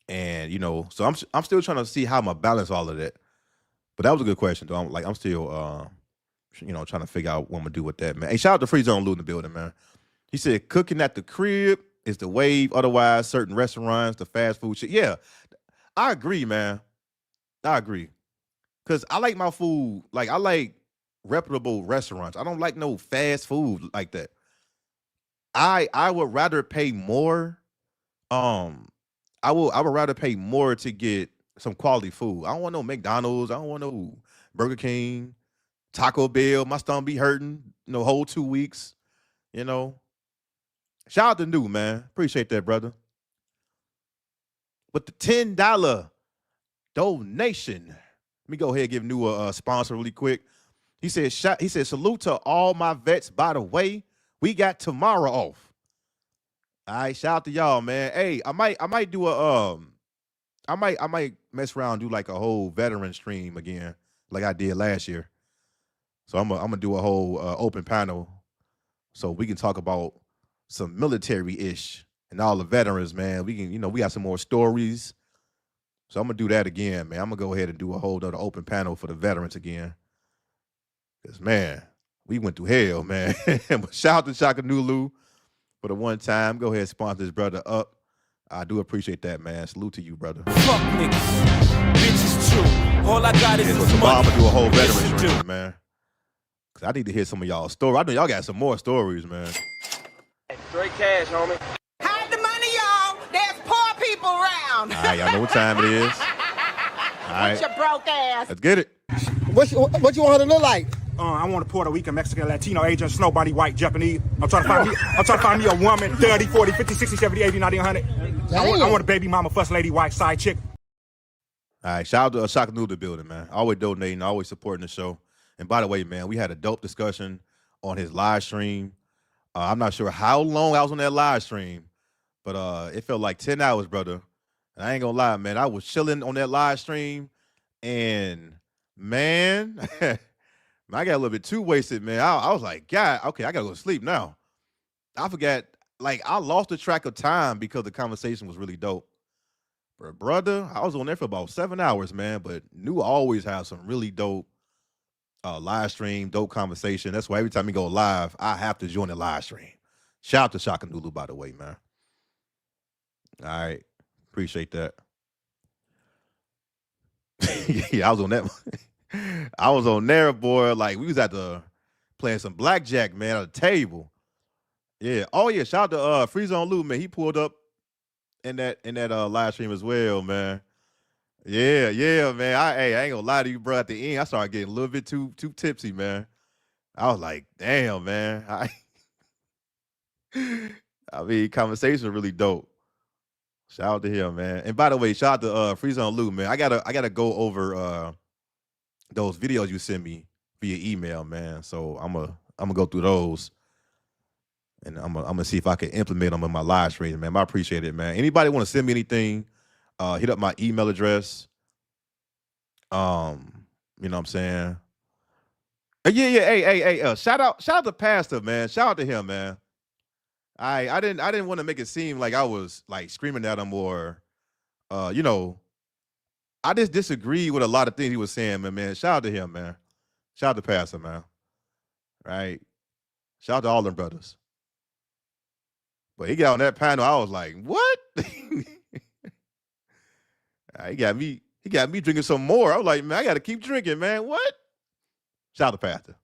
and so I'm still trying to see how I'm gonna balance all of that. But that was a good question, though. I'm still trying to figure out what I'm gonna do with that, man. Hey, shout out to Free Zone Lou in the building, man. He said cooking at the crib is the wave. Otherwise, certain restaurants, the fast food shit. Yeah, I agree, man. I agree. Cause I like my food, like I like reputable restaurants. I don't like no fast food like that. I would rather pay more. Um, I would rather pay more to get some quality food. I don't want no McDonald's. I don't want no Burger King, Taco Bell. My stomach be hurting, whole 2 weeks. Shout out to New, man. Appreciate that, brother. But the $10 donation. Let me go ahead and give New a sponsor really quick. He said, salute to all my vets. By the way, we got tomorrow off. All right, shout out to y'all, man. Hey, I might do a I might mess around and do like a whole veteran stream again, like I did last year. So I'm gonna do a whole open panel so we can talk about some military ish and all the veterans, man. We can, we got some more stories. So I'm gonna do that again, man. I'm gonna go ahead and do a whole other open panel for the veterans again. Cause man, we went through hell, man. But shout out to Shaka Nulu for the one time. Go ahead and sponsor this brother up. I do appreciate that, man. Salute to you, brother. Fuck niggas. Bitches too. All I got is So this tomorrow I'm money. gonna do a whole veteran Bitches stream, too. man. Cause I need to hear some of y'all stories. I know y'all got some more stories, man. Straight cash, homie. Hide the money, y'all. There's poor people around. All right, y'all know what time it is. All right, Your broke ass. let's get it. What you want her to look like? I want a Puerto Rican, Mexican, Latino, Asian, snow body, white, Japanese. I'm trying to find me a woman, 30, 40, 50, 60, 70, 80, 90, 100. I want a baby mama, first lady, white, side chick. All right, shout out to Shaka Noodle building, man. Always donating, always supporting the show. And by the way, man, we had a dope discussion on his live stream. I'm not sure how long I was on that live stream, but it felt like 10 hours, brother. And I ain't gonna lie, man. I was chilling on that live stream, and man, I got a little bit too wasted, man. I was like, God, okay, I gotta go to sleep now. I forgot, like, I lost the track of time because the conversation was really dope. But brother, I was on there for about 7 hours, man. But New always have some really dope live stream, dope conversation. That's why every time we go live, I have to join the live stream. Shout out to Shaka Nulu, by the way, man. All right. Appreciate that. Yeah, I was on that. I was on there, boy. Like, we was at the playing some blackjack, man, at a table. Yeah. Oh, yeah. Shout out to Freeze on Lou, man. He pulled up in that live stream as well, man. Yeah, man. I ain't gonna lie to you, bro. At the end, I started getting a little bit too tipsy, man. I was like, damn, man. I mean, conversation really dope. Shout out to him, man. And by the way, shout out to Freeze on Lou, man. I gotta go over those videos you sent me via email, man. So I'm gonna go through those. And I'm gonna see if I can implement them in my live stream, man. I appreciate it, man. Anybody want to send me anything? Hit up my email address. You know what I'm saying? Yeah. Hey. Shout out to Pastor, man. Shout out to him, man. I didn't want to make it seem like I was like screaming at him or, I just disagree with a lot of things he was saying, man. Shout out to him, man. Shout out to Pastor, man. Right? Shout out to all them brothers. But he got on that panel, I was like, what? He got me drinking some more. I was like, man, I gotta keep drinking, man. What? Shout out to Pastor.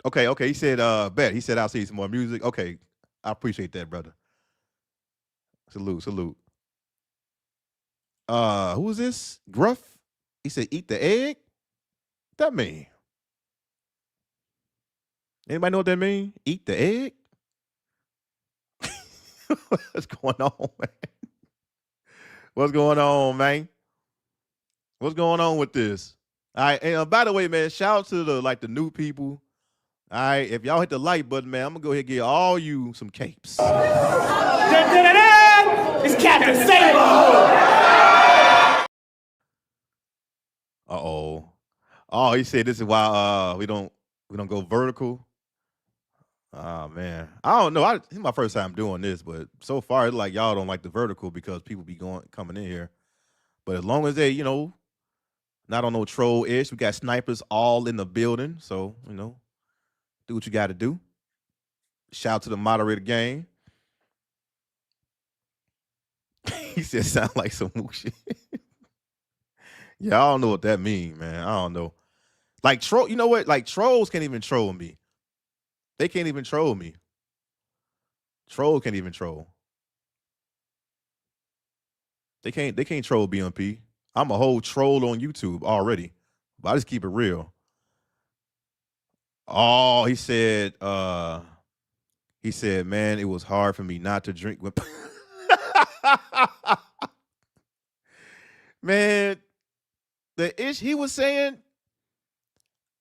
Okay. He said, bet. He said I'll see some more music. Okay. I appreciate that, brother. Salute. Who is this? Gruff? He said, eat the egg? What that mean? Anybody know what that mean? Eat the egg? What's going on, man? What's going on, man? What's going on with this? All right, and by the way, man, shout out to the new people. All right, if y'all hit the like button, man, I'm gonna go ahead and get all you some capes. It's Captain Saber. Uh-oh. Oh, he said this is why we don't go vertical. Oh man. I don't know. This is my first time doing this, but so far it's like y'all don't like the vertical because people be coming in here. But as long as they, not on no troll-ish, we got snipers all in the building. So, do what you gotta do. Shout out to the moderator gang. He said sound like some shit. Yeah, I don't know what that means, man. I don't know. Like troll, you know what? Like trolls can't even troll me. They can't even troll me. Troll can't even troll. They can't troll BMP. I'm a whole troll on YouTube already. But I just keep it real. Oh, he said, man, it was hard for me not to drink when man, he was saying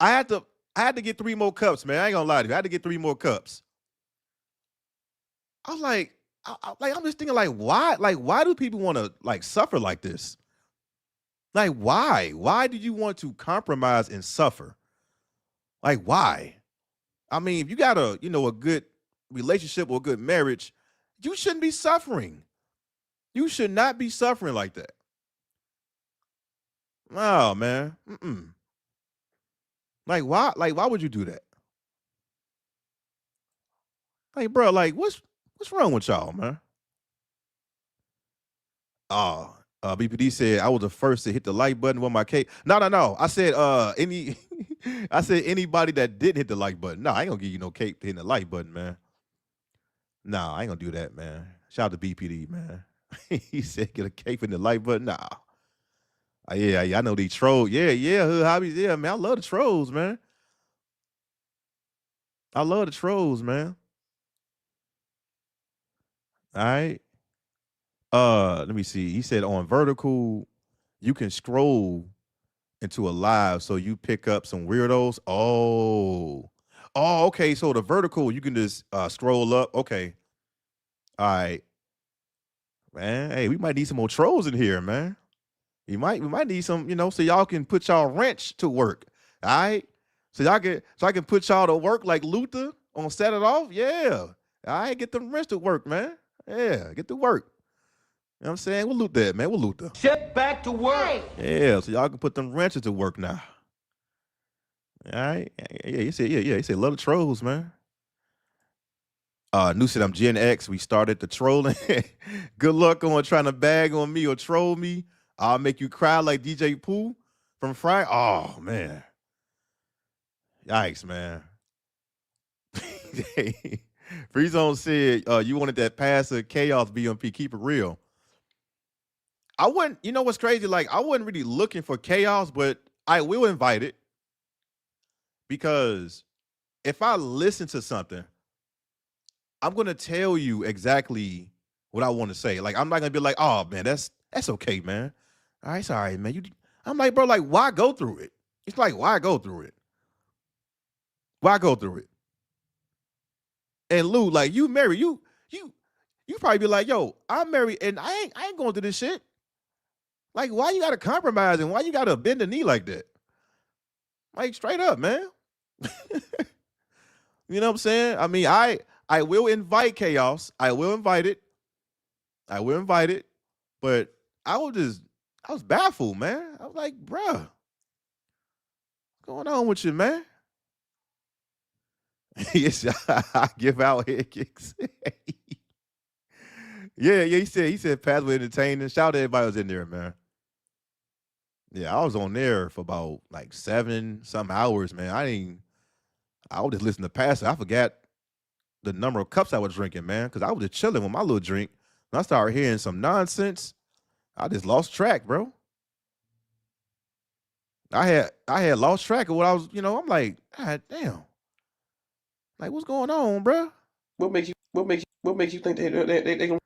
I had to get 3 more cups, man. I ain't gonna lie to you. I had to get 3 more cups. I was like, I'm just thinking like why do people want to like suffer like this? Like why do you want to compromise and suffer? Like why? I mean, if you got a good relationship or a good marriage, you shouldn't be suffering. You should not be suffering like that. Oh man. Mm-mm. Like why? Like why would you do that? Like bro, like what's wrong with y'all, man? Oh, BPD said I was the first to hit the like button with my cake. No. I said any I said anybody that didn't hit the like button. No, I ain't gonna give you no cake to hitting the like button, man. No, I ain't gonna do that, man. Shout out to BPD, man. He said get a cake in the like button. Nah. Yeah, I know they troll. Yeah, hood hobbies. Yeah, man. I love the trolls, man. I love the trolls, man. All right. Let me see. He said on vertical, you can scroll into a live so you pick up some weirdos. Okay. So the vertical, you can just scroll up. Okay. All right. Man. Hey, we might need some more trolls in here, man. We might need some, so y'all can put y'all wrench to work. All right. So I can put y'all to work like Luther on Set It Off. Yeah. All right, get the wrench to work, man. Yeah, get to work. You know what I'm saying? We'll loot that, man. We'll loot that. Get back to work. Yeah, so y'all can put them wrenches to work now. All right. Yeah, you said love the trolls, man. New said I'm Gen X. We started the trolling. Good luck on trying to bag on me or troll me. I'll make you cry like DJ Pooh from Friday. Oh man. Yikes, man. Free Zone said you wanted that passive chaos BMP. Keep it real. I wouldn't, what's crazy? Like, I wasn't really looking for chaos, but I will invite it because if I listen to something, I'm gonna tell you exactly what I want to say. Like, I'm not gonna be like, oh man, that's okay, man. All right, it's all right, man. I'm like, bro, like, why go through it? It's like, why go through it? Why go through it? And Lou, like, you married, you probably be like, yo, I'm married and I ain't going through this shit. Like, why you gotta compromise and why you gotta bend the knee like that? Like, straight up, man. You know what I'm saying? I mean, I will invite chaos. I will invite it. But I was baffled, man. I was like, bruh, what's going on with you, man? Yes, I give out head kicks. Yeah, he said pathway entertaining. Shout out to everybody who's in there, man. Yeah, I was on there for about like 7-some hours, man. I was just listening to Pastor. I forgot the number of cups I was drinking, man, because I was just chilling with my little drink. When I started hearing some nonsense, I just lost track, bro. I had lost track of what I was, I'm like, God damn. Like, what's going on, bro? What makes you think they gonna?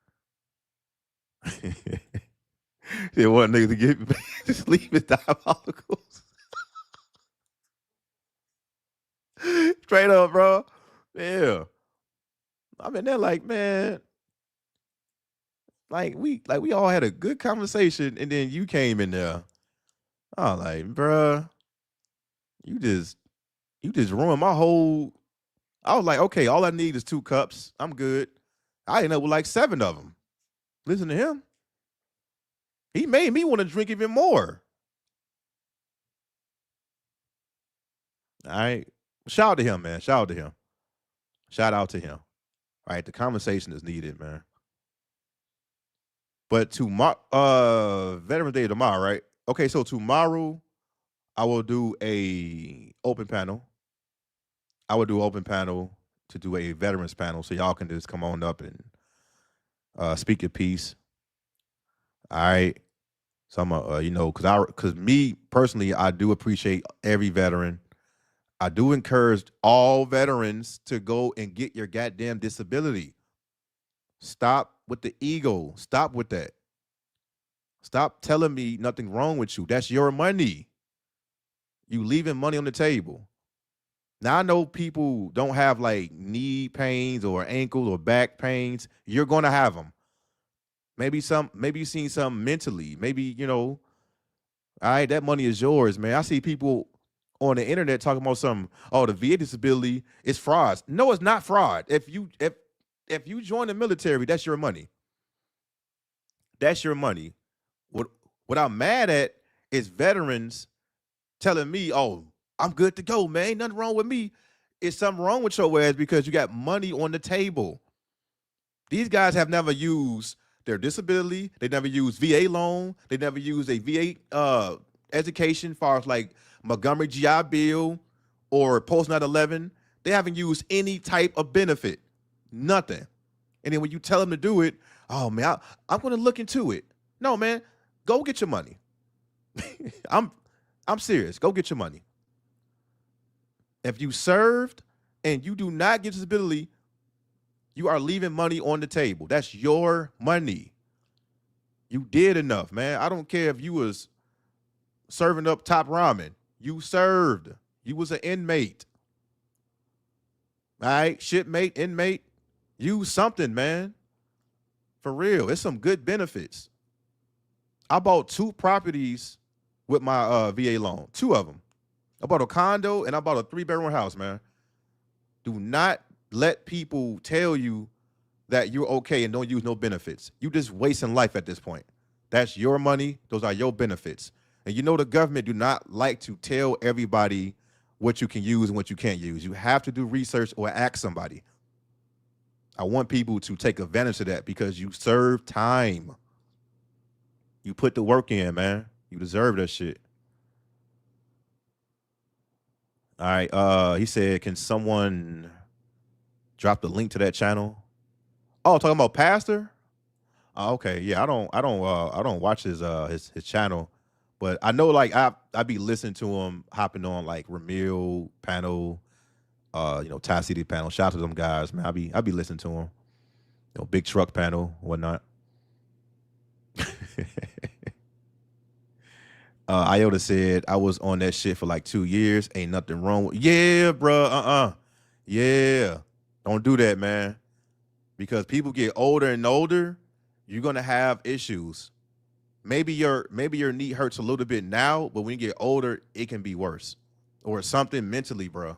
They want niggas to get to sleep is diabolical. Straight up, bro. Yeah. I mean, they're like, man, like we all had a good conversation, and then you came in there. I was like, bruh, you just ruined my whole. I was like, okay, all I need is 2 cups. I'm good. I ended up with like 7 of them. Listen to him. He made me want to drink even more. All right. Shout out to him, man. Shout out to him. Shout out to him. All right. The conversation is needed, man. But tomorrow, Veterans Day tomorrow, right? Okay, so tomorrow I will do a open panel. I will do open panel to do a veterans panel, so y'all can just come on up and speak your piece. All right. So I'm because me personally, I do appreciate every veteran. I do encourage all veterans to go and get your goddamn disability. Stop with the ego. Stop with that. Stop telling me nothing wrong with you. That's your money. You leaving money on the table. Now I know people don't have like knee pains or ankle or back pains. You're gonna have them. Maybe you've seen something mentally. Maybe, all right, that money is yours, man. I see people on the internet talking about something. Oh, the VA disability is fraud. No, it's not fraud. If you join the military, that's your money. That's your money. What what I'm mad at is veterans telling me, "Oh, I'm good to go, man. Ain't nothing wrong with me." Is something wrong with your ass because you got money on the table. These guys have never used their disability. They never used VA loan. They never used a VA education, far as like Montgomery GI Bill or post 9/11. They haven't used any type of benefit, nothing. And then when you tell them to do it, oh man, I'm going to look into it. No, man, go get your money. I'm I'm serious. Go get your money. If you served and you do not get disability, you are leaving money on the table. That's your money. You did enough, man. I don't care if you was serving up top ramen. You served. You was an inmate. All right, shipmate, inmate. Use something, man. For real. It's some good benefits. I bought 2 properties with my VA loan. 2 of them. I bought a condo and I bought a 3-bedroom house, man. Do not let people tell you that you're okay and don't use no benefits. You just wasting life at this point. That's your money. Those are your benefits. And you know the government do not like to tell everybody what you can use and what you can't use. You have to do research or ask somebody. I want people to take advantage of that because you serve time. You put the work in, man. You deserve that shit. All right. He said, can someone drop the link to that channel? Oh, talking about Pastor? Oh, okay. Yeah, I don't watch his channel, but I know like I be listening to him hopping on like Ramil panel, Ty City panel. Shout out to them guys, man. I be listening to him. Big truck panel, whatnot. Iota said, I was on that shit for like 2 years. Ain't nothing wrong with. Yeah, bro. Yeah. Don't do that, man. Because people get older and older, you're gonna have issues. Maybe your knee hurts a little bit now, but when you get older, it can be worse. Or something mentally, bro.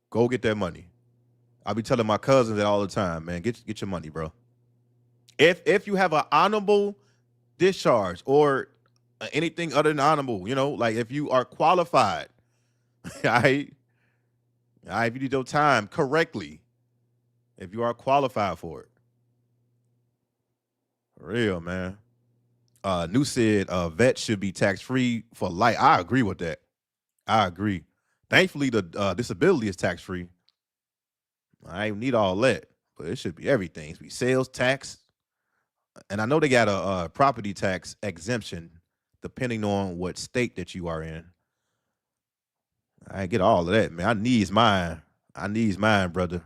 Go get that money. I be telling my cousins that all the time, man. Get your money, bro. If you have an honorable discharge or anything other than honorable, like if you are qualified, all right, if you did your time correctly, if you are qualified for it. For real, man. New said vets should be tax-free for life. I agree with that. I agree. Thankfully, the disability is tax-free. I don't need all that, but it should be everything. It should be sales tax. And I know they got a property tax exemption depending on what state that you are in. I get all of that, man. I needs mine. Brother.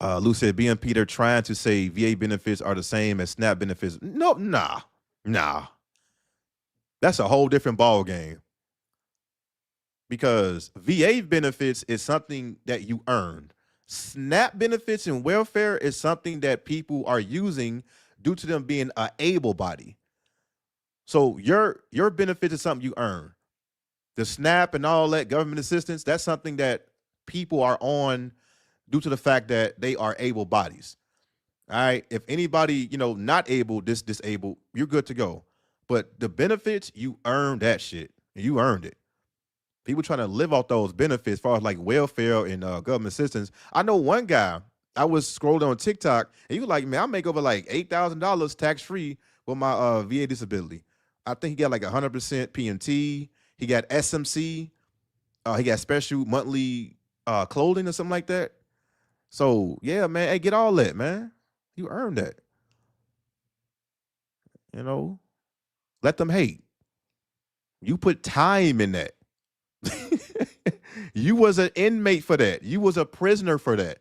Lou said, BMP, they're trying to say VA benefits are the same as SNAP benefits. No, nah. That's a whole different ball game. Because VA benefits is something that you earned. SNAP benefits and welfare is something that people are using due to them being a able body. So your benefits is something you earn. The SNAP and all that government assistance, that's something that people are on due to the fact that they are able bodies. All right. If anybody, not able, disabled, you're good to go. But the benefits, you earned that shit. You earned it. People trying to live off those benefits as far as like welfare and government assistance. I know one guy, I was scrolling on TikTok, and he was like, man, I make over like $8,000 tax-free with my VA disability. I think he got like 100% PMT. He got SMC. He got special monthly clothing or something like that. So, yeah, man, hey, get all that, man. You earned that. Let them hate. You put time in that. You was an inmate for that. You was a prisoner for that.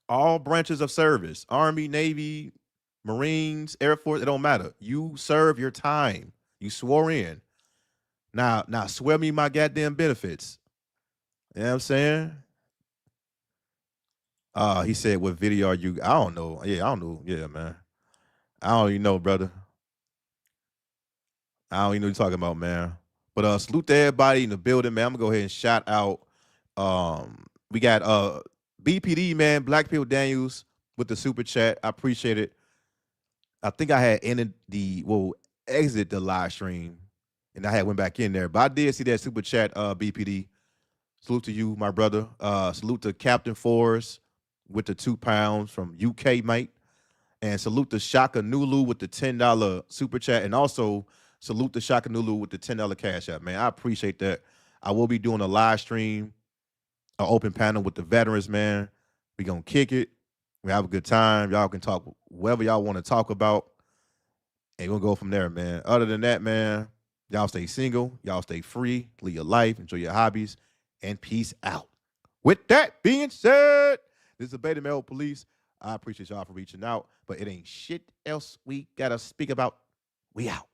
All branches of service, Army, Navy, Marines, Air Force, it don't matter. You serve your time. You swore in. Now swear me my goddamn benefits. You know what I'm saying? He said, what video are you? I don't know. Yeah, I don't know. Yeah, man. I don't even know, brother. I don't even know what you're talking about, man. But salute to everybody in the building, man. I'm gonna go ahead and shout out. We got BPD, man, Black Pill Daniels with the super chat. I appreciate it. I think I had exit the live stream, and I had went back in there. But I did see that super chat, BPD. Salute to you, my brother. Salute to Captain Forrest with the £2 from UK, mate. And salute to Shaka Nulu with the $10 super chat. And also salute to Shaka Nulu with the $10 cash app, man. I appreciate that. I will be doing a live stream, an open panel with the veterans, man. We gonna kick it. We have a good time. Y'all can talk whatever y'all want to talk about. And we'll go from there, man. Other than that, man, y'all stay single. Y'all stay free. Live your life. Enjoy your hobbies. And peace out. With that being said, this is the Beta Male Police. I appreciate y'all for reaching out, but it ain't shit else we gotta speak about. We out.